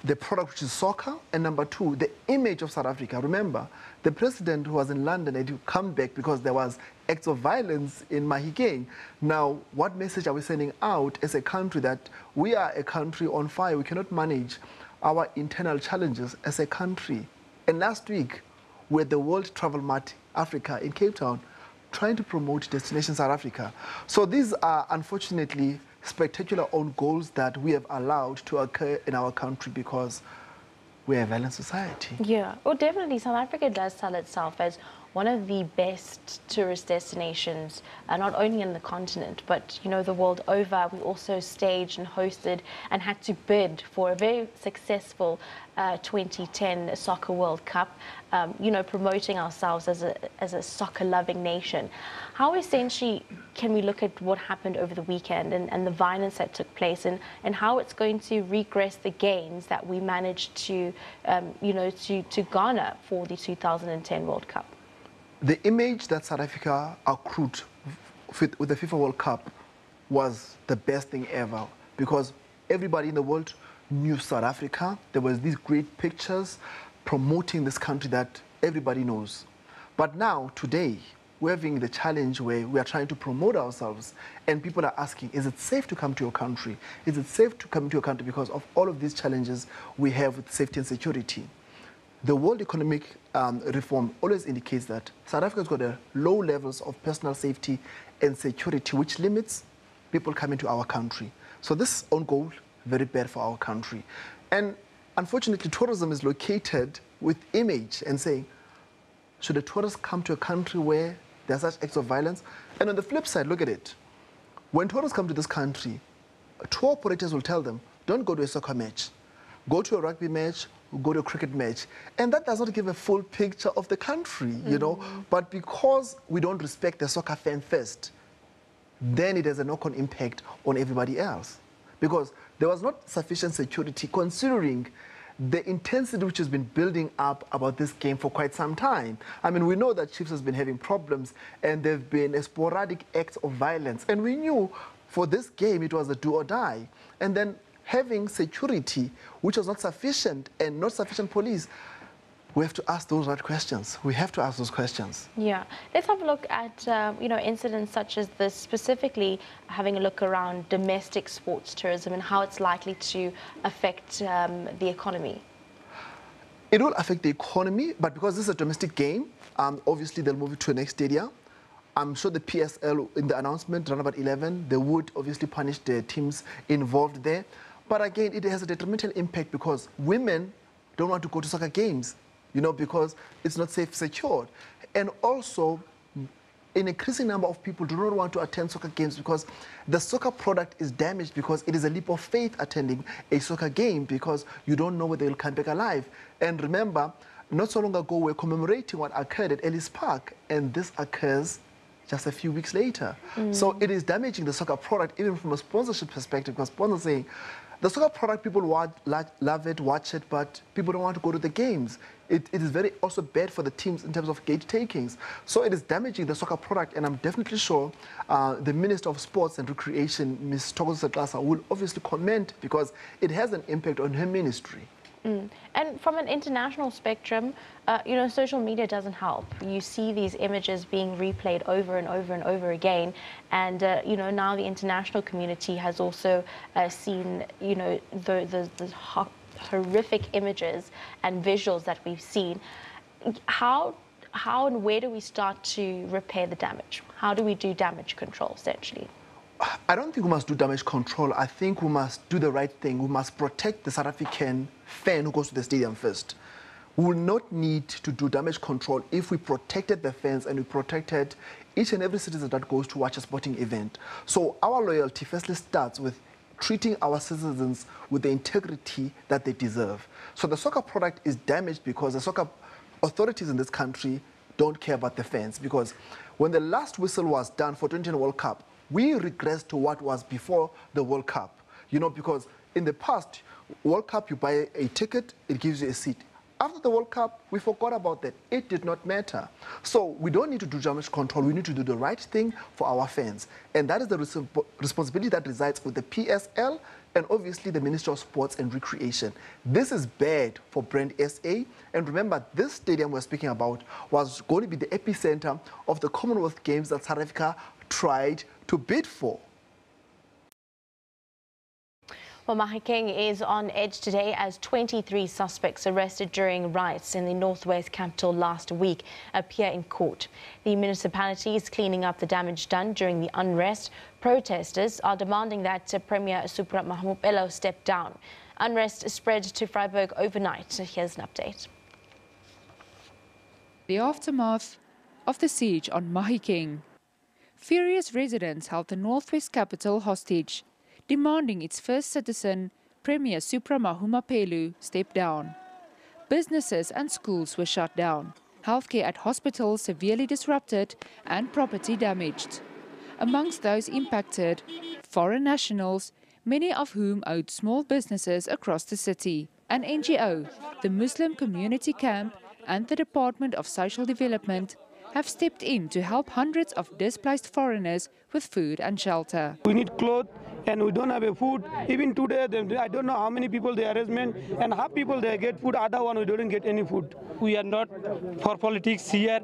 Speaker 9: the product, which is soccer, and number two, the image of South Africa. Remember, the president who was in London had to come back because there was acts of violence in Mahikeng. Now, what message are we sending out as a country that we are a country on fire? We cannot manage our internal challenges as a country. And last week, we're at the World Travel Mart Africa in Cape Town, trying to promote Destination South Africa. So these are, unfortunately, spectacular own goals that we have allowed to occur in our country because we're a violent society.
Speaker 1: Yeah, well, definitely South Africa does sell itself as one of the best tourist destinations, not only in the continent, but, you know, the world over. We also staged and hosted and had to bid for a very successful 2010 Soccer World Cup, you know, promoting ourselves as a soccer-loving nation. How essentially can we look at what happened over the weekend and the violence that took place and how it's going to regress the gains that we managed to, you know, to garner for the 2010 World Cup?
Speaker 9: The image that South Africa accrued with the FIFA World Cup was the best thing ever because everybody in the world knew South Africa. There was these great pictures promoting this country that everybody knows. But now, today, we're having the challenge where we are trying to promote ourselves and people are asking, is it safe to come to your country? Is it safe to come to your country because of all of these challenges we have with safety and security? The World Economic Reform always indicates that South Africa's got a low levels of personal safety and security, which limits people coming to our country. So this own goal, very bad for our country. And unfortunately, tourism is located with image and saying, should a tourist come to a country where there are such acts of violence? And on the flip side, look at it. When tourists come to this country, tour operators will tell them, don't go to a soccer match. Go to a rugby match, go to a cricket match. And that does not give a full picture of the country, you know. But because we don't respect the soccer fan first, then it has a knock-on impact on everybody else. Because there was not sufficient security considering the intensity which has been building up about this game for quite some time. I mean, we know that Chiefs has been having problems and there have been a sporadic acts of violence. And we knew for this game it was a do or die. And then having security which was not sufficient and not sufficient police, we have to ask those right questions. We have to ask those questions.
Speaker 1: Yeah. Let's have a look at, you know, incidents such as this, specifically having a look around domestic sports tourism and how it's likely to affect the economy.
Speaker 9: It will affect the economy, but because this is a domestic game, obviously they'll move it to the next stadium. I'm sure the PSL, in the announcement, round about 11, they would obviously punish the teams involved there. But again, it has a detrimental impact because women don't want to go to soccer games, you know, because it's not safe, secured. And also, an increasing number of people do not want to attend soccer games because the soccer product is damaged because it is a leap of faith attending a soccer game because you don't know whether they'll come back alive. And remember, not so long ago, we're commemorating what occurred at Ellis Park, and this occurs just a few weeks later. So it is damaging the soccer product even from a sponsorship perspective because sponsors saying, the soccer product, people love it, watch it, but people don't want to go to the games. It is very also bad for the teams in terms of gate takings. So it is damaging the soccer product, and I'm definitely sure the Minister of Sports and Recreation, Ms. Thokoza Setlaza, will obviously comment because it has an impact on her ministry.
Speaker 1: And from an international spectrum, you know, social media doesn't help. You see these images being replayed over and over and over again. And, you know, now the international community has also seen, you know, the horrific images and visuals that we've seen. How and where do we start to repair the damage? How do we do damage control, essentially?
Speaker 9: I don't think we must do damage control. I think we must do the right thing. We must protect the South African fan who goes to the stadium first. We will not need to do damage control if we protected the fans and we protected each and every citizen that goes to watch a sporting event. So our loyalty firstly starts with treating our citizens with the integrity that they deserve. So the soccer product is damaged because the soccer authorities in this country don't care about the fans, because when the last whistle was done for 2010 World Cup, we regressed to what was before the World Cup. You know, because in the past, World Cup, you buy a ticket, it gives you a seat. After the World Cup, we forgot about that. It did not matter. So we don't need to do damage control. We need to do the right thing for our fans. And that is the responsibility that resides with the PSL and obviously the Ministry of Sports and Recreation. This is bad for Brand SA. And remember, this stadium we're speaking about was going to be the epicenter of the Commonwealth Games that South Africa tried to bid for.
Speaker 1: Well, Mahikeng is on edge today as 23 suspects arrested during riots in the northwest capital last week appear in court. The municipality is cleaning up the damage done during the unrest. Protesters are demanding that Premier Supra Mahmudelo step down. Unrest spread to Vryburg overnight. Here's an update.
Speaker 3: The aftermath of the siege on Mahikeng. Furious residents held the northwest capital hostage, demanding its first citizen, Premier Supra Mahmudelo, step down. Businesses and schools were shut down, healthcare at hospitals severely disrupted and property damaged. Amongst those impacted, foreign nationals, many of whom owned small businesses across the city. An NGO, the Muslim Community Camp and the Department of Social Development have stepped in to help hundreds of displaced foreigners with food and shelter.
Speaker 12: We need clothes and we don't have a food. Even today, I don't know how many people they arrestment, and half people they get food, other one we don't get any food. We are not for politics here.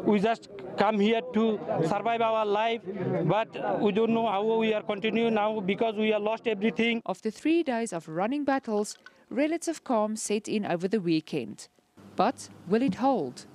Speaker 12: We just come here to survive our life, but we don't know how we are continuing now because we have lost everything.
Speaker 3: After 3 days of running battles, relative calm set in over the weekend. But will it hold?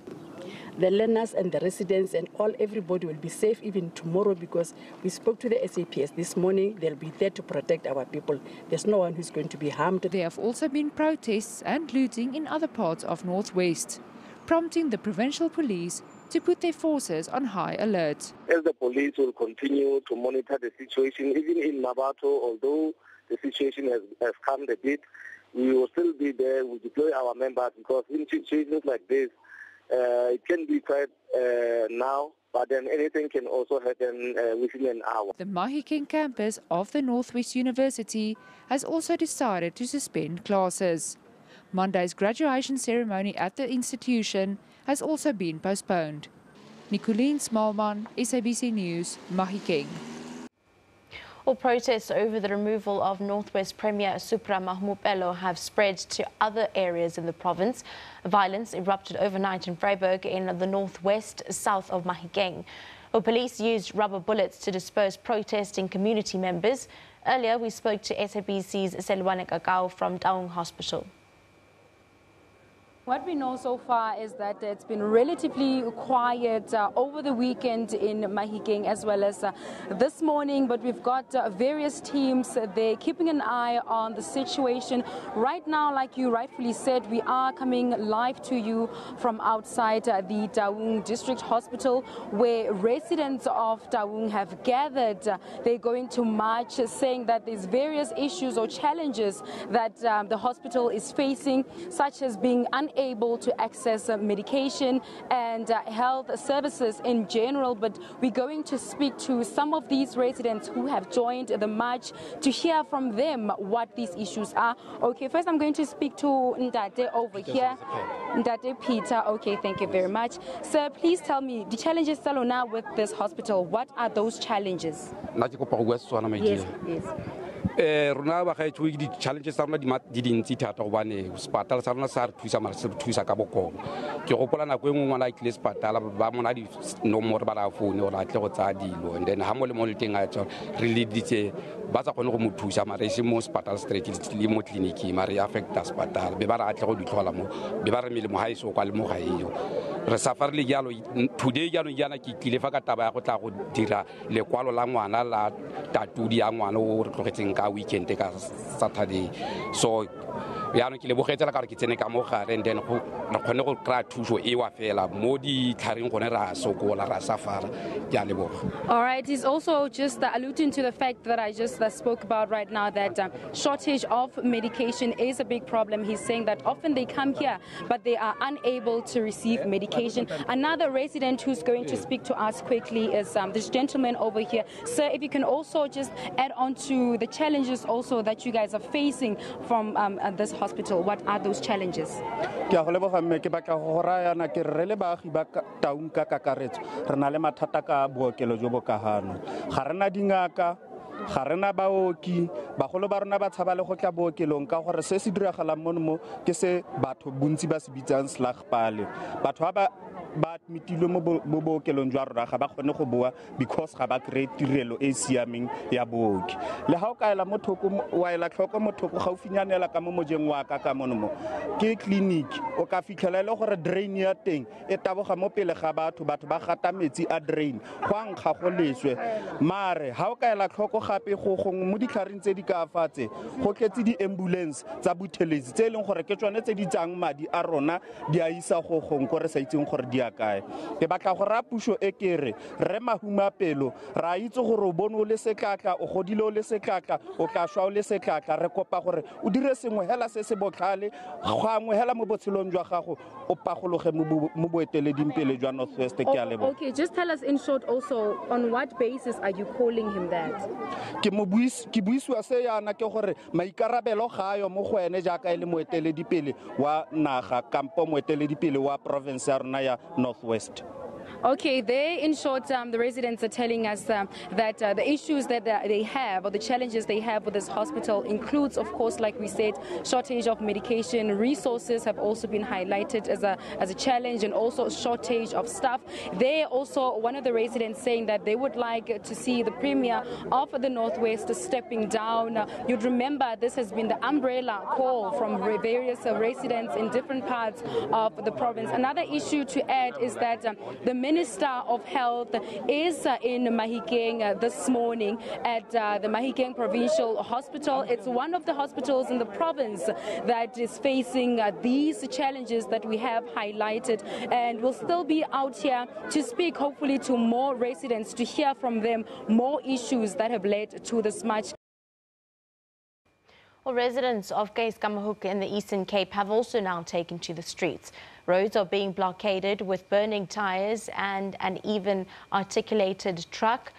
Speaker 14: The learners and the residents and everybody will be safe even tomorrow, because we spoke to the SAPS this morning. They'll be there to protect our people. There's no one who's going to be harmed.
Speaker 3: There have also been protests and looting in other parts of Northwest, prompting the provincial police to put their forces on high alert.
Speaker 15: As the police will continue to monitor the situation, even in Mabato, although the situation has calmed a bit, we will still be there. We deploy our members, because in situations like this, it can be quite now, but then anything can also happen within an hour.
Speaker 3: The Mahikeng campus of the Northwest University has also decided to suspend classes. Monday's graduation ceremony at the institution has also been postponed. Nicolene Smallman, SABC News, Mahikeng.
Speaker 1: Well, protests over the removal of Northwest Premier Supra Mahmudelo have spread to other areas in the province. Violence erupted overnight in Vryburg in the northwest, south of Mahikeng. Well, police used rubber bullets to disperse protesting community members. Earlier, we spoke to SABC's Selwane Kakao from Taung Hospital.
Speaker 2: What we know so far is that it's been relatively quiet over the weekend in Mahikeng as well as this morning, but we've got various teams there keeping an eye on the situation. Right now, like you rightfully said, we are coming live to you from outside the Taung District Hospital, where residents of Taung have gathered. They're going to march, saying that there's various issues or challenges that the hospital is facing, such as being unable to access medication and health services in general. But we're going to speak to some of these residents who have joined the march to hear from them what these issues are. Okay, first I'm going to speak to Ndate over here. Ndate Peter, okay, thank you very much. Sir, please tell me, the challenges Salona with this hospital, what are those challenges? Yes, yes.
Speaker 4: Rona ba ga itse di challenges tsa rona di dintsi thata gobane hospital sa rona sa re thusa mara se re thusa ka bokong ke gopola nako engwe ngwana a tlile hospital ba mona di nomoro ba ra phone gore a tle go tsaya dilo and then ha mo le mo le teng a tswa re le ditse ba tsa kgone go mo thusa mara se mo hospital straight le mo clinic mara ya affect hospital be ba ra tle go di tlhola mo be ba re mele mo haiso kwa le mo ga eyo re safari le jalo today jalo yana ke tlile fa ka taba ya go tla go dira lekwalo la ngwana la tatudi ya ngwana o re tlogetseng ka weekend ka Saturday so yaanong ke lebogetse la ka re ke tsene ka mo gare and then go re kgone go kry thuso e wa fela mo di tlhareng gone ra sokola ra safara ke a leboga.
Speaker 2: All right, he's also just alluding to the fact that I just spoke about right now, that shortage of medication is a big problem. He's saying that often they come here but they are unable to receive medication. Another resident who's going to speak to us quickly is this gentleman over here. Sir, if you can also just add on to the challenges also that you guys are facing from this hospital. What are those challenges?
Speaker 5: Ke a go leboga mme ke batla go raya na ke re le baagi ba Taung ka kakaretso re na le mathata ka bookelo jo bo kahano ga rena dingaka ga rena baoki bagolo ba rona ba tshaba le go tla bookelong ka gore se se diragalang mo ke se batho bontsi ba se bitsang slagpale batho ba admitilwe mo bookelong jwa rona ga ba kgone go boa because ga ba kry tirelo e siameng ya booki le ha o ka ela mothoko wa ela tlhoko mothoko gaufinyanela ka mo mojeng wa ka mono ke clinic o ka fitlhela le gore drain ya teng e taboga mo pele ga batho ba gata metsi a drain go ankga go leswe mare ha o ka ela tlhoko gape go gongwe mo ditlhareng tse di ka fatse go tletse di ambulance tsa buthelezi tse leng gore ke tsone tse di tsang madi a rona di a isa go gong gore sa itseng gore di kae ke batla go ra puso e kere re mahuma pelo ra itse gore o bone o le seklatla o godile o le seklatla o tla shwa o le seklatla re kopa gore o dire sengwe hela se se botlhale gangwe hela mo botshelong jwa gago o pagologe mo boeteleding pele jwa Northwest ke a leboga.
Speaker 2: Okay, just tell us in short also on what basis are you calling him that?
Speaker 5: Ke buisiwa se yana ke gore maikarabelo ga yo mo go ene jaaka ile moeteledi pele wa naga kampo moeteledi pele wa province ya rona ya Northwest.
Speaker 2: Okay, there in short, the residents are telling us that the issues that they have or the challenges they have with this hospital includes, of course, like we said, shortage of medication. Resources have also been highlighted as a challenge, and also shortage of staff. They also, one of the residents saying that they would like to see the Premier of the Northwest stepping down. You'd remember this has been the umbrella call from various residents in different parts of the province. Another issue to add is that the Minister of Health is in Mahikeng this morning at the Mahikeng Provincial Hospital. It's one of the hospitals in the province that is facing these challenges that we have highlighted, and we'll still be out here to speak hopefully to more residents, to hear from them more issues that have led to this march.
Speaker 1: Well, residents of Kamahuk in the Eastern Cape have also now taken to the streets. Roads are being blockaded with burning tires and an even articulated truck.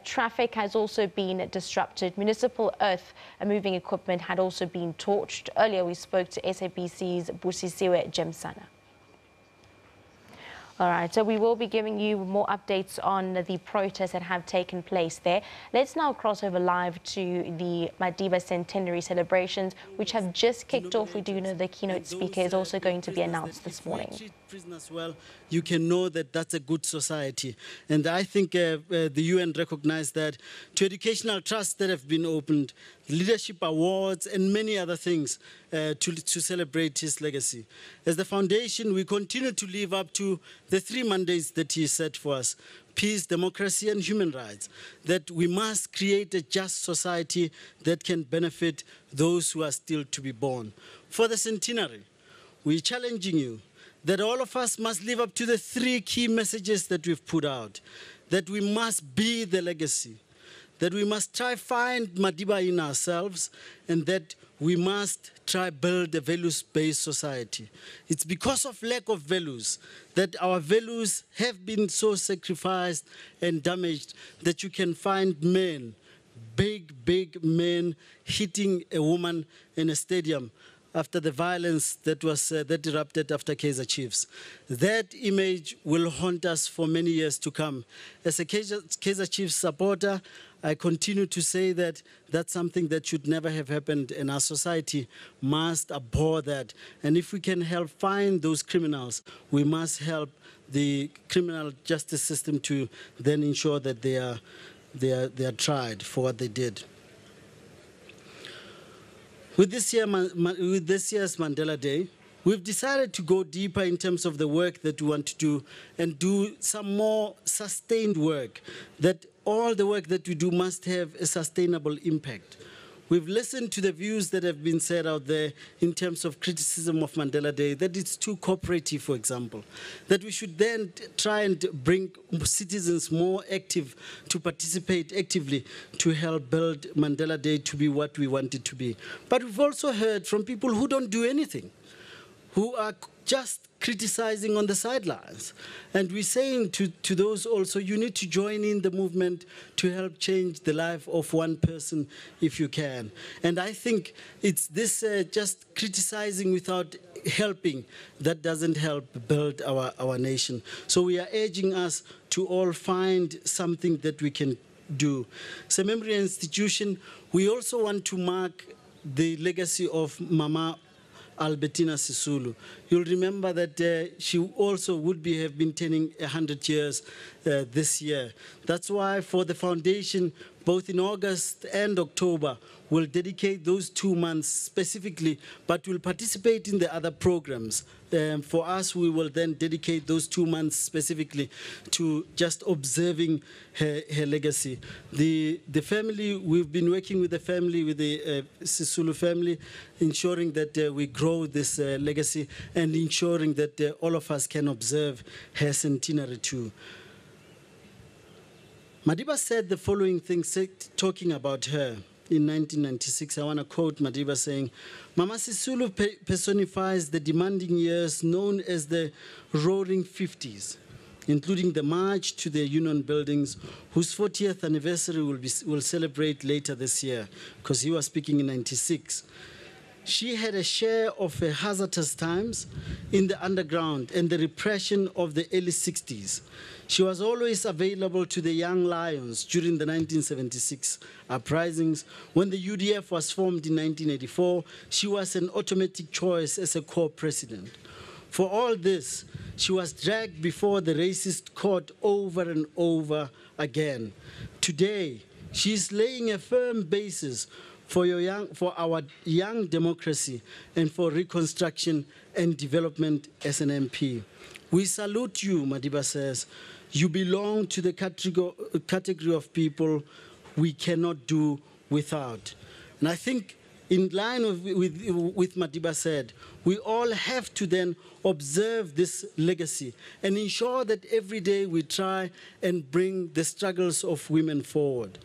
Speaker 1: Traffic has also been disrupted. Municipal earth moving equipment had also been torched. Earlier we spoke to SABC's Busisiwe Jemsana. All right, so we will be giving you more updates on the protests that have taken place there. Let's now cross over live to the Mandela Centenary celebrations, which have just kicked off. We do know the keynote speaker is also going to be announced this morning.
Speaker 6: Prisoners well, you can know that that's a good society. And I think the UN recognized that to educational trusts that have been opened, leadership awards, and many other things to celebrate his legacy. As the foundation, we continue to live up to the 3 mandates that he set for us: peace, democracy, and human rights, that we must create a just society that can benefit those who are still to be born. For the centenary, we're challenging you that all of us must live up to the 3 key messages that we've put out, that we must be the legacy, that we must try find Madiba in ourselves, and that we must try build a values-based society. It's because of lack of values that our values have been so sacrificed and damaged that you can find men, big men, hitting a woman in a stadium after the violence that erupted after Kaizer Chiefs. That image will haunt us for many years to come. As a Kaizer Chiefs supporter, I continue to say that that's something that should never have happened, and our society must abhor that. And if we can help find those criminals, we must help the criminal justice system to then ensure that they are tried for what they did. With this year's Mandela Day, we've decided to go deeper in terms of the work that we want to do and do some more sustained work, that all the work that we do must have a sustainable impact. We've listened to the views that have been said out there in terms of criticism of Mandela Day, that it's too cooperative, for example, that we should then try and bring citizens more active to participate actively to help build Mandela Day to be what we want it to be. But we've also heard from people who don't do anything, who are just criticizing on the sidelines. And we're saying to those also, you need to join in the movement to help change the life of one person if you can. And I think it's this just criticizing without helping that doesn't help build our nation. So we are urging us to all find something that we can do. Centenary Institution, we also want to mark the legacy of Mama Albertina Sisulu. You'll remember that she also would have been turning 100 years this year. That's why for the foundation, both in August and October, we'll dedicate those 2 months specifically, but we'll participate in the other programs. For us, we will then dedicate those 2 months specifically to just observing her legacy. The family, we've been working with the family, with the Sisulu family, ensuring that we grow this legacy and ensuring that all of us can observe her centenary too. Madiba said the following things, talking about her. In 1996, I want to quote Madiba saying, Mama Sisulu personifies the demanding years known as the Roaring 50s, including the march to the Union buildings, whose 40th anniversary will celebrate later this year, because he was speaking in 96. She had a share of hazardous times in the underground and the repression of the early 60s. She was always available to the Young Lions during the 1976 uprisings. When the UDF was formed in 1984, she was an automatic choice as a core president. For all this, she was dragged before the racist court over and over again. Today, she is laying a firm basis for our young democracy and for reconstruction and development as an MP. We salute you, Madiba says. You belong to the category of people we cannot do without. And I think in line with Madiba said, we all have to then observe this legacy and ensure that every day we try and bring the struggles of women forward.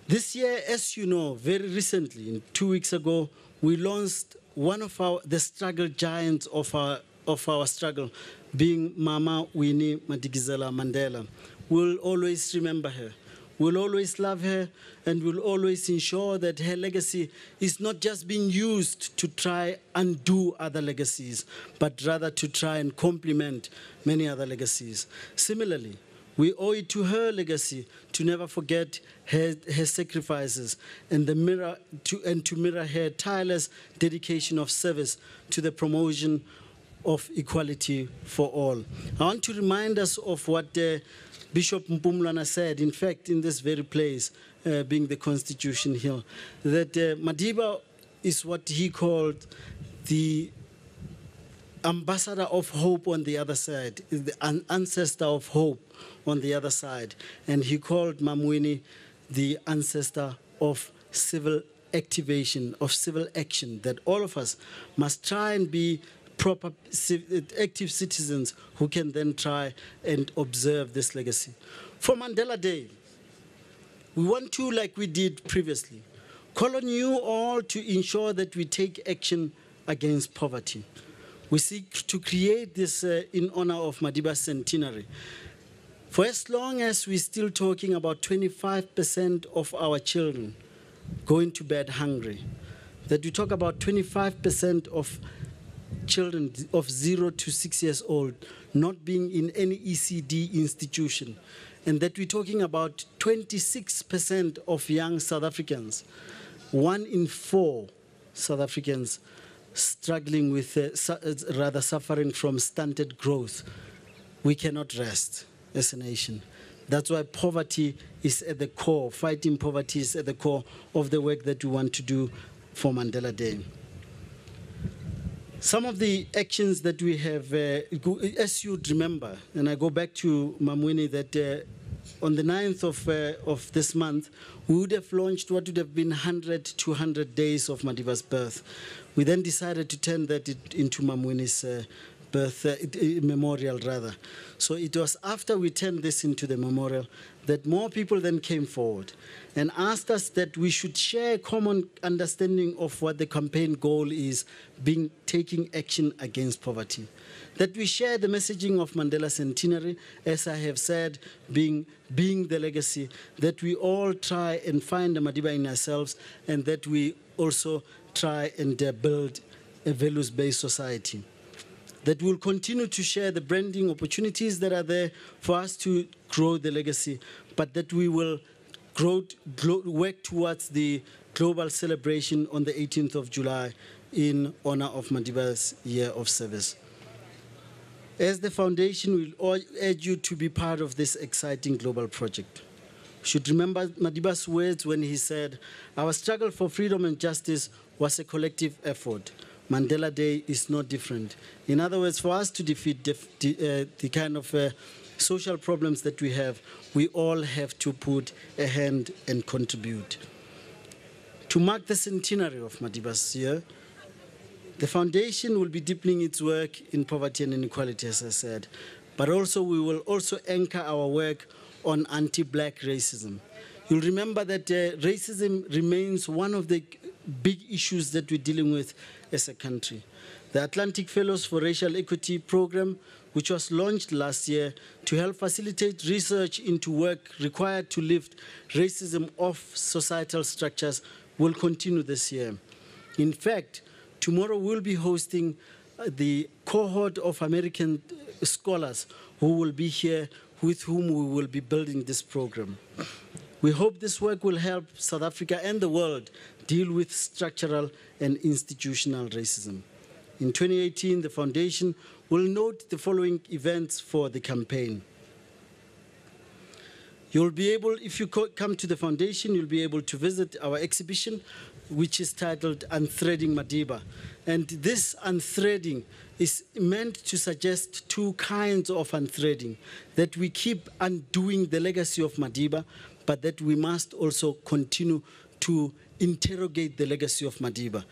Speaker 6: This year, as you know, very recently, 2 weeks ago, we launched one of the struggle giants of our struggle, being Mama Winnie Madikizela Mandela. We'll always remember her. We'll always love her, and we'll always ensure that her legacy is not just being used to try and undo other legacies, but rather to try and complement many other legacies. Similarly, we owe it to her legacy to never forget her sacrifices and to mirror her tireless dedication of service to the promotion of equality for all. I want to remind us of what Bishop Mpumlwana said, in fact, in this very place, being the Constitution Hill, that Madiba is what he called the ambassador of hope on the other side, the ancestor of hope on the other side. And he called Mamwini the ancestor of civil activation, of civil action, that all of us must try and be proper active citizens who can then try and observe this legacy. For Mandela Day, we want to, like we did previously, call on you all to ensure that we take action against poverty. We seek to create this in honor of Madiba's centenary. For as long as we're still talking about 25% of our children going to bed hungry, that we talk about 25% of children of 0 to 6 years old not being in any ECD institution, and that we're talking about 26% of young South Africans, 1 in 4 South Africans struggling with, rather suffering from stunted growth. We cannot rest as a nation. That's why poverty is at the core, fighting poverty is at the core of the work that we want to do for Mandela Day. Some of the actions that we have, as you'd remember, and I go back to Mamwini, that on the 9th of this month, we would have launched what would have been 100 to 100 days of Madiba's birth. We then decided to turn that into Mamwini's birth memorial, rather. So it was after we turned this into the memorial that more people then came forward and asked us that we should share a common understanding of what the campaign goal is, being taking action against poverty. That we share the messaging of Mandela Centenary, as I have said, being the legacy, that we all try and find a Madiba in ourselves, and that we also try and build a values-based society. That we'll continue to share the branding opportunities that are there for us to grow the legacy, but that we will work towards the global celebration on the 18th of July in honor of Madiba's year of service. As the foundation, we will urge you to be part of this exciting global project. We should remember Madiba's words when he said, "Our struggle for freedom and justice was a collective effort. Mandela Day is no different." In other words, for us to defeat the kind of social problems that we have, we all have to put a hand and contribute. To mark the centenary of Madiba's year, the foundation will be deepening its work in poverty and inequality, as I said, but also we will also anchor our work on anti-black racism. You'll remember that racism remains one of the big issues that we're dealing with as a country. The Atlantic Fellows for Racial Equity program, which was launched last year to help facilitate research into work required to lift racism off societal structures, will continue this year. In fact, tomorrow we'll be hosting the cohort of American scholars who will be here, with whom we will be building this program. We hope this work will help South Africa and the world deal with structural and institutional racism. In 2018, the foundation will note the following events for the campaign. You'll be able, if you come to the foundation, you'll be able to visit our exhibition, which is titled Unthreading Madiba. And this unthreading is meant to suggest two kinds of unthreading, that we keep undoing the legacy of Madiba, but that we must also continue to interrogate the legacy of Madiba.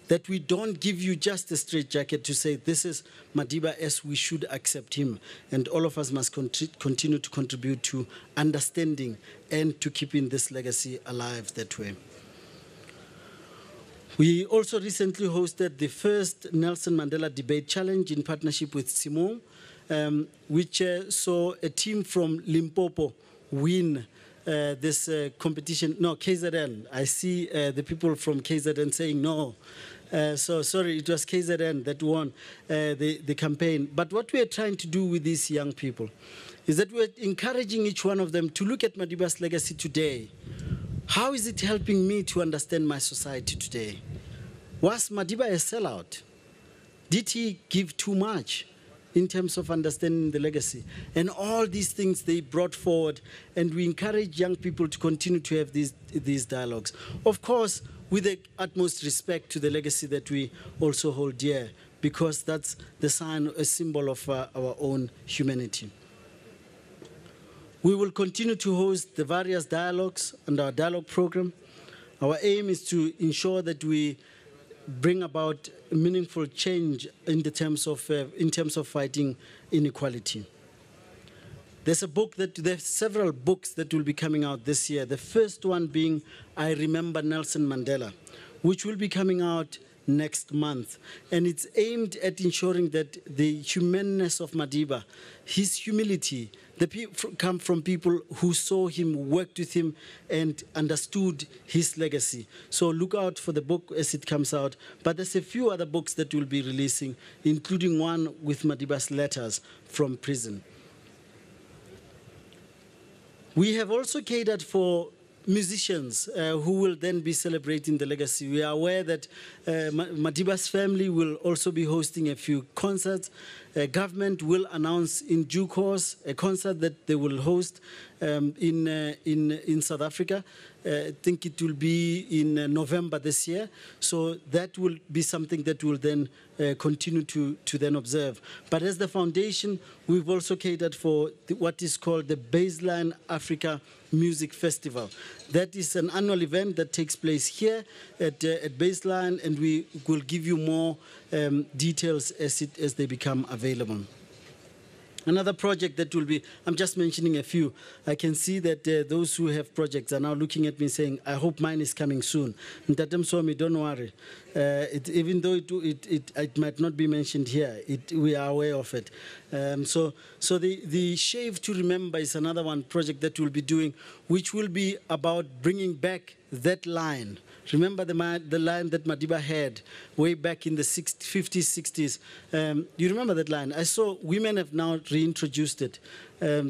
Speaker 6: That we don't give you just a straitjacket to say this is Madiba as we should accept him. And all of us must continue to contribute to understanding and to keeping this legacy alive that way. We also recently hosted the first Nelson Mandela Debate Challenge in partnership with Simon, which saw a team from Limpopo win this competition. No, KZN. I see the people from KZN saying no. So sorry, it was KZN that won the campaign. But what we are trying to do with these young people is that we're encouraging each one of them to look at Madiba's legacy today. How is it helping me to understand my society today? Was Madiba a sellout? Did he give too much? in terms of understanding the legacy. And all these things they brought forward, and we encourage young people to continue to have these dialogues. Of course, with the utmost respect to the legacy that we also hold dear, because that's the sign, a symbol of our own humanity. We will continue to host the various dialogues and our dialogue program. Our aim is to ensure that we bring about meaningful change in terms of fighting inequality. There's several books that will be coming out this year. The first one being I Remember Nelson Mandela, which will be coming out next month. And it's aimed at ensuring that the humanness of Madiba, his humility, come from people who saw him, worked with him, and understood his legacy. So look out for the book as it comes out. But there's a few other books that we'll be releasing, including one with Madiba's letters from prison. We have also catered for musicians who will then be celebrating the legacy. We are aware that Madiba's family will also be hosting a few concerts. Government will announce in due course a concert that they will host in South Africa. I think it will be in November this year. So that will be something that we'll then continue to then observe. But as the foundation, we've also catered for what is called the Baseline Africa Music Festival. That is an annual event that takes place here at Baseline, and we will give you more details as they become available. Another project that will be, I'm just mentioning a few. I can see that those who have projects are now looking at me saying, I hope mine is coming soon. Ntatem Somi, don't worry. Even though it might not be mentioned here, we are aware of it. So the Shave to Remember is another one project that we'll be doing, which will be about bringing back that line. Remember the line that Madiba had way back in the 50s, 60s. You remember that line? I saw women have now reintroduced it.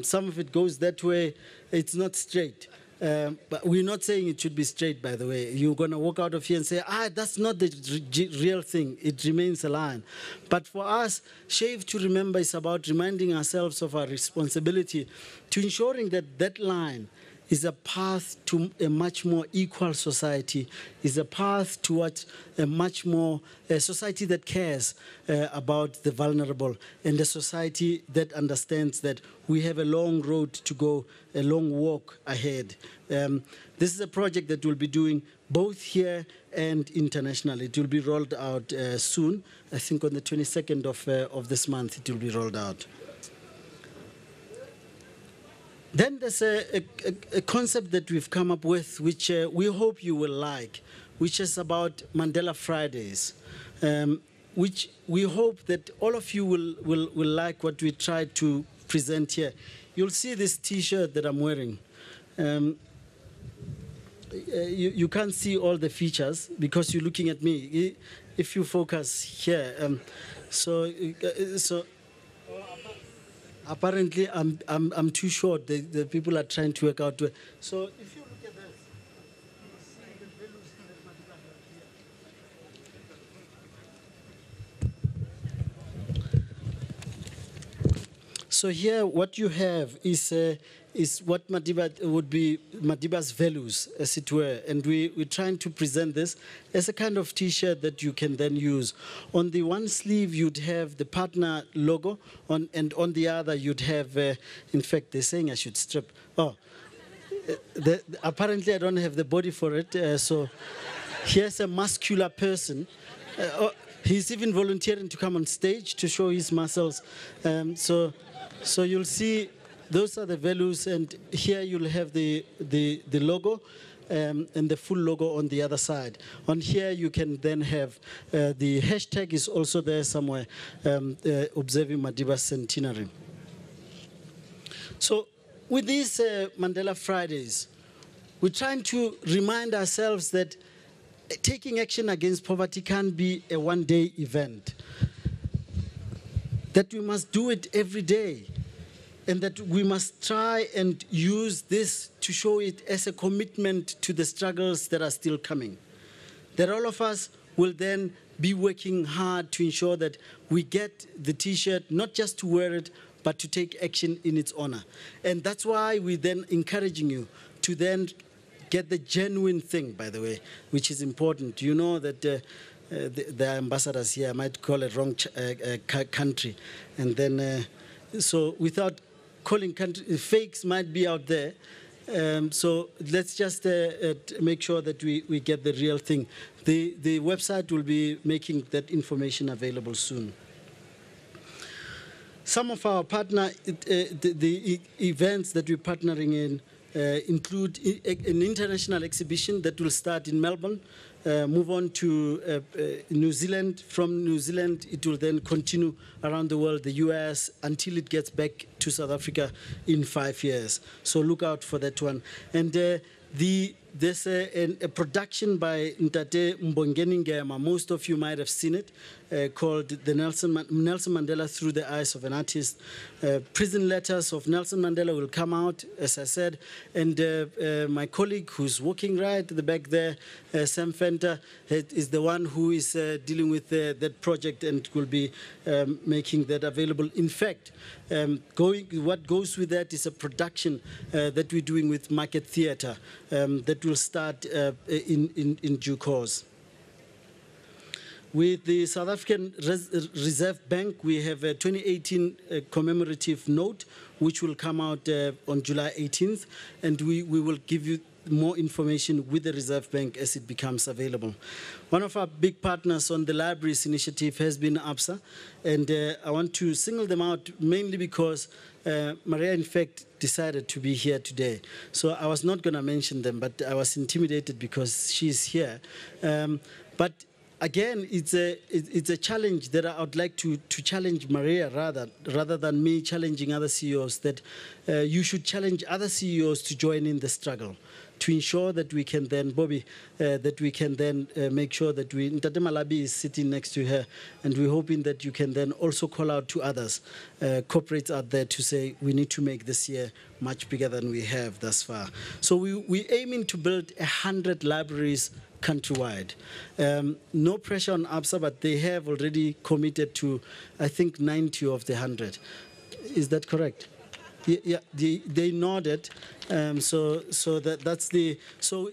Speaker 6: Some of it goes that way. It's not straight. But we're not saying it should be straight, by the way. You're going to walk out of here and say, that's not the real thing. It remains a line. But for us, Shave to Remember is about reminding ourselves of our responsibility to ensuring that that line is a path to a much more equal society, is a path towards a much more society that cares about the vulnerable, and a society that understands that we have a long road to go, a long walk ahead. This is a project that we'll be doing both here and internationally. It will be rolled out soon. I think on the 22nd of this month it will be rolled out. Then there's a concept that we've come up with, which we hope you will like, which is about Mandela Fridays, which we hope that all of you will like what we try to present here. You'll see this T-shirt that I'm wearing. You can't see all the features because you're looking at me. If you focus here, so. Apparently, I'm too short. The people are trying to work out. So if you look at this, you see the values that Madiba had. So here, what you have is what Madiba would be Madiba's values, as it were. And we're trying to present this as a kind of T-shirt that you can then use. On the one sleeve, you'd have the partner logo, and on the other, you'd have, in fact, they're saying I should strip. Oh, apparently I don't have the body for it, so here's a muscular person. He's even volunteering to come on stage to show his muscles. So you'll see those are the values, and here you'll have the logo and the full logo on the other side. On here you can then have the hashtag is also there somewhere, observing Madiba's Centenary. So with these Mandela Fridays, we're trying to remind ourselves that taking action against poverty can't be a one-day event, that we must do it every day, and that we must try and use this to show it as a commitment to the struggles that are still coming. That all of us will then be working hard to ensure that we get the T-shirt, not just to wear it, but to take action in its honor. And that's why we're then encouraging you to then get the genuine thing, by the way, which is important. You know that the ambassadors here might call it wrong country. And then, so without calling country, fakes might be out there. So let's just make sure that we get the real thing. The website will be making that information available soon. Some of our partner, the events that we're partnering in include an international exhibition that will start in Melbourne, move on to New Zealand. From New Zealand, it will then continue around the world, the US, until it gets back to South Africa in 5 years. So look out for that one. And there's a production by Ntate Mbongeni Ngema. Most of you might have seen it, called the Nelson Mandela Through the Eyes of an Artist. Prison Letters of Nelson Mandela will come out, as I said. And my colleague who's working right at the back there, Sam Fenter, is the one who is dealing with that project and will be making that available. In fact, what goes with that is a production that we're doing with Market Theatre that will start in due course. With the South African Reserve Bank, we have a 2018 commemorative note, which will come out on July 18th, and we will give you more information with the Reserve Bank as it becomes available. One of our big partners on the libraries initiative has been ABSA, and I want to single them out mainly because Maria, in fact, decided to be here today. So I was not going to mention them, but I was intimidated because she's here. But again, it's a challenge that I would like to challenge Maria rather than me challenging other CEOs, that you should challenge other CEOs to join in the struggle, to ensure that we can then, Bobby, that we can then make sure that Ntate Malabi is sitting next to her, and we're hoping that you can then also call out to others, corporates out there, to say we need to make this year much bigger than we have thus far. So we're aiming to build 100 libraries countrywide. No pressure on ABSA, but they have already committed to, I think, 90 of the 100. Is that correct? Yeah, they nodded. So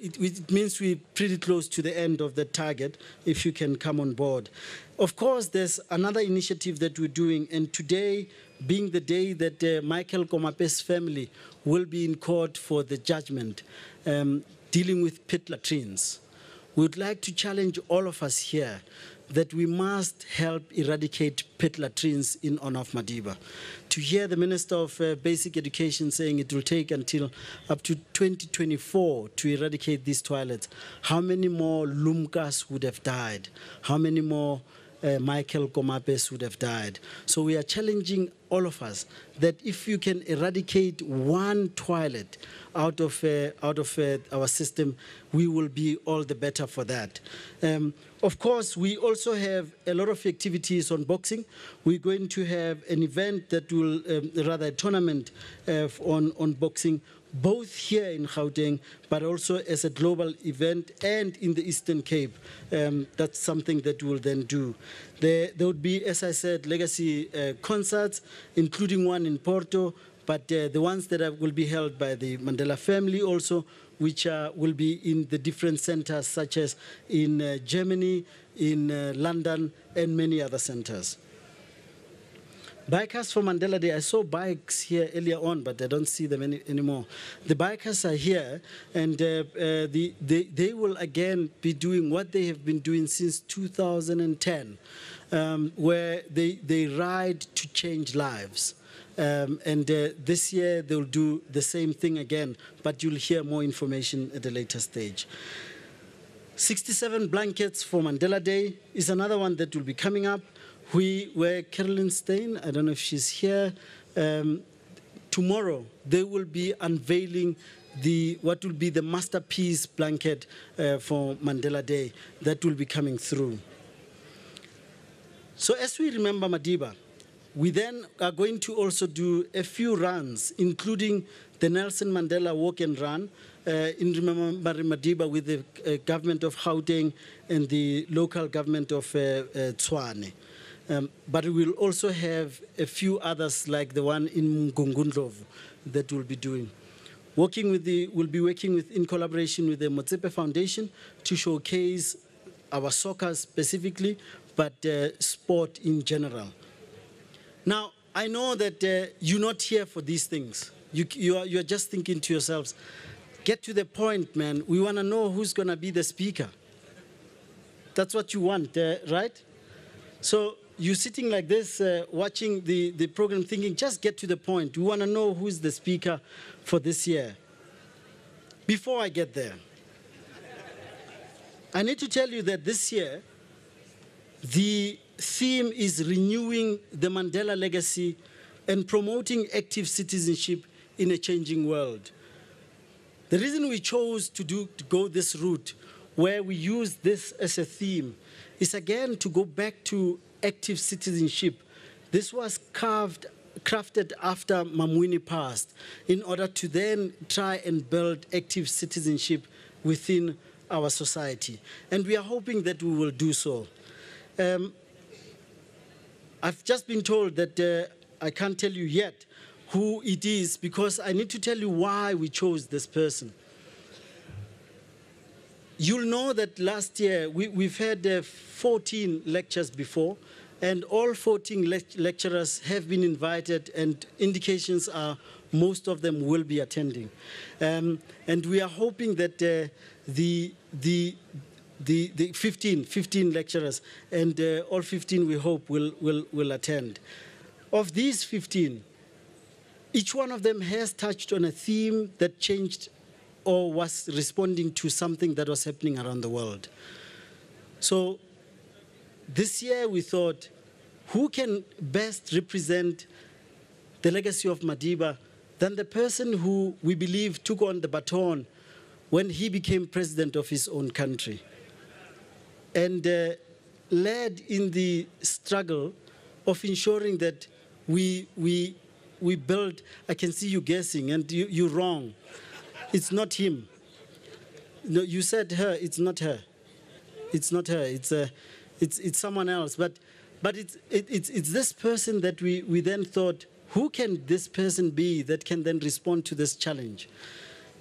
Speaker 6: it means we're pretty close to the end of the target, if you can come on board. Of course, there's another initiative that we're doing, and today being the day that Michael Komape's family will be in court for the judgment dealing with pit latrines. We would like to challenge all of us here that we must help eradicate pit latrines in honor of Madiba. To hear the Minister of Basic Education saying it will take until up to 2024 to eradicate these toilets, how many more Lumkas would have died? How many more Michael Komapes would have died? So we are challenging all of us that if you can eradicate one toilet out of our system, we will be all the better for that. Of course, we also have a lot of activities on boxing. We're going to have an event that will, rather a tournament on boxing, both here in Gauteng, but also as a global event and in the Eastern Cape. That's something that we'll then do. There would be, as I said, legacy concerts, including one in Porto, but the ones that will be held by the Mandela family also, which will be in the different centers, such as in Germany, in London, and many other centers. Bikers for Mandela Day. I saw bikes here earlier on, but I don't see them anymore. The bikers are here, and they will again be doing what they have been doing since 2010, where they ride to change lives. This year they'll do the same thing again, but you'll hear more information at a later stage. 67 blankets for Mandela Day is another one that will be coming up. Where Carolyn Stein, I don't know if she's here, tomorrow they will be unveiling what will be the masterpiece blanket for Mandela Day that will be coming through. So as we remember Madiba, We then are going to also do a few runs, including the Nelson Mandela Walk and Run in remembering Madiba with the government of Gauteng and the local government of Tshwane. But we will also have a few others like the one in Mngungundlovu that we'll be doing. We'll be working in collaboration with the Motsepe Foundation to showcase our soccer specifically, but sport in general. Now, I know that you're not here for these things. You're just thinking to yourselves, get to the point, man. We want to know who's going to be the speaker. That's what you want, right? So you're sitting like this, watching the program, thinking, just get to the point. We want to know who's the speaker for this year. Before I get there, I need to tell you that this year, the theme is renewing the Mandela legacy and promoting active citizenship in a changing world. The reason we chose to go this route, where we use this as a theme, is again to go back to active citizenship. This was crafted after Mamwini passed in order to then try and build active citizenship within our society. And we are hoping that we will do so. I've just been told that I can't tell you yet who it is because I need to tell you why we chose this person. You'll know that last year we've had 14 lectures before, and all 14 lecturers have been invited, and indications are most of them will be attending. And we are hoping that the 15 lecturers, and all 15 we hope will attend. Of these 15, each one of them has touched on a theme that changed or was responding to something that was happening around the world. So this year we thought, who can best represent the legacy of Madiba than the person who we believe took on the baton when he became president of his own country and led in the struggle of ensuring that we build. I can see you guessing, and you're wrong. It's not him. No, you said her. It's not her. It's not her. It's someone else. But it's this person that we then thought, who can this person be that can then respond to this challenge?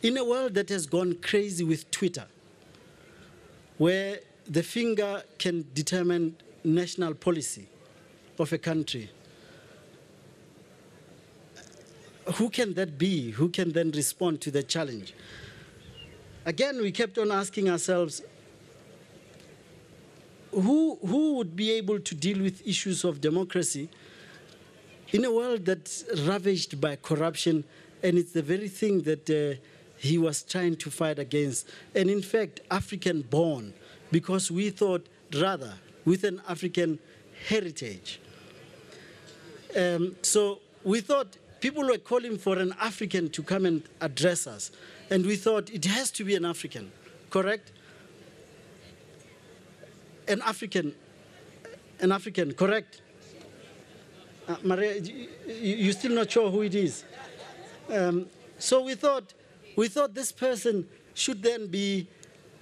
Speaker 6: In a world that has gone crazy with Twitter, where the finger can determine national policy of a country, who can that be? Who can then respond to the challenge? Again, we kept on asking ourselves, who would be able to deal with issues of democracy in a world that's ravaged by corruption, and it's the very thing that he was trying to fight against, and in fact, African-born, because we thought rather with an African heritage. So we thought people were calling for an African to come and address us, and we thought it has to be an African, correct? An African, correct? Maria, you're still not sure who it is. So we thought this person should then be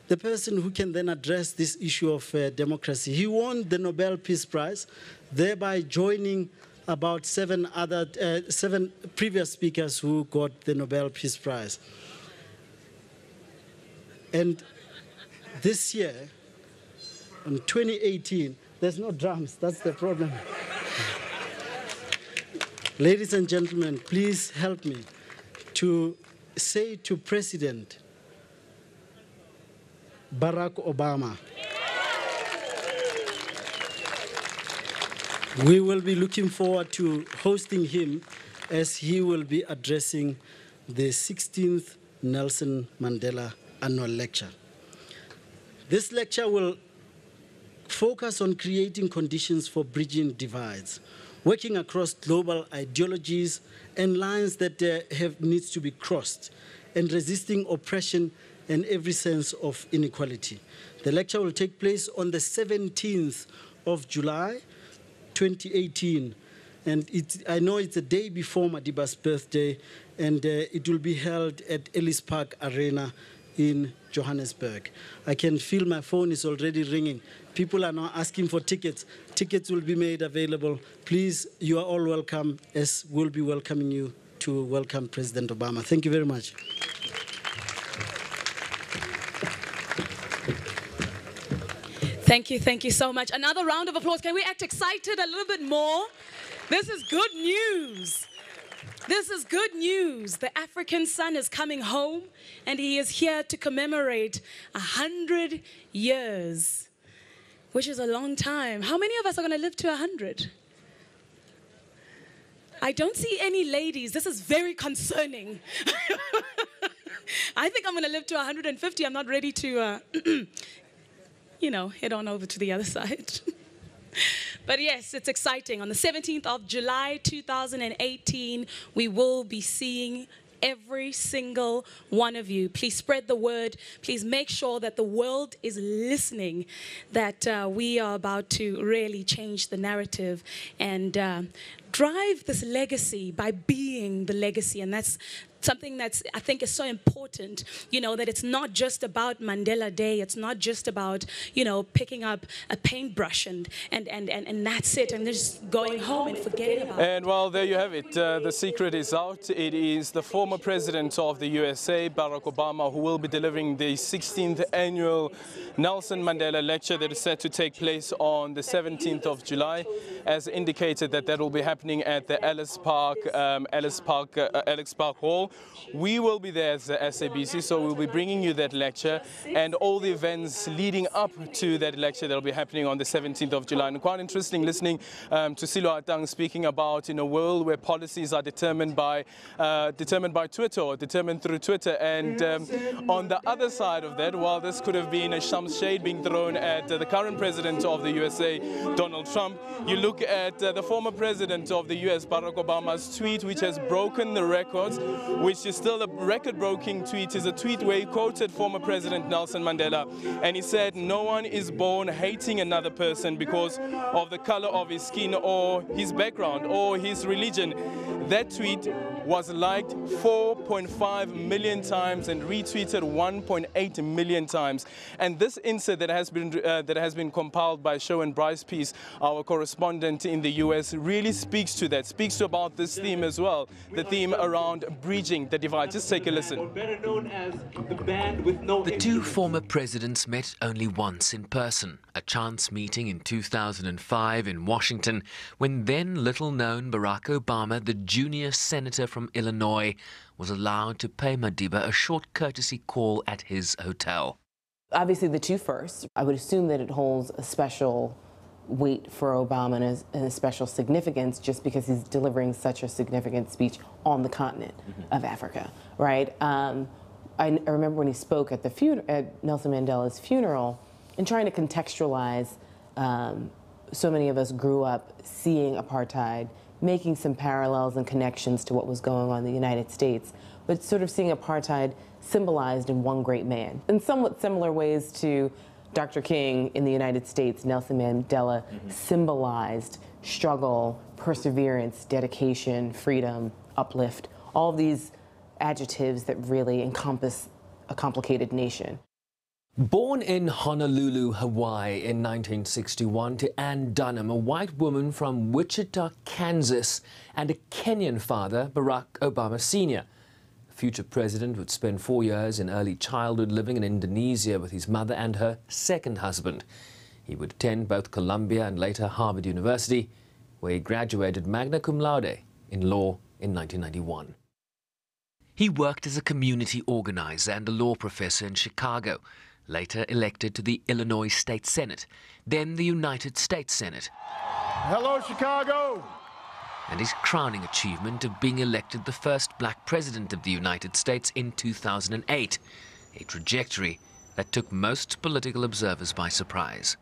Speaker 6: the person who can then address this issue of democracy. He won the Nobel Peace Prize, thereby joining about seven previous speakers who got the Nobel Peace Prize. And this year, in 2018, there's no drums, that's the problem. Ladies and gentlemen, please help me to say to President Barack Obama, we will be looking forward to hosting him as he will be addressing the 16th Nelson Mandela Annual Lecture. This lecture will focus on creating conditions for bridging divides, working across global ideologies and lines that needs to be crossed, and resisting oppression and every sense of inequality. The lecture will take place on the 17th of July, 2018, And I know it's a day before Madiba's birthday, and it will be held at Ellis Park Arena in Johannesburg. I can feel my phone is already ringing. People are now asking for tickets. Tickets will be made available. Please, you are all welcome, as we'll be welcoming you to welcome President Obama. Thank you very much.
Speaker 7: Thank you so much. Another round of applause. Can we act excited a little bit more? This is good news. This is good news. The African son is coming home, and he is here to commemorate 100 years, which is a long time. How many of us are going to live to 100? I don't see any ladies. This is very concerning. I think I'm going to live to 150. I'm not ready to, head on over to the other side. But yes, it's exciting. On the 17th of July, 2018, we will be seeing every single one of you. Please spread the word. Please make sure that the world is listening, that we are about to really change the narrative and drive this legacy by being the legacy. And that's something that's, I think, is so important, that it's not just about Mandela Day. It's not just about, picking up a paintbrush and that's it, and just going home and forgetting about it.
Speaker 8: And well, there you have it. The secret is out. It is the former president of the USA, Barack Obama, who will be delivering the 16th annual Nelson Mandela lecture that is set to take place on the 17th of July, as indicated that will be happening at the Ellis Park Hall. We will be there as the SABC, so we'll be bringing you that lecture and all the events leading up to that lecture that will be happening on the 17th of July. And quite interesting listening to Silo Atang speaking about in a world where policies are determined by Twitter, or determined through Twitter. And on the other side of that, while this could have been a shade being thrown at the current president of the USA, Donald Trump, you look at the former president of the US, Barack Obama's tweet, which has broken the records, which is still a record-breaking tweet, is a tweet where he quoted former President Nelson Mandela, and he said, "No one is born hating another person because of the color of his skin or his background or his religion." That tweet was liked 4.5 million times and retweeted 1.8 million times. And this insert that has been compiled by Show and Bryce Peace, our correspondent in the US, really speaks to that, speaks to about this theme as well, the theme around bridging the divide. Just take a listen.
Speaker 10: The two former presidents met only once in person, a chance meeting in 2005 in Washington, when then little-known Barack Obama, the junior senator from Illinois, was allowed to pay Madiba a short courtesy call at his hotel.
Speaker 20: Obviously, the two first, I would assume that it holds a special weight for Obama and a special significance just because he's delivering such a significant speech on the continent of Africa, right? I remember when he spoke at Nelson Mandela's funeral and trying to contextualize, so many of us grew up seeing apartheid, making some parallels and connections to what was going on in the United States, but sort of seeing apartheid symbolized in one great man. In somewhat similar ways to Dr. King in the United States, Nelson Mandela symbolized struggle, perseverance, dedication, freedom, uplift, all of these adjectives that really encompass a complicated nation.
Speaker 10: Born in Honolulu, Hawaii in 1961 to Ann Dunham, a white woman from Wichita, Kansas, and a Kenyan father, Barack Obama Sr. The future president would spend 4 years in early childhood living in Indonesia with his mother and her second husband. He would attend both Columbia and later Harvard University, where he graduated magna cum laude in law in 1991. He worked as a community organizer and a law professor in Chicago, later elected to the Illinois State Senate, then the United States Senate.
Speaker 21: Hello, Chicago!
Speaker 10: And his crowning achievement of being elected the first black president of the United States in 2008, a trajectory that took most political observers by surprise.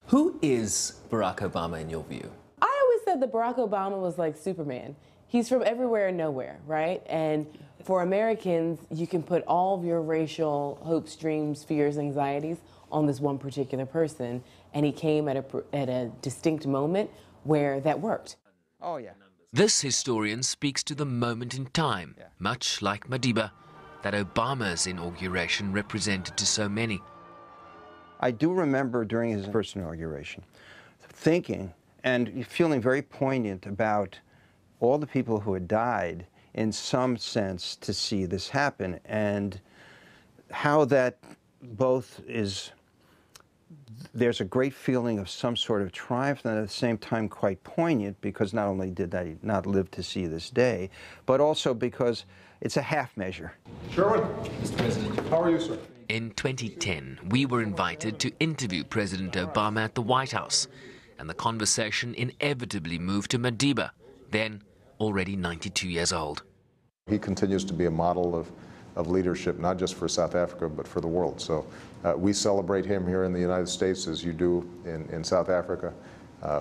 Speaker 10: Who is Barack Obama in your view?
Speaker 20: I always said that Barack Obama was like Superman. He's from everywhere and nowhere, right? And for Americans, you can put all of your racial hopes, dreams, fears, anxieties on this one particular person. And he came at a distinct moment where that worked.
Speaker 11: Oh, yeah.
Speaker 10: This historian speaks to the moment in time, much like Madiba, that Obama's inauguration represented to so many.
Speaker 11: I do remember during his first inauguration thinking and feeling very poignant about all the people who had died in some sense to see this happen, and how that both is, there's a great feeling of some sort of triumph, and at the same time quite poignant, because not only did I not live to see this day, but also because it's a half measure.
Speaker 21: Sherwin, Mr. President, how are you, sir?
Speaker 10: In 2010, we were invited to interview President Obama at the White House, and the conversation inevitably moved to Madiba, then already 92 years old.
Speaker 17: He continues to be a model of leadership, not just for South Africa, but for the world. So we celebrate him here in the United States as you do in South Africa.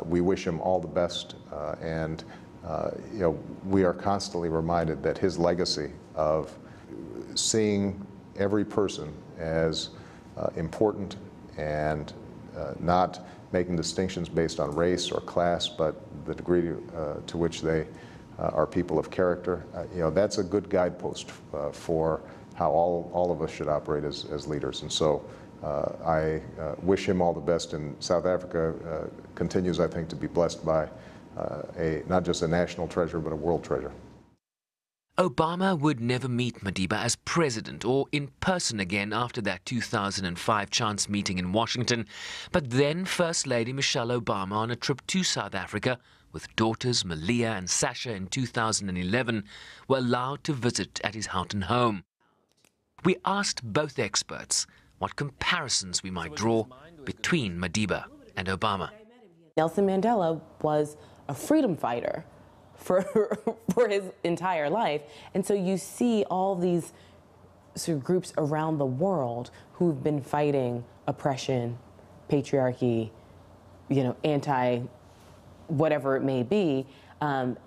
Speaker 17: We wish him all the best, and you know, we are constantly reminded that his legacy of seeing every person as important and not making distinctions based on race or class, but the degree to which they are people of character, you know, that's a good guidepost for how all of us should operate as leaders. And so I wish him all the best, and South Africa continues, I think, to be blessed by not just a national treasure, but a world treasure.
Speaker 10: Obama would never meet Madiba as president or in person again after that 2005 chance meeting in Washington, but then First Lady Michelle Obama, on a trip to South Africa with daughters Malia and Sasha in 2011, were allowed to visit at his Houghton home. We asked both experts what comparisons we might draw between Madiba and Obama.
Speaker 20: Nelson Mandela was a freedom fighter for his entire life. And so you see all these sort of groups around the world who've been fighting oppression, patriarchy, you know, whatever it may be. And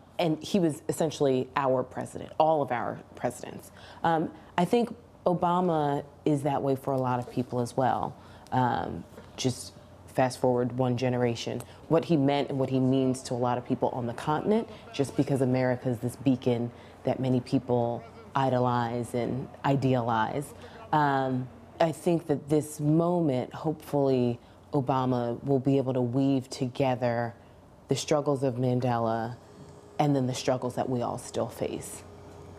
Speaker 20: he was essentially our president, all of our presidents. I think Obama is that way for a lot of people as well. Just fast forward one generation, what he meant and what he means to a lot of people on the continent, just because America is this beacon that many people idolize and idealize. I think that this moment, hopefully, Obama will be able to weave together the struggles of Mandela and then the struggles that we all still face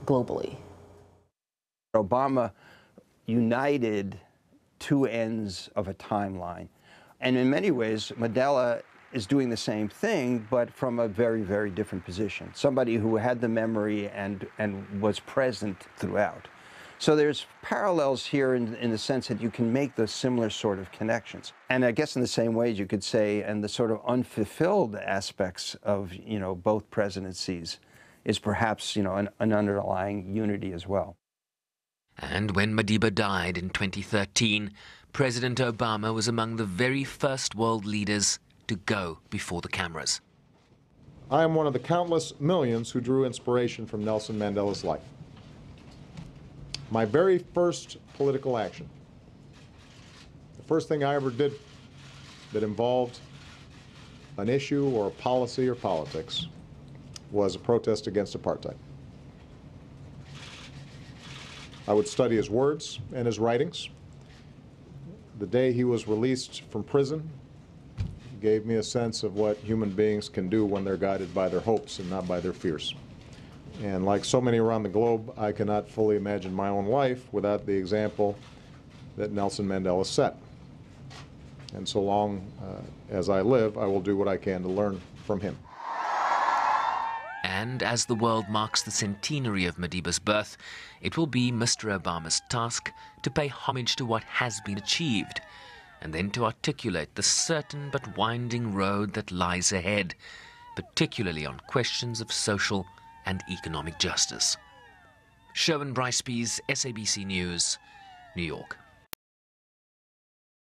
Speaker 20: globally.
Speaker 11: Obama united two ends of a timeline. And in many ways, Mandela is doing the same thing, but from a very, very different position. Somebody who had the memory and was present throughout. So there's parallels here in the sense that you can make those similar sort of connections. And I guess in the same ways you could say, and the sort of unfulfilled aspects of, you know, both presidencies is perhaps, you know, an underlying unity as well.
Speaker 10: And when Madiba died in 2013, President Obama was among the very first world leaders to go before the cameras.
Speaker 21: I am one of the countless millions who drew inspiration from Nelson Mandela's life. My very first political action, the first thing I ever did that involved an issue or a policy or politics, was a protest against apartheid. I would study his words and his writings. The day he was released from prison gave me a sense of what human beings can do when they're guided by their hopes and not by their fears. And like so many around the globe, I cannot fully imagine my own life without the example that Nelson Mandela set. And so long as I live, I will do what I can to learn from him.
Speaker 10: And as the world marks the centenary of Madiba's birth, it will be Mr. Obama's task to pay homage to what has been achieved, and then to articulate the certain but winding road that lies ahead, particularly on questions of social and economic justice. Sherwin Brycebees, SABC News, New York.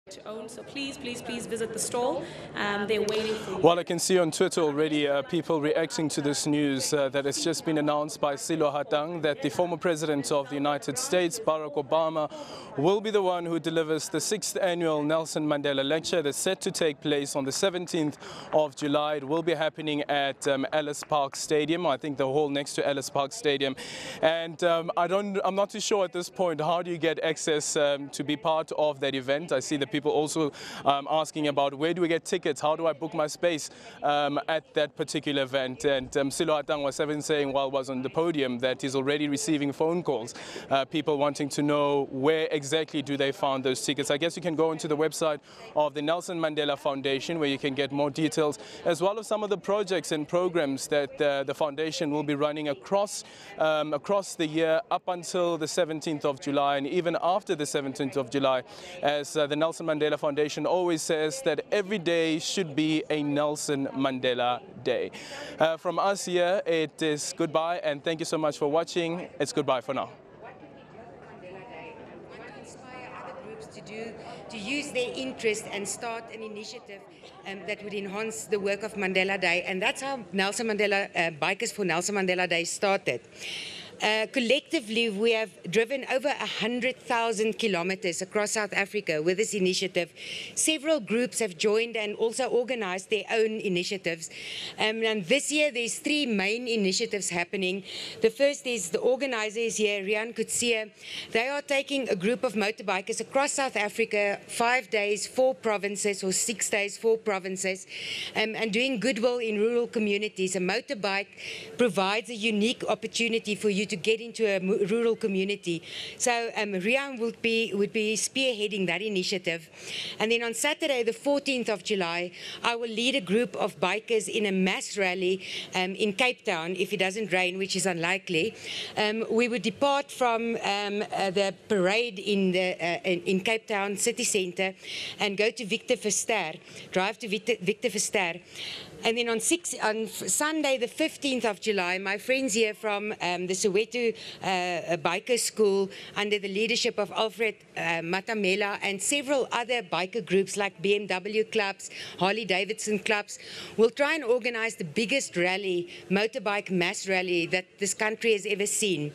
Speaker 7: to own. So please, please, please visit the stall. They're waiting for you.
Speaker 8: Well, I can see on Twitter already people reacting to this news that it's just been announced by Silo Hatang that the former president of the United States, Barack Obama, will be the one who delivers the 6th annual Nelson Mandela Lecture that's set to take place on the 17th of July. It will be happening at Ellis Park Stadium, I think the hall next to Ellis Park Stadium. And I'm not too sure at this point, how do you get access to be part of that event? I see the people also asking about where do we get tickets, how do I book my space at that particular event. And Silo Hatang was saying while I was on the podium that he's already receiving phone calls, people wanting to know where exactly do they find those tickets. I guess you can go into the website of the Nelson Mandela Foundation where you can get more details, as well as some of the projects and programs that the foundation will be running across the year up until the 17th of July and even after the 17th of July, as the Nelson Mandela Foundation always says that every day should be a Nelson Mandela Day. From us here, it is goodbye and thank you so much for watching. It's goodbye for now.
Speaker 16: To use their interest and start an initiative that would enhance the work of Mandela Day. And that's how Nelson Mandela, Bikers for Nelson Mandela Day started. Collectively, we have driven over 100,000 kilometers across South Africa with this initiative. Several groups have joined and also organized their own initiatives. And this year, there's 3 main initiatives happening. The first is the organizers here, Rian Kutsia. They are taking a group of motorbikers across South Africa, 5 days, 4 provinces, or 6 days, 4 provinces, and doing goodwill in rural communities. A motorbike provides a unique opportunity for you to get into a rural community. So Rian would be spearheading that initiative. And then on Saturday, the 14th of July, I will lead a group of bikers in a mass rally in Cape Town, if it doesn't rain, which is unlikely. We would depart from the parade in Cape Town city centre and go to Victor Verster, drive to Victor Verster. And then on Sunday, the 15th of July, my friends here from the Soweto Biker School, under the leadership of Alfred Matamela and several other biker groups like BMW clubs, Harley-Davidson clubs, will try and organize the biggest rally, motorbike mass rally, that this country has ever seen.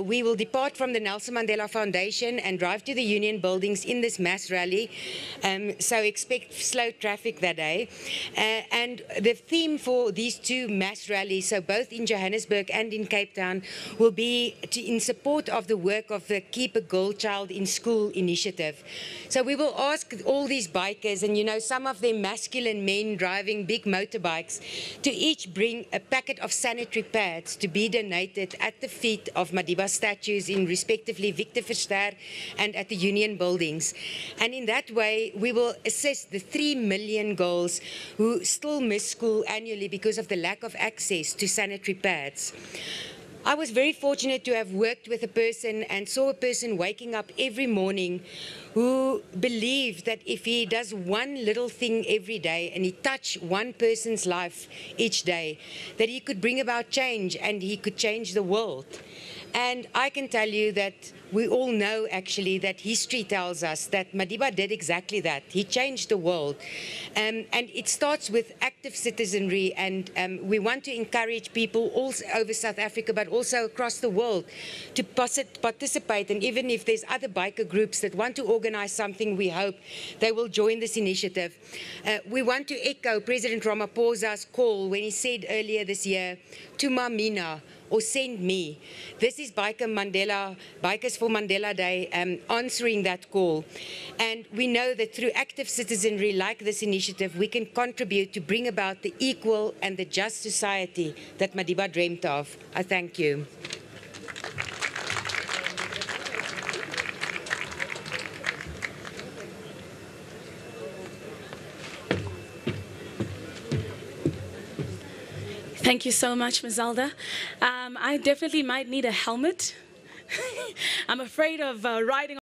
Speaker 16: We will depart from the Nelson Mandela Foundation and drive to the Union Buildings in this mass rally, so expect slow traffic that day. And the theme for these 2 mass rallies, so both in Johannesburg and in Cape Town, will be in support of the work of the Keep a Girl Child in School initiative. So we will ask all these bikers, and you know, some of them masculine men driving big motorbikes, to each bring a packet of sanitary pads to be donated at the feet of Madiba statues in respectively Victor Verster and at the Union Buildings. And in that way, we will assist the 3 million girls who still miss school annually because of the lack of access to sanitary pads. I was very fortunate to have worked with a person and saw a person waking up every morning who believed that if he does one little thing every day and he touched one person's life each day, that he could bring about change and he could change the world. And I can tell you that we all know, actually, that history tells us that Madiba did exactly that. He changed the world. And it starts with active citizenry, and we want to encourage people all over South Africa, but also across the world, to participate. And even if there's other biker groups that want to organize something, we hope they will join this initiative. We want to echo President Ramaphosa's call when he said earlier this year, "Tuma mina," or "send me." This is Bikers for Mandela Day, answering that call. And we know that through active citizenry like this initiative, we can contribute to bring about the equal and the just society that Madiba dreamt of. I thank you.
Speaker 7: Thank you so much, Ms. Zelda. I definitely might need a helmet. I'm afraid of riding